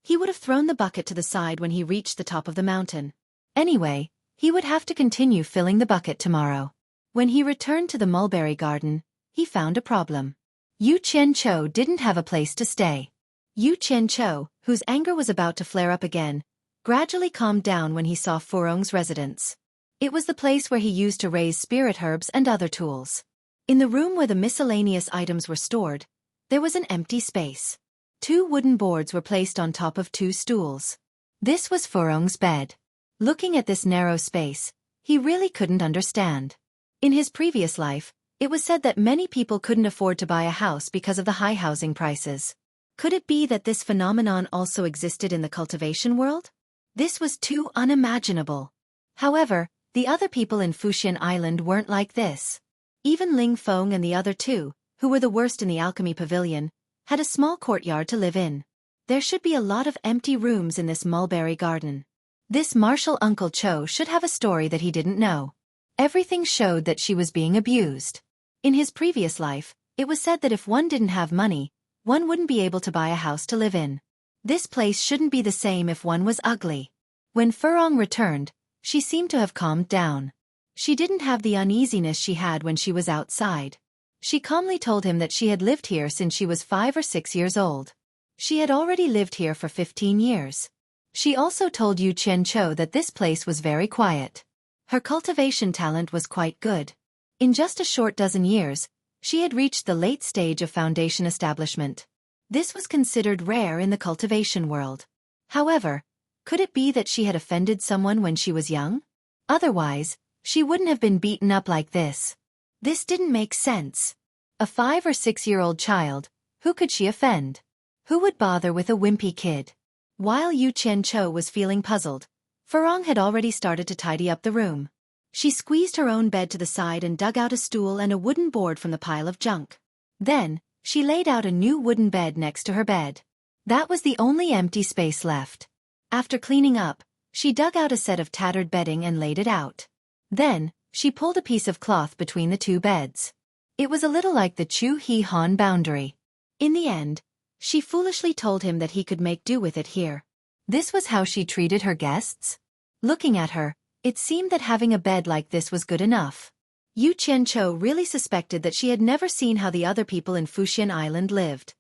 he would have thrown the bucket to the side when he reached the top of the mountain. Anyway, he would have to continue filling the bucket tomorrow. When he returned to the mulberry garden, he found a problem. Yu Qianqiu didn't have a place to stay. Yu Qianqiu, whose anger was about to flare up again, gradually calmed down when he saw Furong's residence. It was the place where he used to raise spirit herbs and other tools. In the room where the miscellaneous items were stored, there was an empty space. 2 wooden boards were placed on top of 2 stools. This was Furong's bed. Looking at this narrow space, he really couldn't understand. In his previous life, it was said that many people couldn't afford to buy a house because of the high housing prices. Could it be that this phenomenon also existed in the cultivation world? This was too unimaginable. However, the other people in Fuxian Island weren't like this. Even Ling Feng and the other 2, who were the worst in the alchemy pavilion, had a small courtyard to live in. There should be a lot of empty rooms in this mulberry garden. This martial Uncle Cho should have a story that he didn't know. Everything showed that she was being abused. In his previous life, it was said that if one didn't have money, one wouldn't be able to buy a house to live in. This place shouldn't be the same if one was ugly. When Furong returned, she seemed to have calmed down. She didn't have the uneasiness she had when she was outside. She calmly told him that she had lived here since she was 5 or 6 years old. She had already lived here for 15 years. She also told Yu Qianqiu that this place was very quiet. Her cultivation talent was quite good. In just a short dozen years, she had reached the late stage of foundation establishment. This was considered rare in the cultivation world. However, could it be that she had offended someone when she was young? Otherwise, she wouldn't have been beaten up like this. This didn't make sense. A 5 or 6-year-old child, who could she offend? Who would bother with a wimpy kid? While Yu Qianqiu was feeling puzzled, Furong had already started to tidy up the room. She squeezed her own bed to the side and dug out a stool and a wooden board from the pile of junk. Then, she laid out a new wooden bed next to her bed. That was the only empty space left. After cleaning up, she dug out a set of tattered bedding and laid it out. Then, she pulled a piece of cloth between the 2 beds. It was a little like the Chu He Han boundary. In the end, she foolishly told him that he could make do with it here. This was how she treated her guests? Looking at her, it seemed that having a bed like this was good enough. Yu Qianqiu really suspected that she had never seen how the other people in Fuxian Island lived.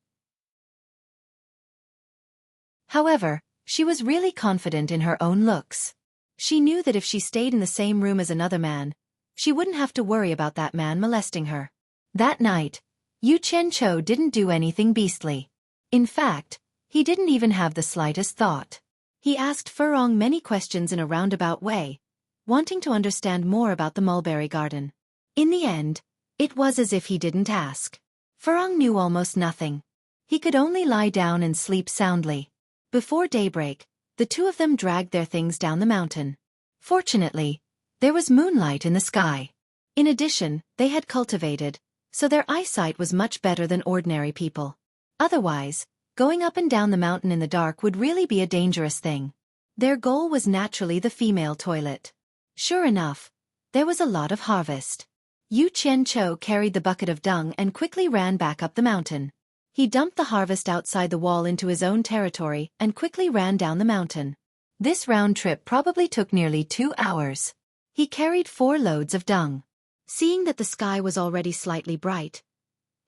However, she was really confident in her own looks. She knew that if she stayed in the same room as another man, She wouldn't have to worry about that man molesting her. That night, Yu Qianqiu didn't do anything beastly. In fact, he didn't even have the slightest thought. He asked Furong many questions in a roundabout way, wanting to understand more about the mulberry garden. In the end, it was as if he didn't ask. Furong knew almost nothing. He could only lie down and sleep soundly. Before daybreak, the two of them dragged their things down the mountain. Fortunately, there was moonlight in the sky. In addition, they had cultivated, so their eyesight was much better than ordinary people. Otherwise, going up and down the mountain in the dark would really be a dangerous thing. Their goal was naturally the female toilet. Sure enough, there was a lot of harvest. Yu Qianqiu carried the bucket of dung and quickly ran back up the mountain. He dumped the harvest outside the wall into his own territory and quickly ran down the mountain. This round trip probably took nearly 2 hours. He carried 4 loads of dung. Seeing that the sky was already slightly bright,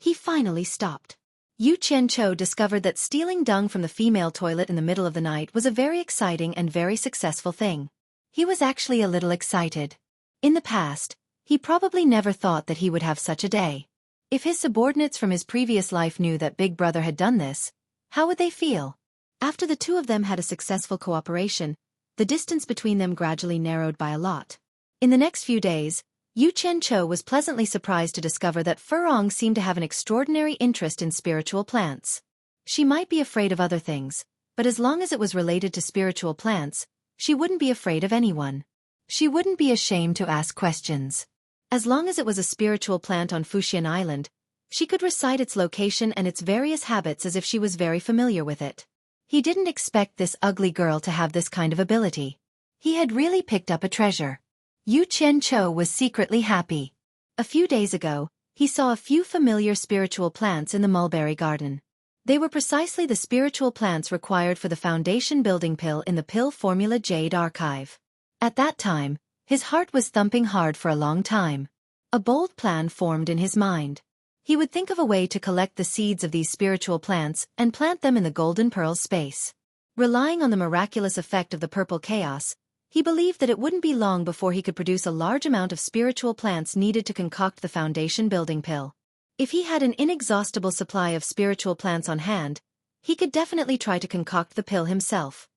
he finally stopped. Yu Qianqiu discovered that stealing dung from the female toilet in the middle of the night was a very exciting and very successful thing. He was actually a little excited. In the past, he probably never thought that he would have such a day. If his subordinates from his previous life knew that Big Brother had done this, how would they feel? After the two of them had a successful cooperation, the distance between them gradually narrowed by a lot. In the next few days, Yu Qianqiu was pleasantly surprised to discover that Furong seemed to have an extraordinary interest in spiritual plants. She might be afraid of other things, but as long as it was related to spiritual plants, she wouldn't be afraid of anyone. She wouldn't be ashamed to ask questions. As long as it was a spiritual plant on Fuxian Island, she could recite its location and its various habits as if she was very familiar with it. He didn't expect this ugly girl to have this kind of ability. He had really picked up a treasure. Yu Qianqiu was secretly happy. A few days ago, he saw a few familiar spiritual plants in the mulberry garden. They were precisely the spiritual plants required for the foundation building pill in the pill formula Jade archive. At that time, his heart was thumping hard for a long time. A bold plan formed in his mind. He would think of a way to collect the seeds of these spiritual plants and plant them in the Golden Pearl space. Relying on the miraculous effect of the purple chaos, he believed that it wouldn't be long before he could produce a large amount of spiritual plants needed to concoct the foundation building pill. If he had an inexhaustible supply of spiritual plants on hand, he could definitely try to concoct the pill himself.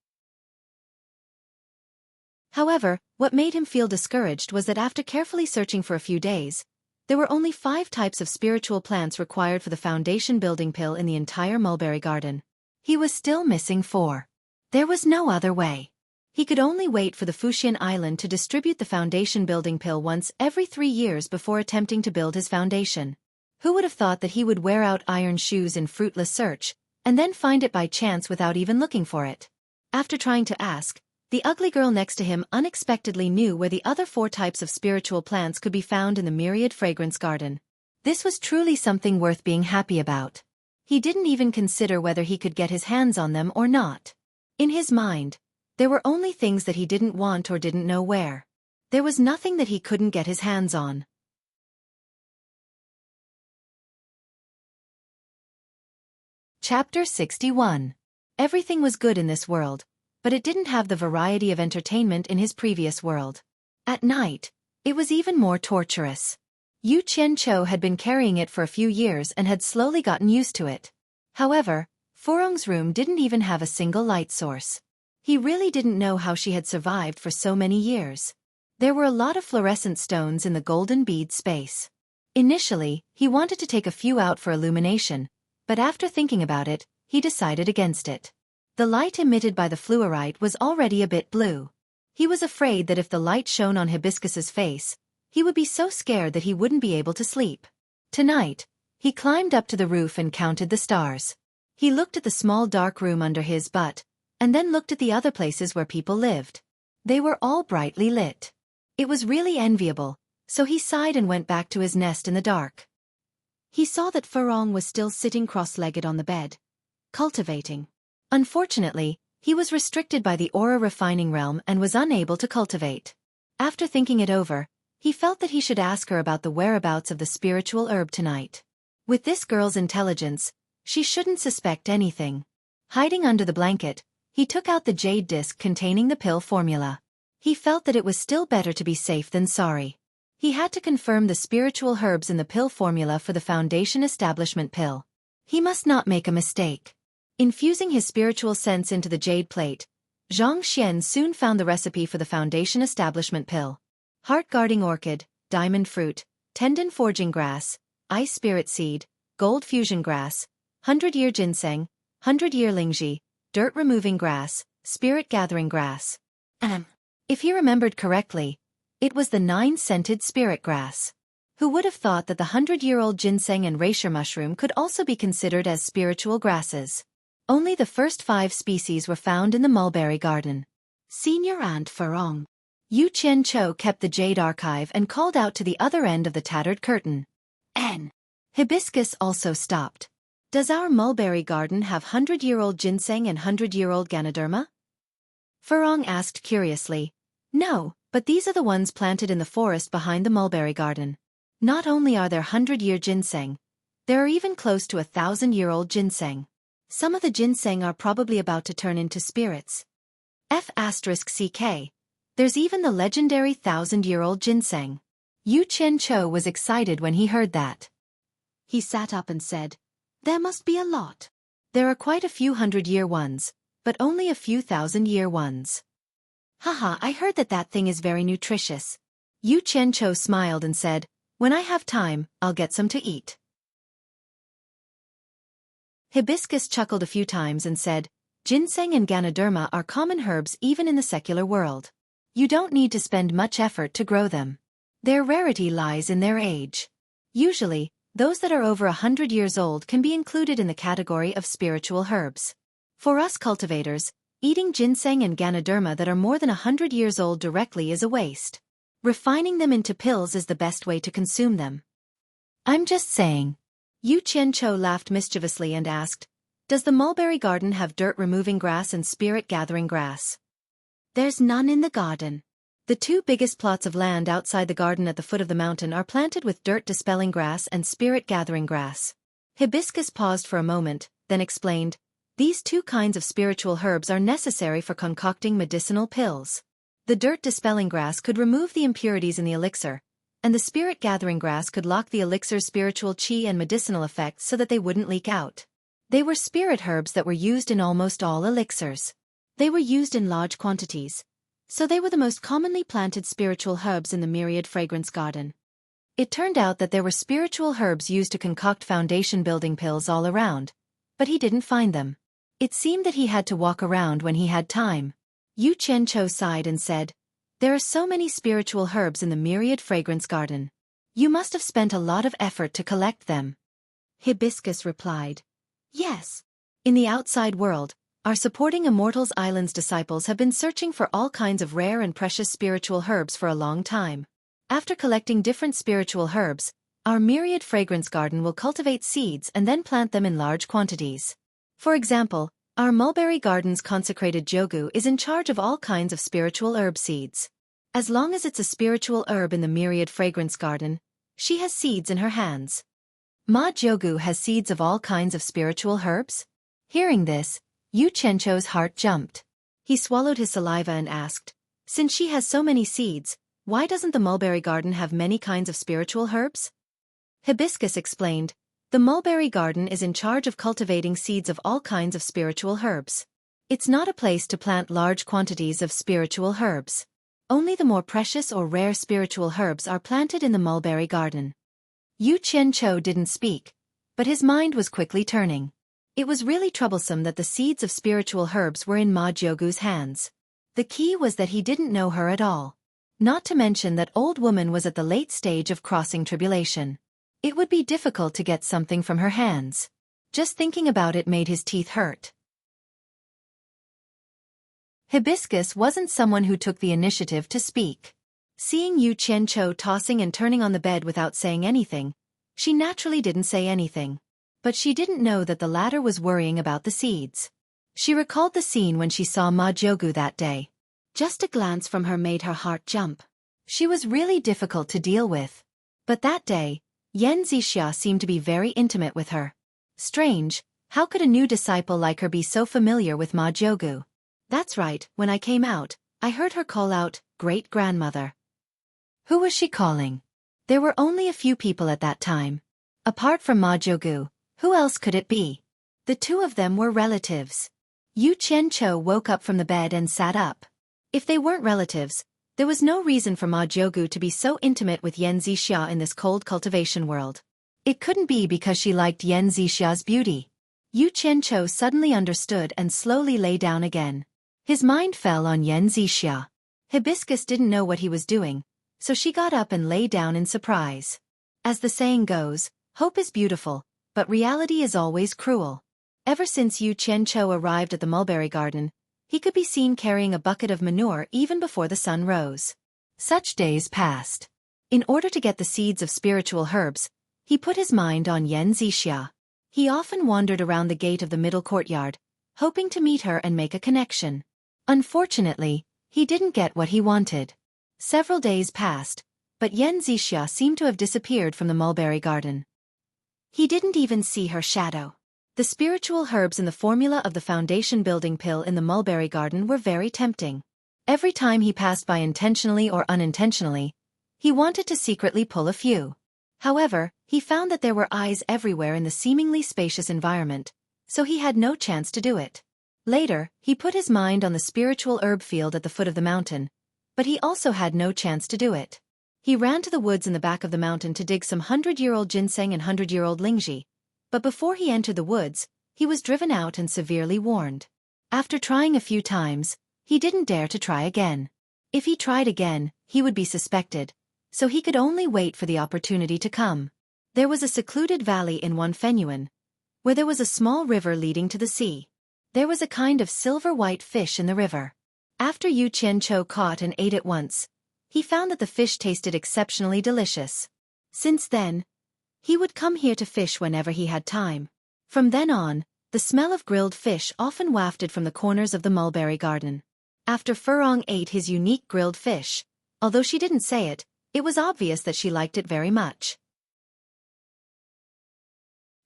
However, what made him feel discouraged was that after carefully searching for a few days, there were only 5 types of spiritual plants required for the foundation building pill in the entire mulberry garden. He was still missing 4. There was no other way. He could only wait for the Fuxian Island to distribute the foundation building pill once every 3 years before attempting to build his foundation. Who would have thought that he would wear out iron shoes in fruitless search, and then find it by chance without even looking for it? After trying to ask, the ugly girl next to him unexpectedly knew where the other 4 types of spiritual plants could be found in the myriad fragrance garden. This was truly something worth being happy about. He didn't even consider whether he could get his hands on them or not. In his mind, there were only things that he didn't want or didn't know where. There was nothing that he couldn't get his hands on. Chapter 61. Everything was good in this world, but it didn't have the variety of entertainment in his previous world. At night, it was even more torturous. Yu Qianqiu had been carrying it for a few years and had slowly gotten used to it. However, Furong's room didn't even have a single light source. He really didn't know how she had survived for so many years. There were a lot of fluorescent stones in the golden bead space. Initially, he wanted to take a few out for illumination, but after thinking about it, he decided against it. The light emitted by the fluorite was already a bit blue. He was afraid that if the light shone on Hibiscus's face, he would be so scared that he wouldn't be able to sleep. Tonight, he climbed up to the roof and counted the stars. He looked at the small dark room under his butt, and then looked at the other places where people lived. They were all brightly lit. It was really enviable, so he sighed and went back to his nest in the dark. He saw that Furong was still sitting cross-legged on the bed, cultivating. Unfortunately, he was restricted by the aura refining realm and was unable to cultivate. After thinking it over, he felt that he should ask her about the whereabouts of the spiritual herb tonight. With this girl's intelligence, she shouldn't suspect anything. Hiding under the blanket, he took out the jade disc containing the pill formula. He felt that it was still better to be safe than sorry. He had to confirm the spiritual herbs in the pill formula for the Foundation Establishment pill. He must not make a mistake. Infusing his spiritual sense into the jade plate, Zhang Xian soon found the recipe for the Foundation Establishment pill. Heart-guarding orchid, diamond fruit, tendon forging grass, ice spirit seed, gold fusion grass, 100-year ginseng, 100-year lingji, dirt-removing grass, spirit-gathering grass. If he remembered correctly, it was the 9-scented spirit grass. Who would have thought that the 100-year-old ginseng and reishi mushroom could also be considered as spiritual grasses? Only the first 5 species were found in the mulberry garden. Senior Aunt Farong. Yu Qianchou kept the jade archive and called out to the other end of the tattered curtain. Hibiscus also stopped. Does our mulberry garden have 100-year-old ginseng and 100-year-old Ganoderma? Farong asked curiously. No, but these are the ones planted in the forest behind the mulberry garden. Not only are there 100-year ginseng, there are even close to 1,000-year-old ginseng. Some of the ginseng are probably about to turn into spirits. F***CK. There's even the legendary 1,000-year-old ginseng. Yu Qianchou was excited when he heard that. He sat up and said, there must be a lot. There are quite a few 100-year ones, but only a few 1,000-year ones. Haha, I heard that thing is very nutritious. Yu Qianchou smiled and said, when I have time, I'll get some to eat. Hibiscus chuckled a few times and said, ginseng and Ganoderma are common herbs even in the secular world. You don't need to spend much effort to grow them. Their rarity lies in their age. Usually, those that are over 100 years old can be included in the category of spiritual herbs. For us cultivators, eating ginseng and Ganoderma that are more than 100 years old directly is a waste. Refining them into pills is the best way to consume them. I'm just saying. Yu Qianchou laughed mischievously and asked, does the mulberry garden have dirt-removing grass and spirit-gathering grass? There's none in the garden. The 2 biggest plots of land outside the garden at the foot of the mountain are planted with dirt-dispelling grass and spirit-gathering grass. Hibiscus paused for a moment, then explained, these 2 kinds of spiritual herbs are necessary for concocting medicinal pills. The dirt-dispelling grass could remove the impurities in the elixir, and the spirit-gathering grass could lock the elixir's spiritual qi and medicinal effects so that they wouldn't leak out. They were spirit herbs that were used in almost all elixirs. They were used in large quantities, so they were the most commonly planted spiritual herbs in the myriad fragrance garden. It turned out that there were spiritual herbs used to concoct foundation-building pills all around, but he didn't find them. It seemed that he had to walk around when he had time. Yu Qianchou sighed and said, there are so many spiritual herbs in the myriad fragrance garden. You must have spent a lot of effort to collect them. Hibiscus replied, yes. In the outside world, our supporting Immortals Island's disciples have been searching for all kinds of rare and precious spiritual herbs for a long time. After collecting different spiritual herbs, our myriad fragrance garden will cultivate seeds and then plant them in large quantities. For example, our mulberry garden's consecrated Xueqi is in charge of all kinds of spiritual herb seeds. As long as it's a spiritual herb in the myriad fragrance garden, she has seeds in her hands. Ma Xueqi has seeds of all kinds of spiritual herbs? Hearing this, Yu Qianchou's heart jumped. He swallowed his saliva and asked, since she has so many seeds, why doesn't the mulberry garden have many kinds of spiritual herbs? Hibiscus explained, the mulberry garden is in charge of cultivating seeds of all kinds of spiritual herbs. It's not a place to plant large quantities of spiritual herbs. Only the more precious or rare spiritual herbs are planted in the mulberry garden. Yu Qianchou didn't speak, but his mind was quickly turning. It was really troublesome that the seeds of spiritual herbs were in Ma Xueqi's hands. The key was that he didn't know her at all. Not to mention that old woman was at the late stage of crossing tribulation. It would be difficult to get something from her hands. Just thinking about it made his teeth hurt. Hibiscus wasn't someone who took the initiative to speak. Seeing Yu Qianchou tossing and turning on the bed without saying anything, she naturally didn't say anything. But she didn't know that the latter was worrying about the seeds. She recalled the scene when she saw Ma Xueqi that day. Just a glance from her made her heart jump. She was really difficult to deal with. But that day, Yan Zixia seemed to be very intimate with her. Strange, how could a new disciple like her be so familiar with Ma Xueqi? That's right, when I came out, I heard her call out, great-grandmother. Who was she calling? There were only a few people at that time. Apart from Ma Jiugu, who else could it be? The two of them were relatives. Yu Qianqiu woke up from the bed and sat up. If they weren't relatives, there was no reason for Ma Jiugu to be so intimate with Yan Zixia in this cold cultivation world. It couldn't be because she liked Yan Zixia's beauty. Yu Qianqiu suddenly understood and slowly lay down again. His mind fell on Yan Zixia. Hibiscus didn't know what he was doing, so she got up and lay down in surprise. As the saying goes, hope is beautiful, but reality is always cruel. Ever since Yu Qianqiu arrived at the mulberry garden, he could be seen carrying a bucket of manure even before the sun rose. Such days passed. In order to get the seeds of spiritual herbs, he put his mind on Yan Zixia. He often wandered around the gate of the middle courtyard, hoping to meet her and make a connection. Unfortunately, he didn't get what he wanted. Several days passed, but Yan Zixia seemed to have disappeared from the mulberry garden. He didn't even see her shadow. The spiritual herbs in the formula of the foundation building pill in the mulberry garden were very tempting. Every time he passed by intentionally or unintentionally, he wanted to secretly pull a few. However, he found that there were eyes everywhere in the seemingly spacious environment, so he had no chance to do it. Later, he put his mind on the spiritual herb field at the foot of the mountain, but he also had no chance to do it. He ran to the woods in the back of the mountain to dig some 100-year-old ginseng and 100-year-old lingzhi. But before he entered the woods, he was driven out and severely warned. After trying a few times, he didn't dare to try again. If he tried again, he would be suspected, so he could only wait for the opportunity to come. There was a secluded valley in Wanfenyuan, where there was a small river leading to the sea. There was a kind of silver-white fish in the river. After Yu Qianqiu caught and ate it once, he found that the fish tasted exceptionally delicious. Since then, he would come here to fish whenever he had time. From then on, the smell of grilled fish often wafted from the corners of the mulberry garden. After Furong ate his unique grilled fish, although she didn't say it, it was obvious that she liked it very much.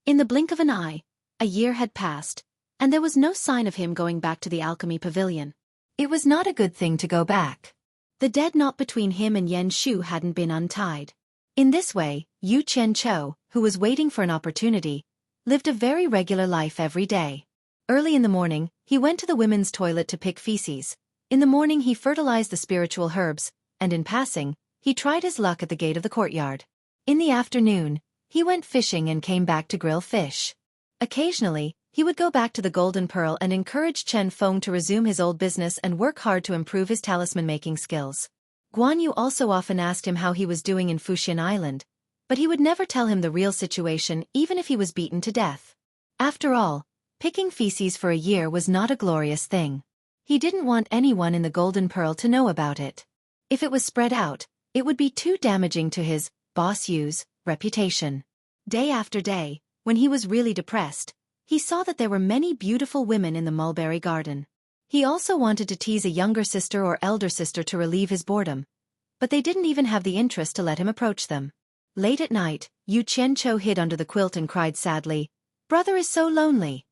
In the blink of an eye, a year had passed, and there was no sign of him going back to the alchemy pavilion. It was not a good thing to go back. The dead knot between him and Yan Shu hadn't been untied. In this way, Yu Qianqiu, who was waiting for an opportunity, lived a very regular life every day. Early in the morning, he went to the women's toilet to pick feces. In the morning he fertilized the spiritual herbs, and in passing, he tried his luck at the gate of the courtyard. In the afternoon, he went fishing and came back to grill fish. Occasionally, he would go back to the Golden Pearl and encourage Chen Feng to resume his old business and work hard to improve his talisman-making skills. Guan Yu also often asked him how he was doing in Fuxian Island, but he would never tell him the real situation even if he was beaten to death. After all, picking feces for a year was not a glorious thing. He didn't want anyone in the Golden Pearl to know about it. If it was spread out, it would be too damaging to his, Boss Yu's, reputation. Day after day, when he was really depressed, he saw that there were many beautiful women in the mulberry garden. He also wanted to tease a younger sister or elder sister to relieve his boredom, but they didn't even have the interest to let him approach them. Late at night, Yu Qianqiu hid under the quilt and cried sadly, "Brother is so lonely."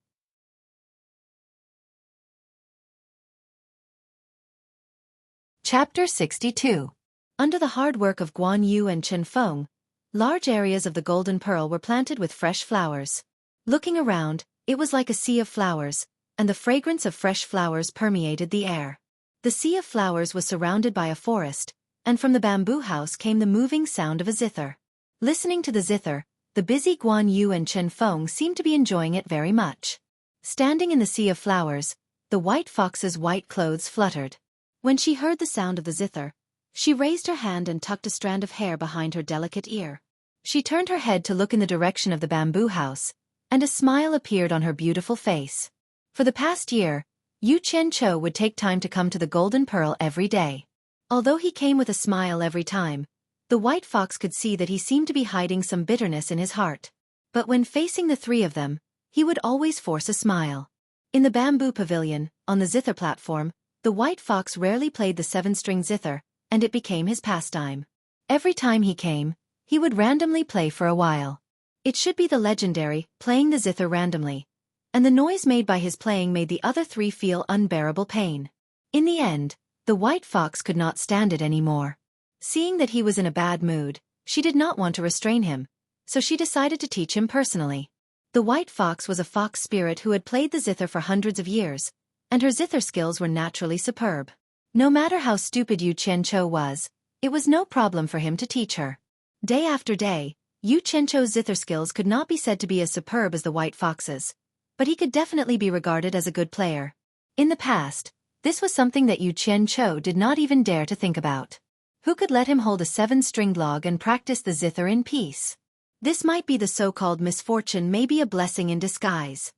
Chapter 62. Under the hard work of Guan Yu and Chen Feng, large areas of the Golden Pearl were planted with fresh flowers. Looking around, it was like a sea of flowers, and the fragrance of fresh flowers permeated the air. The sea of flowers was surrounded by a forest, and from the bamboo house came the moving sound of a zither. Listening to the zither, the busy Guan Yu and Chen Feng seemed to be enjoying it very much. Standing in the sea of flowers, the white fox's white clothes fluttered. When she heard the sound of the zither, she raised her hand and tucked a strand of hair behind her delicate ear. She turned her head to look in the direction of the bamboo house, and a smile appeared on her beautiful face. For the past year, Yu Qianqiu would take time to come to the Golden Pearl every day. Although he came with a smile every time, the white fox could see that he seemed to be hiding some bitterness in his heart. But when facing the three of them, he would always force a smile. In the bamboo pavilion, on the zither platform, the white fox rarely played the 7-string zither, and it became his pastime. Every time he came, he would randomly play for a while. It should be the legendary, playing the zither randomly, and the noise made by his playing made the other three feel unbearable pain. In the end, the white fox could not stand it anymore. Seeing that he was in a bad mood, She did not want to restrain him, so she decided to teach him personally. The white fox was a fox spirit who had played the zither for hundreds of years, and her zither skills were naturally superb. No matter how stupid Yu Qianqiu was, it was no problem for him to teach her. Day after day, Yu Qianqiu's zither skills could not be said to be as superb as the white fox's, but he could definitely be regarded as a good player. In the past, this was something that Yu Qianqiu did not even dare to think about. Who could let him hold a 7-stringed log and practice the zither in peace? This might be the so-called misfortune, maybe a blessing in disguise.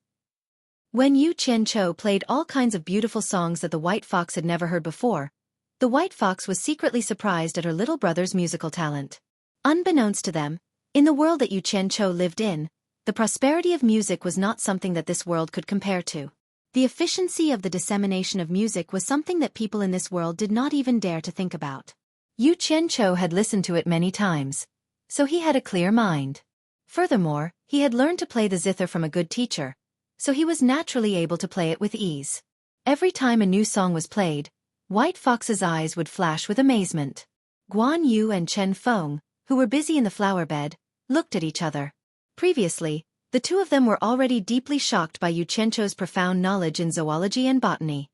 When Yu Qianqiu played all kinds of beautiful songs that the white fox had never heard before, the white fox was secretly surprised at her little brother's musical talent. Unbeknownst to them, in the world that Yu Qianqiu lived in, the prosperity of music was not something that this world could compare to. The efficiency of the dissemination of music was something that people in this world did not even dare to think about. Yu Qianqiu had listened to it many times, so he had a clear mind. Furthermore, he had learned to play the zither from a good teacher, so he was naturally able to play it with ease. Every time a new song was played, White Fox's eyes would flash with amazement. Guan Yu and Chen Feng, who were busy in the flower bed, looked at each other. Previously, the two of them were already deeply shocked by Yu Qianqiu's profound knowledge in zoology and botany.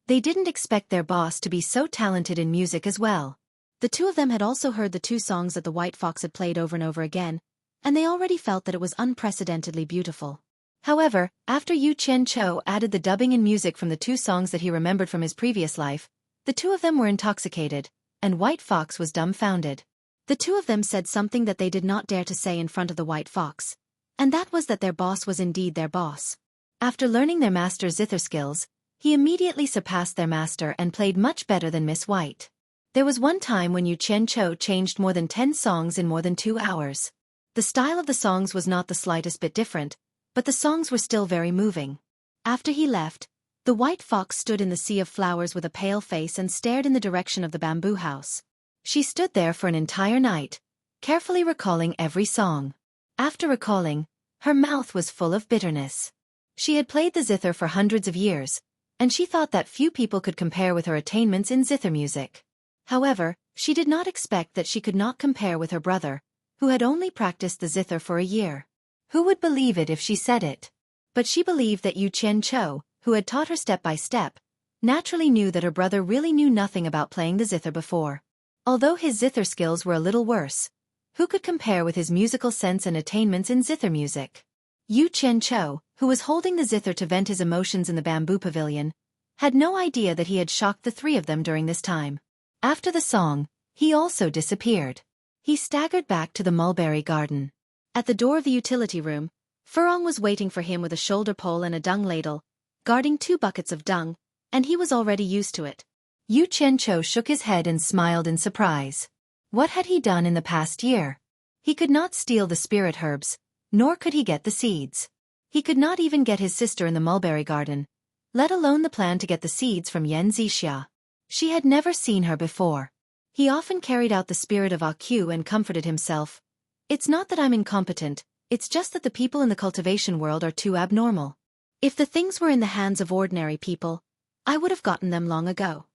They didn't expect their boss to be so talented in music as well. The two of them had also heard the 2 songs that the white fox had played over and over again, and they already felt that it was unprecedentedly beautiful. However, after Yu Qianqiu added the dubbing and music from the 2 songs that he remembered from his previous life, the two of them were intoxicated, and White Fox was dumbfounded. The two of them said something that they did not dare to say in front of the white fox, and that was that their boss was indeed their boss. After learning their master's zither skills, he immediately surpassed their master and played much better than Miss White. There was one time when Yu Qianqiu changed more than 10 songs in more than 2 hours. The style of the songs was not the slightest bit different, but the songs were still very moving. After he left, the white fox stood in the sea of flowers with a pale face and stared in the direction of the bamboo house. She stood there for an entire night, carefully recalling every song. After recalling, her mouth was full of bitterness. She had played the zither for hundreds of years, and she thought that few people could compare with her attainments in zither music. However, she did not expect that she could not compare with her brother, who had only practiced the zither for a year. Who would believe it if she said it? But she believed that Yu Qianqiu, who had taught her step by step, naturally knew that her brother really knew nothing about playing the zither before. Although his zither skills were a little worse, who could compare with his musical sense and attainments in zither music? Yu Qianqiu, who was holding the zither to vent his emotions in the bamboo pavilion, had no idea that he had shocked the 3 of them during this time. After the song, he also disappeared. He staggered back to the mulberry garden. At the door of the utility room, Furong was waiting for him with a shoulder pole and a dung ladle, guarding 2 buckets of dung, and he was already used to it. Yu Qianqiu shook his head and smiled in surprise. What had he done in the past year? He could not steal the spirit herbs, nor could he get the seeds. He could not even get his sister in the mulberry garden, let alone the plan to get the seeds from Yan Zixia. She had never seen her before. He often carried out the spirit of AQ and comforted himself. It's not that I'm incompetent, it's just that the people in the cultivation world are too abnormal. If the things were in the hands of ordinary people, I would have gotten them long ago.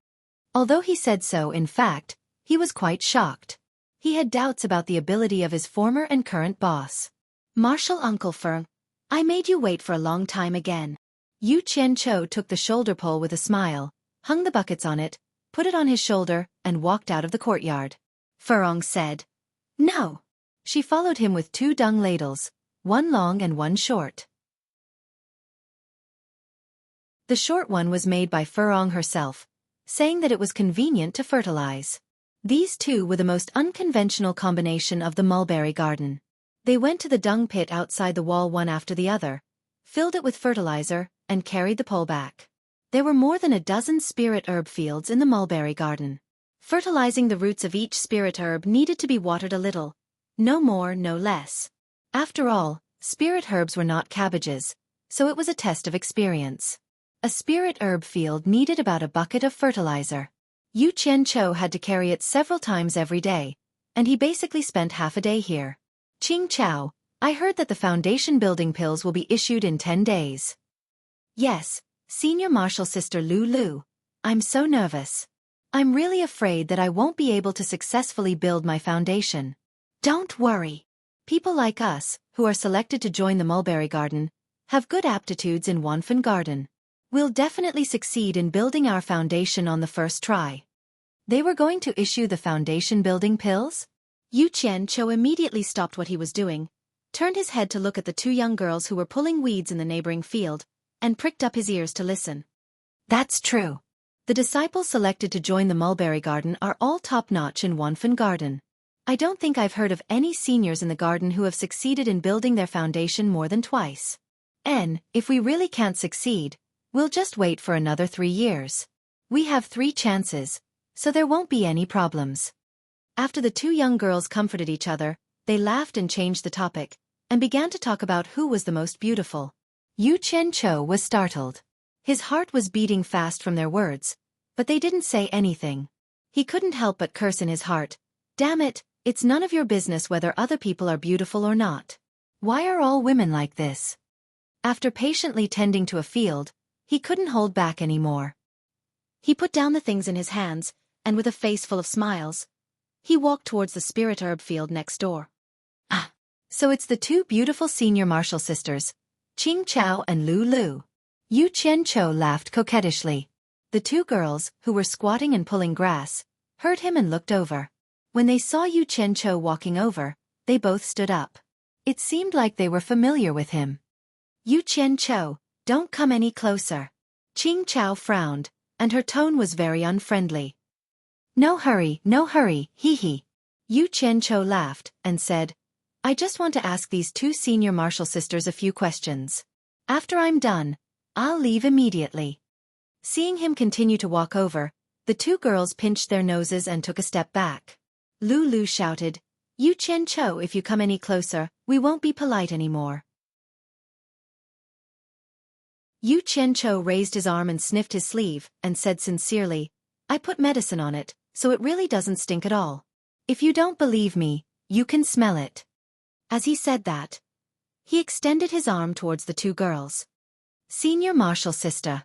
Although he said so, in fact, he was quite shocked. He had doubts about the ability of his former and current boss. Marshal Uncle Feng, I made you wait for a long time again. Yu Qianqiu took the shoulder pole with a smile, hung the buckets on it, put it on his shoulder, and walked out of the courtyard. Furong said, "No." She followed him with 2 dung ladles, one long and one short. The short one was made by Furong herself, saying that it was convenient to fertilize. These 2 were the most unconventional combination of the mulberry garden. They went to the dung pit outside the wall one after the other, filled it with fertilizer, and carried the pole back. There were more than a dozen spirit herb fields in the mulberry garden. Fertilizing the roots of each spirit herb needed to be watered a little, no more, no less. After all, spirit herbs were not cabbages, so it was a test of experience. A spirit herb field needed about a bucket of fertilizer. Yu Qianqiu had to carry it several times every day, and he basically spent half a day here. Qing Chao, I heard that the foundation building pills will be issued in 10 days. Yes, Senior Marshal Sister Lu Lu. I'm so nervous. I'm really afraid that I won't be able to successfully build my foundation. Don't worry. People like us, who are selected to join the mulberry garden, have good aptitudes in Wanfen Garden. We'll definitely succeed in building our foundation on the first try. They were going to issue the foundation building pills? Yu Qianqiu immediately stopped what he was doing, turned his head to look at the two young girls who were pulling weeds in the neighboring field, and pricked up his ears to listen. That's true. The disciples selected to join the mulberry garden are all top-notch in Wanfen Garden. I don't think I've heard of any seniors in the garden who have succeeded in building their foundation more than twice. If we really can't succeed, we'll just wait for another 3 years. We have 3 chances, so there won't be any problems. After the two young girls comforted each other, they laughed and changed the topic, and began to talk about who was the most beautiful. Yu Qianqiu was startled. His heart was beating fast from their words, but they didn't say anything. He couldn't help but curse in his heart. Damn it, it's none of your business whether other people are beautiful or not. Why are all women like this? After patiently tending to a field, he couldn't hold back anymore. He put down the things in his hands, and with a face full of smiles, he walked towards the spirit herb field next door. Ah, so it's the two beautiful senior martial sisters, Qing Chao and Lu Lu. Yu Qianqiu laughed coquettishly. The two girls, who were squatting and pulling grass, heard him and looked over. When they saw Yu Qianqiu walking over, they both stood up. It seemed like they were familiar with him. Yu Qianqiu, don't come any closer. Qing Chao frowned, and her tone was very unfriendly. No hurry, hee hee. Yu Qianqiu laughed, and said, I just want to ask these two senior martial sisters a few questions. After I'm done, I'll leave immediately. Seeing him continue to walk over, the two girls pinched their noses and took a step back. Lu Lu shouted, Yu Qianqiu, if you come any closer, we won't be polite anymore. Yu Qianqiu raised his arm and sniffed his sleeve, and said sincerely, I put medicine on it, so it really doesn't stink at all. If you don't believe me, you can smell it. As he said that, he extended his arm towards the two girls. Senior martial sister.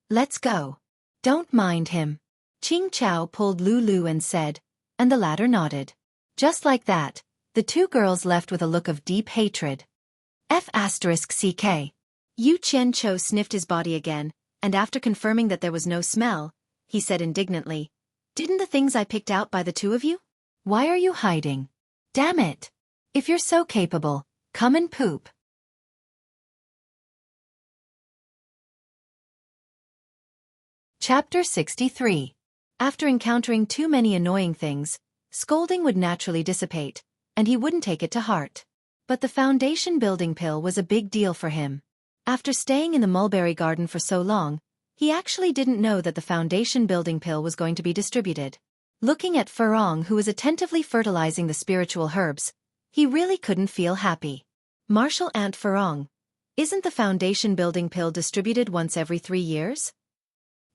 Let's go. Don't mind him. Qing Chao pulled Lu Lu and said, and the latter nodded. Just like that, the two girls left with a look of deep hatred. F***ck. Yu Qianqiu sniffed his body again, and after confirming that there was no smell, he said indignantly, Didn't the things I picked out by the two of you? Why are you hiding? Damn it. If you're so capable, come and poop. Chapter 63. After encountering too many annoying things, scolding would naturally dissipate, and he wouldn't take it to heart. But the foundation building pill was a big deal for him. After staying in the mulberry garden for so long, he actually didn't know that the foundation building pill was going to be distributed. Looking at Furong, who was attentively fertilizing the spiritual herbs, he really couldn't feel happy. Martial Aunt Furong, isn't the foundation building pill distributed once every 3 years?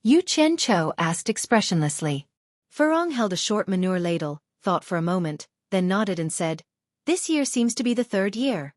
Yu Qianqiu asked expressionlessly. Furong held a short manure ladle, thought for a moment, then nodded and said, This year seems to be the 3rd year.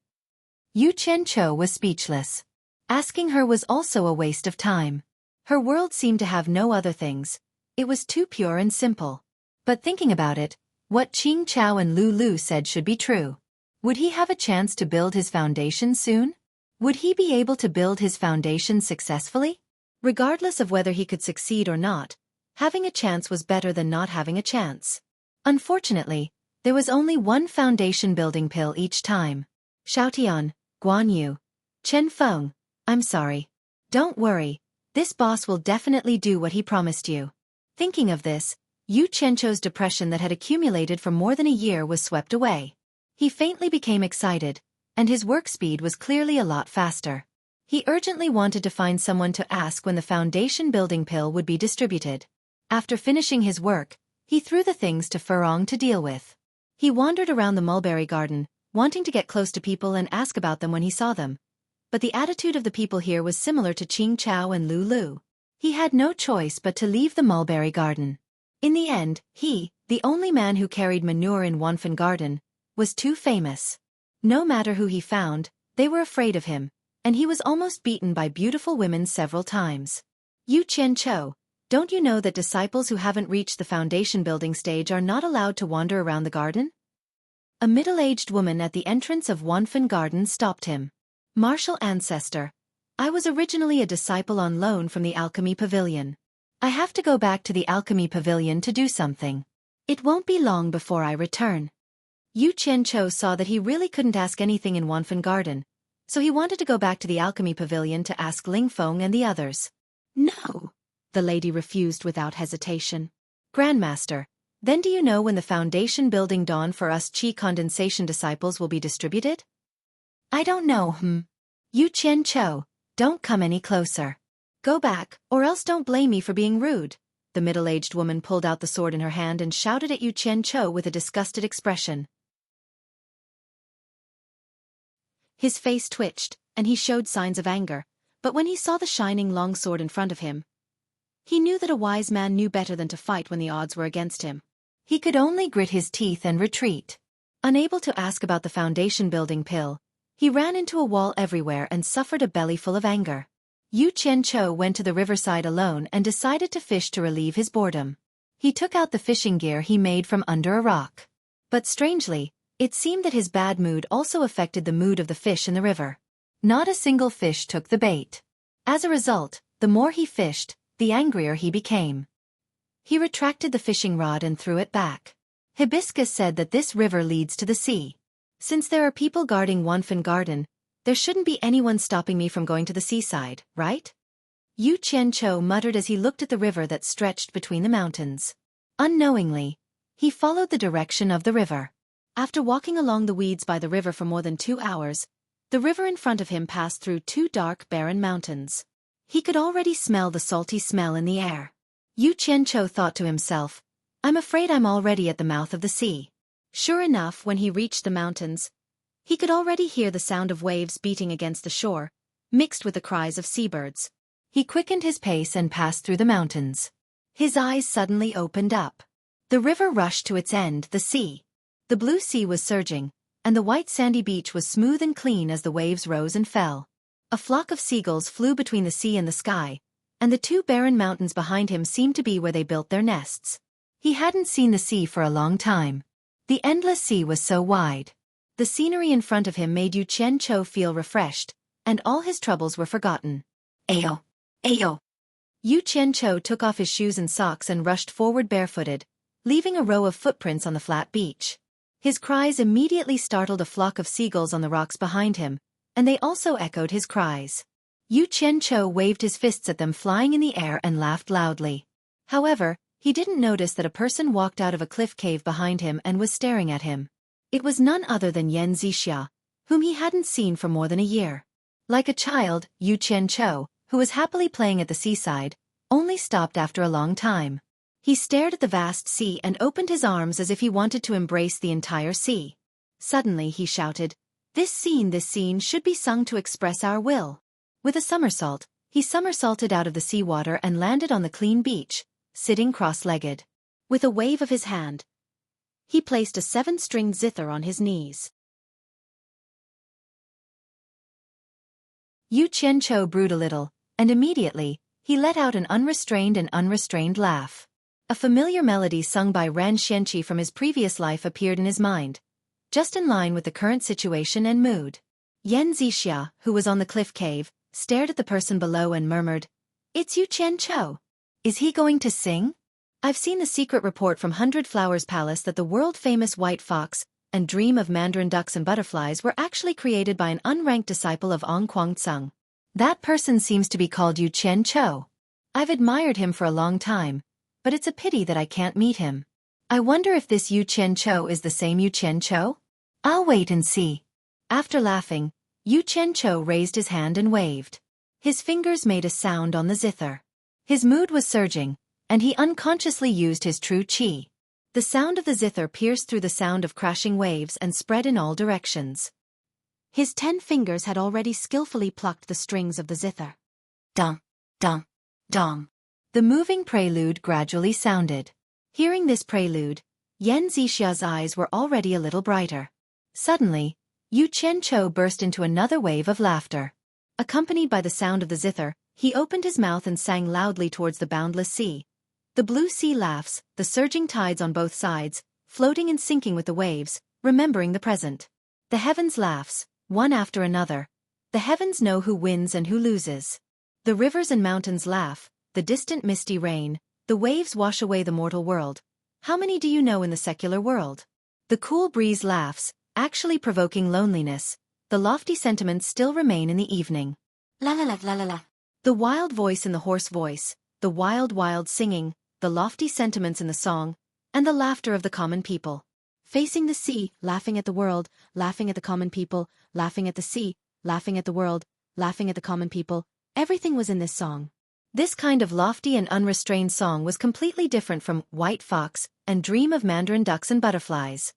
Yu Qianqiu was speechless. Asking her was also a waste of time. Her world seemed to have no other things. It was too pure and simple. But thinking about it, what Qing Chao and Lu Lu said should be true. Would he have a chance to build his foundation soon? Would he be able to build his foundation successfully? Regardless of whether he could succeed or not, having a chance was better than not having a chance. Unfortunately, there was only one foundation building pill each time. Xiaotian, Guan Yu, Chen Feng, I'm sorry. Don't worry, this boss will definitely do what he promised you. Thinking of this, Yu Qianqiu's depression that had accumulated for more than a year was swept away. He faintly became excited, and his work speed was clearly a lot faster. He urgently wanted to find someone to ask when the foundation building pill would be distributed. After finishing his work, he threw the things to Furong to deal with. He wandered around the mulberry garden, wanting to get close to people and ask about them when he saw them. But the attitude of the people here was similar to Qing Chao and Lu Lu. He had no choice but to leave the mulberry garden. In the end, he, the only man who carried manure in Wanfen Garden, was too famous. No matter who he found, they were afraid of him, and he was almost beaten by beautiful women several times. Yu Qianqiu, Don't you know that disciples who haven't reached the foundation building stage are not allowed to wander around the garden? A middle-aged woman at the entrance of Wanfen Garden stopped him. Martial ancestor, I was originally a disciple on loan from the Alchemy Pavilion. I have to go back to the Alchemy Pavilion to do something. It won't be long before I return. Yu Qianqiu saw that he really couldn't ask anything in Wanfen Garden, so he wanted to go back to the Alchemy Pavilion to ask Ling Feng and the others. No, the lady refused without hesitation. Grandmaster, then do you know when the foundation building dawn for us Qi condensation disciples will be distributed? I don't know, Yu Qianqiu, don't come any closer. Go back, or else don't blame me for being rude. The middle-aged woman pulled out the sword in her hand and shouted at Yu Qianqiu with a disgusted expression. His face twitched, and he showed signs of anger, but when he saw the shining long sword in front of him, he knew that a wise man knew better than to fight when the odds were against him. He could only grit his teeth and retreat. Unable to ask about the foundation building pill, he ran into a wall everywhere and suffered a bellyful of anger. Yu Qianqiu went to the riverside alone and decided to fish to relieve his boredom. He took out the fishing gear he made from under a rock. But strangely, it seemed that his bad mood also affected the mood of the fish in the river. Not a single fish took the bait. As a result, the more he fished, the angrier he became. He retracted the fishing rod and threw it back. Hibiscus said that this river leads to the sea. Since there are people guarding Wanfen Garden, there shouldn't be anyone stopping me from going to the seaside, right? Yu Qianqiu muttered as he looked at the river that stretched between the mountains. Unknowingly, he followed the direction of the river. After walking along the weeds by the river for more than 2 hours, the river in front of him passed through 2 dark, barren mountains. He could already smell the salty smell in the air. Yu Qianqiu thought to himself, I'm afraid I'm already at the mouth of the sea. Sure enough, when he reached the mountains, he could already hear the sound of waves beating against the shore, mixed with the cries of seabirds. He quickened his pace and passed through the mountains. His eyes suddenly opened up. The river rushed to its end, the sea. The blue sea was surging, and the white sandy beach was smooth and clean as the waves rose and fell. A flock of seagulls flew between the sea and the sky, and the 2 barren mountains behind him seemed to be where they built their nests. He hadn't seen the sea for a long time. The endless sea was so wide. The scenery in front of him made Yu Qianqiu feel refreshed, and all his troubles were forgotten. Ayo! Ayo! Yu Qianqiu took off his shoes and socks and rushed forward barefooted, leaving a row of footprints on the flat beach. His cries immediately startled a flock of seagulls on the rocks behind him, and they also echoed his cries. Yu Qianqiu waved his fists at them flying in the air and laughed loudly. However, he didn't notice that a person walked out of a cliff cave behind him and was staring at him. It was none other than Yan Zixia, whom he hadn't seen for more than a year. Like a child, Yu Qianqiu, who was happily playing at the seaside, only stopped after a long time. He stared at the vast sea and opened his arms as if he wanted to embrace the entire sea. Suddenly he shouted, This scene should be sung to express our will." With a somersault, he somersaulted out of the seawater and landed on the clean beach, sitting cross-legged. With a wave of his hand, he placed a 7-stringed zither on his knees. Yu Qianqiu brewed a little, and immediately, he let out an unrestrained laugh. A familiar melody sung by Ran Xueqi from his previous life appeared in his mind, just in line with the current situation and mood. Yan Zixia, who was on the cliff cave, stared at the person below and murmured, "It's Yu Qianqiu. Is he going to sing? I've seen the secret report from Hundred Flowers Palace that the world-famous white fox and dream of mandarin ducks and butterflies were actually created by an unranked disciple of Ong Guangceng. That person seems to be called Yu Qianqiu. I've admired him for a long time, but it's a pity that I can't meet him. I wonder if this Yu Qianqiu is the same Yu Qianqiu? I'll wait and see." After laughing, Yu Qianqiu raised his hand and waved. His fingers made a sound on the zither. His mood was surging, and he unconsciously used his true qi. The sound of the zither pierced through the sound of crashing waves and spread in all directions. His 10 fingers had already skillfully plucked the strings of the zither. Dong, dong, dong. The moving prelude gradually sounded. Hearing this prelude, Yan Zixia's eyes were already a little brighter. Suddenly, Yu Qianqiu burst into another wave of laughter. Accompanied by the sound of the zither, He opened his mouth and sang loudly towards the boundless sea. The blue sea laughs, the surging tides on both sides, floating and sinking with the waves, remembering the present. The heavens laughs, one after another. The heavens know who wins and who loses. The rivers and mountains laugh, the distant misty rain, the waves wash away the mortal world. How many do you know in the secular world? The cool breeze laughs, actually provoking loneliness. The lofty sentiments still remain in the evening. La la la la la la. The wild voice in the hoarse voice, the wild singing, the lofty sentiments in the song, and the laughter of the common people. Facing the sea, laughing at the world, laughing at the common people, laughing at the sea, laughing at the world, laughing at the common people, everything was in this song. This kind of lofty and unrestrained song was completely different from White Fox and Dream of Mandarin Ducks and Butterflies.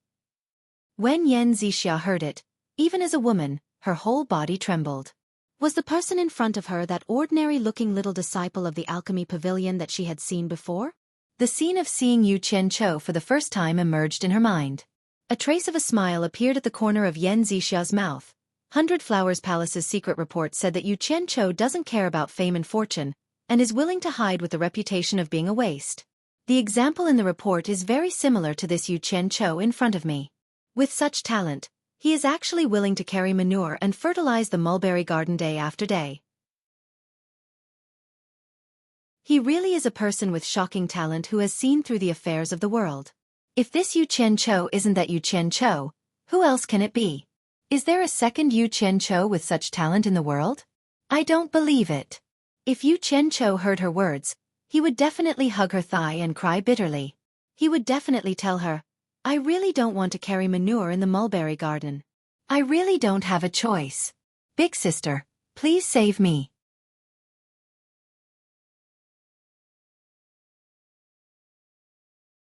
When Yan Zixia heard it, even as a woman, her whole body trembled. Was the person in front of her that ordinary-looking little disciple of the alchemy pavilion that she had seen before? The scene of seeing Yu Qianqiu for the first time emerged in her mind. A trace of a smile appeared at the corner of Yan Zixia's mouth. 100 Flowers Palace's secret report said that Yu Qianqiu doesn't care about fame and fortune, and is willing to hide with the reputation of being a waste. The example in the report is very similar to this Yu Qianqiu in front of me. With such talent, he is actually willing to carry manure and fertilize the mulberry garden day after day. He really is a person with shocking talent who has seen through the affairs of the world. If this Yu Qianqiu isn't that Yu Qianqiu, who else can it be? Is there a second Yu Qianqiu with such talent in the world? I don't believe it. If Yu Qianqiu heard her words, he would definitely hug her thigh and cry bitterly. He would definitely tell her, I really don't want to carry manure in the mulberry garden. I really don't have a choice. Big sister, please save me.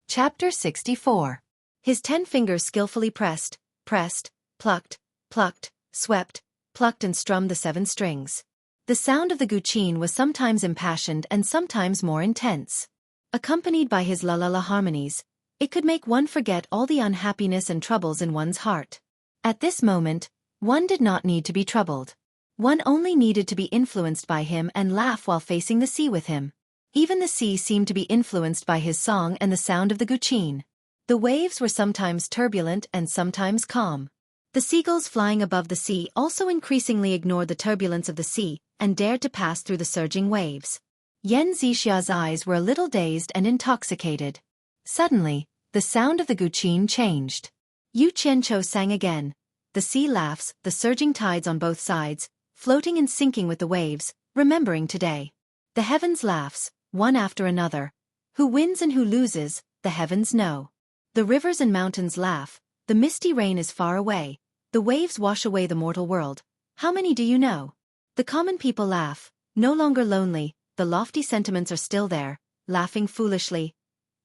Chapter 64. His 10 fingers skillfully pressed, plucked, swept, plucked and strummed the 7 strings. The sound of the guqin was sometimes impassioned and sometimes more intense. Accompanied by his la-la-la harmonies, it could make one forget all the unhappiness and troubles in one's heart. At this moment, one did not need to be troubled. One only needed to be influenced by him and laugh while facing the sea with him. Even the sea seemed to be influenced by his song and the sound of the guqin. The waves were sometimes turbulent and sometimes calm. The seagulls flying above the sea also increasingly ignored the turbulence of the sea and dared to pass through the surging waves. Yan Zixia's eyes were a little dazed and intoxicated. Suddenly, the sound of the guqin changed. Yu Qianqiu sang again. The sea laughs, the surging tides on both sides, floating and sinking with the waves, remembering today. The heavens laughs, one after another. Who wins and who loses, the heavens know. The rivers and mountains laugh, the misty rain is far away. The waves wash away the mortal world. How many do you know? The common people laugh, no longer lonely, the lofty sentiments are still there, laughing foolishly.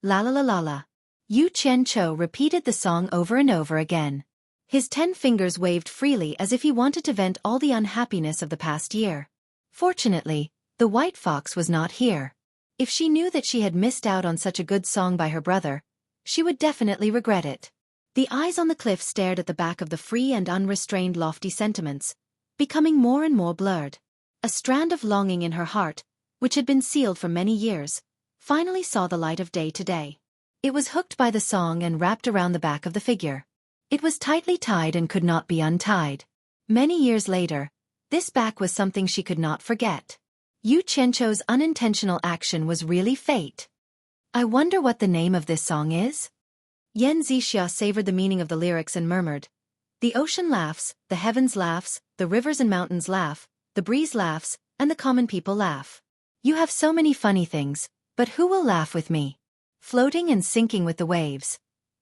La la la la la. Yu Qianqiu repeated the song over and over again. His 10 fingers waved freely as if he wanted to vent all the unhappiness of the past year. Fortunately, the white fox was not here. If she knew that she had missed out on such a good song by her brother, she would definitely regret it. The eyes on the cliff stared at the back of the free and unrestrained lofty sentiments, becoming more and more blurred. A strand of longing in her heart, which had been sealed for many years, finally saw the light of day today. It was hooked by the song and wrapped around the back of the figure. It was tightly tied and could not be untied. Many years later, this back was something she could not forget. Yu Qianqiu's unintentional action was really fate. I wonder what the name of this song is? Yan Zixia savored the meaning of the lyrics and murmured. The ocean laughs, the heavens laughs, the rivers and mountains laugh, the breeze laughs, and the common people laugh. You have so many funny things, but who will laugh with me? Floating and sinking with the waves.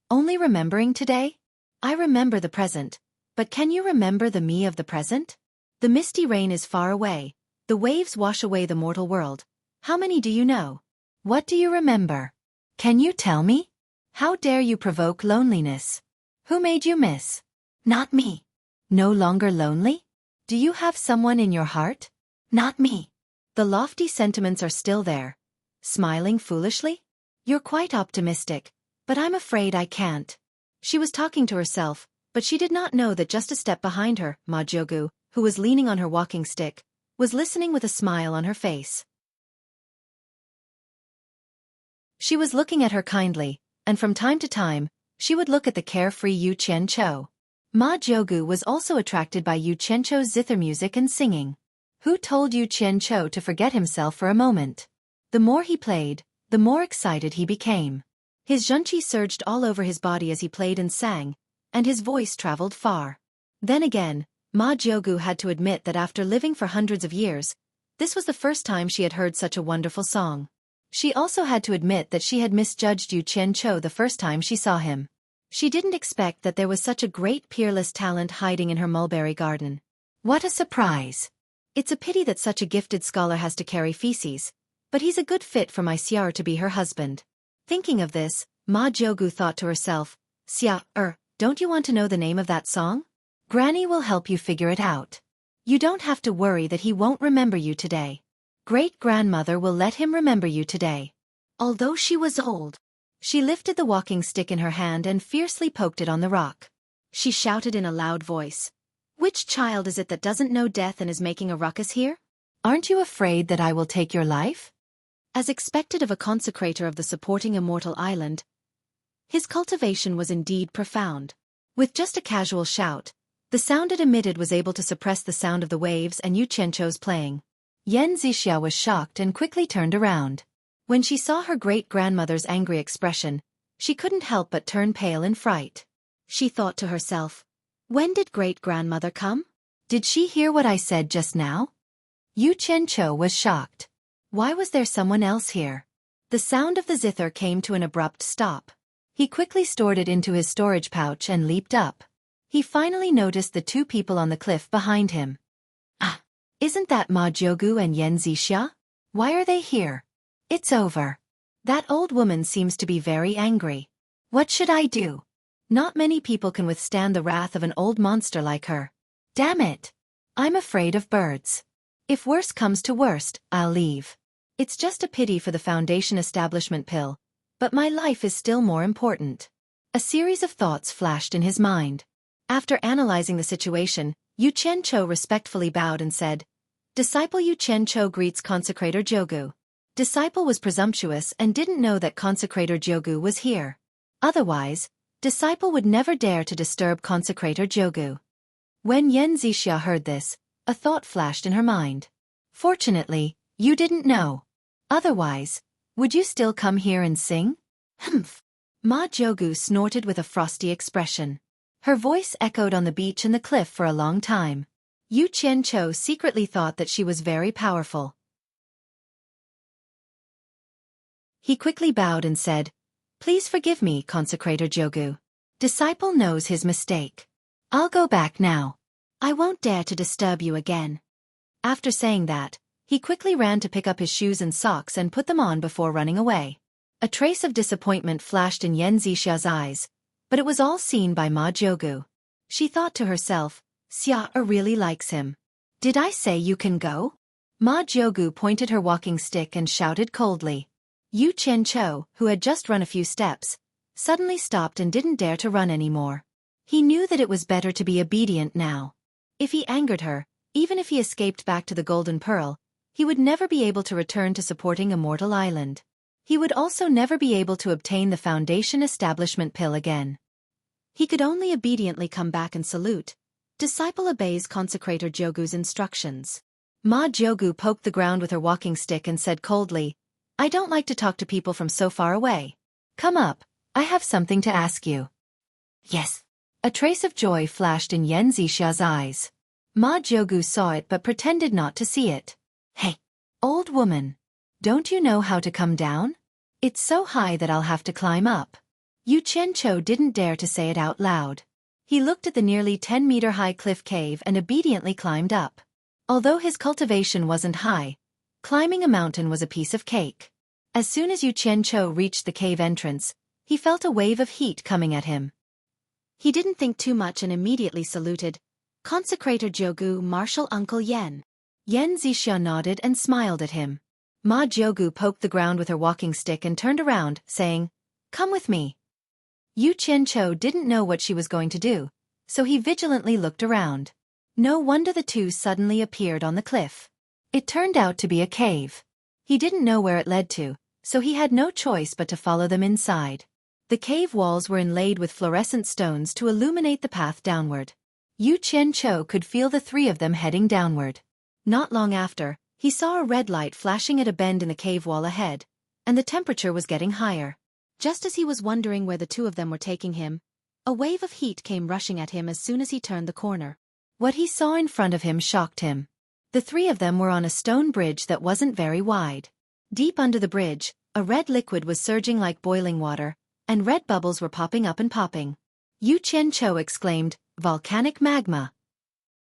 Only remembering today? I remember the present, but can you remember the me of the present? The misty rain is far away, the waves wash away the mortal world. How many do you know? What do you remember? Can you tell me? How dare you provoke loneliness? Who made you miss? Not me. No longer lonely? Do you have someone in your heart? Not me. The lofty sentiments are still there. Smiling foolishly? You're quite optimistic, but I'm afraid I can't. She was talking to herself, but she did not know that just a step behind her, Ma Jiugu, who was leaning on her walking stick, was listening with a smile on her face. She was looking at her kindly, and from time to time, she would look at the carefree Yu Qianqiu. Ma Jiugu was also attracted by Yu Qianqiu's zither music and singing. Who told Yu Qianqiu to forget himself for a moment? The more he played, the more excited he became. His zhenqi surged all over his body as he played and sang, and his voice traveled far. Then again, Ma Jiugu had to admit that after living for hundreds of years, this was the first time she had heard such a wonderful song. She also had to admit that she had misjudged Yu Qianqiu the first time she saw him. She didn't expect that there was such a great peerless talent hiding in her mulberry garden. What a surprise! It's a pity that such a gifted scholar has to carry feces, but he's a good fit for my Xiao to be her husband. Thinking of this, Ma Jiugu thought to herself, Xiao, don't you want to know the name of that song? Granny will help you figure it out. You don't have to worry that he won't remember you today. Great-grandmother will let him remember you today. Although she was old, she lifted the walking stick in her hand and fiercely poked it on the rock. She shouted in a loud voice, "Which child is it that doesn't know death and is making a ruckus here? Aren't you afraid that I will take your life?" As expected of a consecrator of the supporting immortal island, his cultivation was indeed profound. With just a casual shout, the sound it emitted was able to suppress the sound of the waves and Yu Qianqiu's playing. Yan Zixia was shocked and quickly turned around. When she saw her great-grandmother's angry expression, she couldn't help but turn pale in fright. She thought to herself, when did great-grandmother come? Did she hear what I said just now? Yu Qianqiu was shocked. Why was there someone else here? The sound of the zither came to an abrupt stop. He quickly stored it into his storage pouch and leaped up. He finally noticed the two people on the cliff behind him. Ah! Isn't that Ma Jiugu and Yan Zixia? Why are they here? It's over. That old woman seems to be very angry. What should I do? Not many people can withstand the wrath of an old monster like her. Damn it! I'm afraid of birds. If worst comes to worst, I'll leave. It's just a pity for the Foundation establishment pill, but my life is still more important. A series of thoughts flashed in his mind. After analyzing the situation, Yu Qianqiu respectfully bowed and said, Disciple Yu Qianqiu greets Consecrator Jiugu. Disciple was presumptuous and didn't know that Consecrator Jiugu was here. Otherwise, Disciple would never dare to disturb Consecrator Jiugu. When Yan Zixia heard this, a thought flashed in her mind. Fortunately, you didn't know. Otherwise, would you still come here and sing? Humph! Ma Jiugu snorted with a frosty expression. Her voice echoed on the beach and the cliff for a long time. Yu Qianqiu secretly thought that she was very powerful. He quickly bowed and said, Please forgive me, Consecrator Jiugu. Disciple knows his mistake. I'll go back now. I won't dare to disturb you again. After saying that, he quickly ran to pick up his shoes and socks and put them on before running away. A trace of disappointment flashed in Yan Zixia's eyes, but it was all seen by Ma Jiugu. She thought to herself, Xia really likes him. Did I say you can go? Ma Jiugu pointed her walking stick and shouted coldly. Yu Qianqiu, who had just run a few steps, suddenly stopped and didn't dare to run anymore. He knew that it was better to be obedient now. If he angered her, even if he escaped back to the Golden Pearl, he would never be able to return to supporting Immortal Island. He would also never be able to obtain the Foundation establishment pill again. He could only obediently come back and salute. Disciple obeys Consecrator Jiugu's instructions. Ma Jiugu poked the ground with her walking stick and said coldly, I don't like to talk to people from so far away. Come up, I have something to ask you. Yes. A trace of joy flashed in Yan Zixia's eyes. Ma Jiugu saw it but pretended not to see it. Hey, old woman. Don't you know how to come down? It's so high that I'll have to climb up. Yu Qianqiu didn't dare to say it out loud. He looked at the nearly 10-meter-high cliff cave and obediently climbed up. Although his cultivation wasn't high, climbing a mountain was a piece of cake. As soon as Yu Qianqiu reached the cave entrance, he felt a wave of heat coming at him. He didn't think too much and immediately saluted, Consecrator Jiugu, Martial Uncle Yan. Yan Zixia nodded and smiled at him. Ma Jiugu poked the ground with her walking stick and turned around, saying, Come with me. Yu Qianqiu didn't know what she was going to do, so he vigilantly looked around. No wonder the two suddenly appeared on the cliff. It turned out to be a cave. He didn't know where it led to, so he had no choice but to follow them inside. The cave walls were inlaid with fluorescent stones to illuminate the path downward. Yu Qianqiu could feel the three of them heading downward. Not long after, he saw a red light flashing at a bend in the cave wall ahead, and the temperature was getting higher. Just as he was wondering where the two of them were taking him, a wave of heat came rushing at him as soon as he turned the corner. What he saw in front of him shocked him. The three of them were on a stone bridge that wasn't very wide. Deep under the bridge, a red liquid was surging like boiling water, and red bubbles were popping up and popping. Yu Qianqiu exclaimed, "Volcanic magma."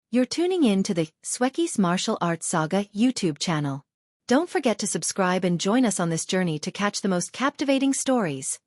You're tuning in to the Xueqi's Martial Arts Saga YouTube channel. Don't forget to subscribe and join us on this journey to catch the most captivating stories.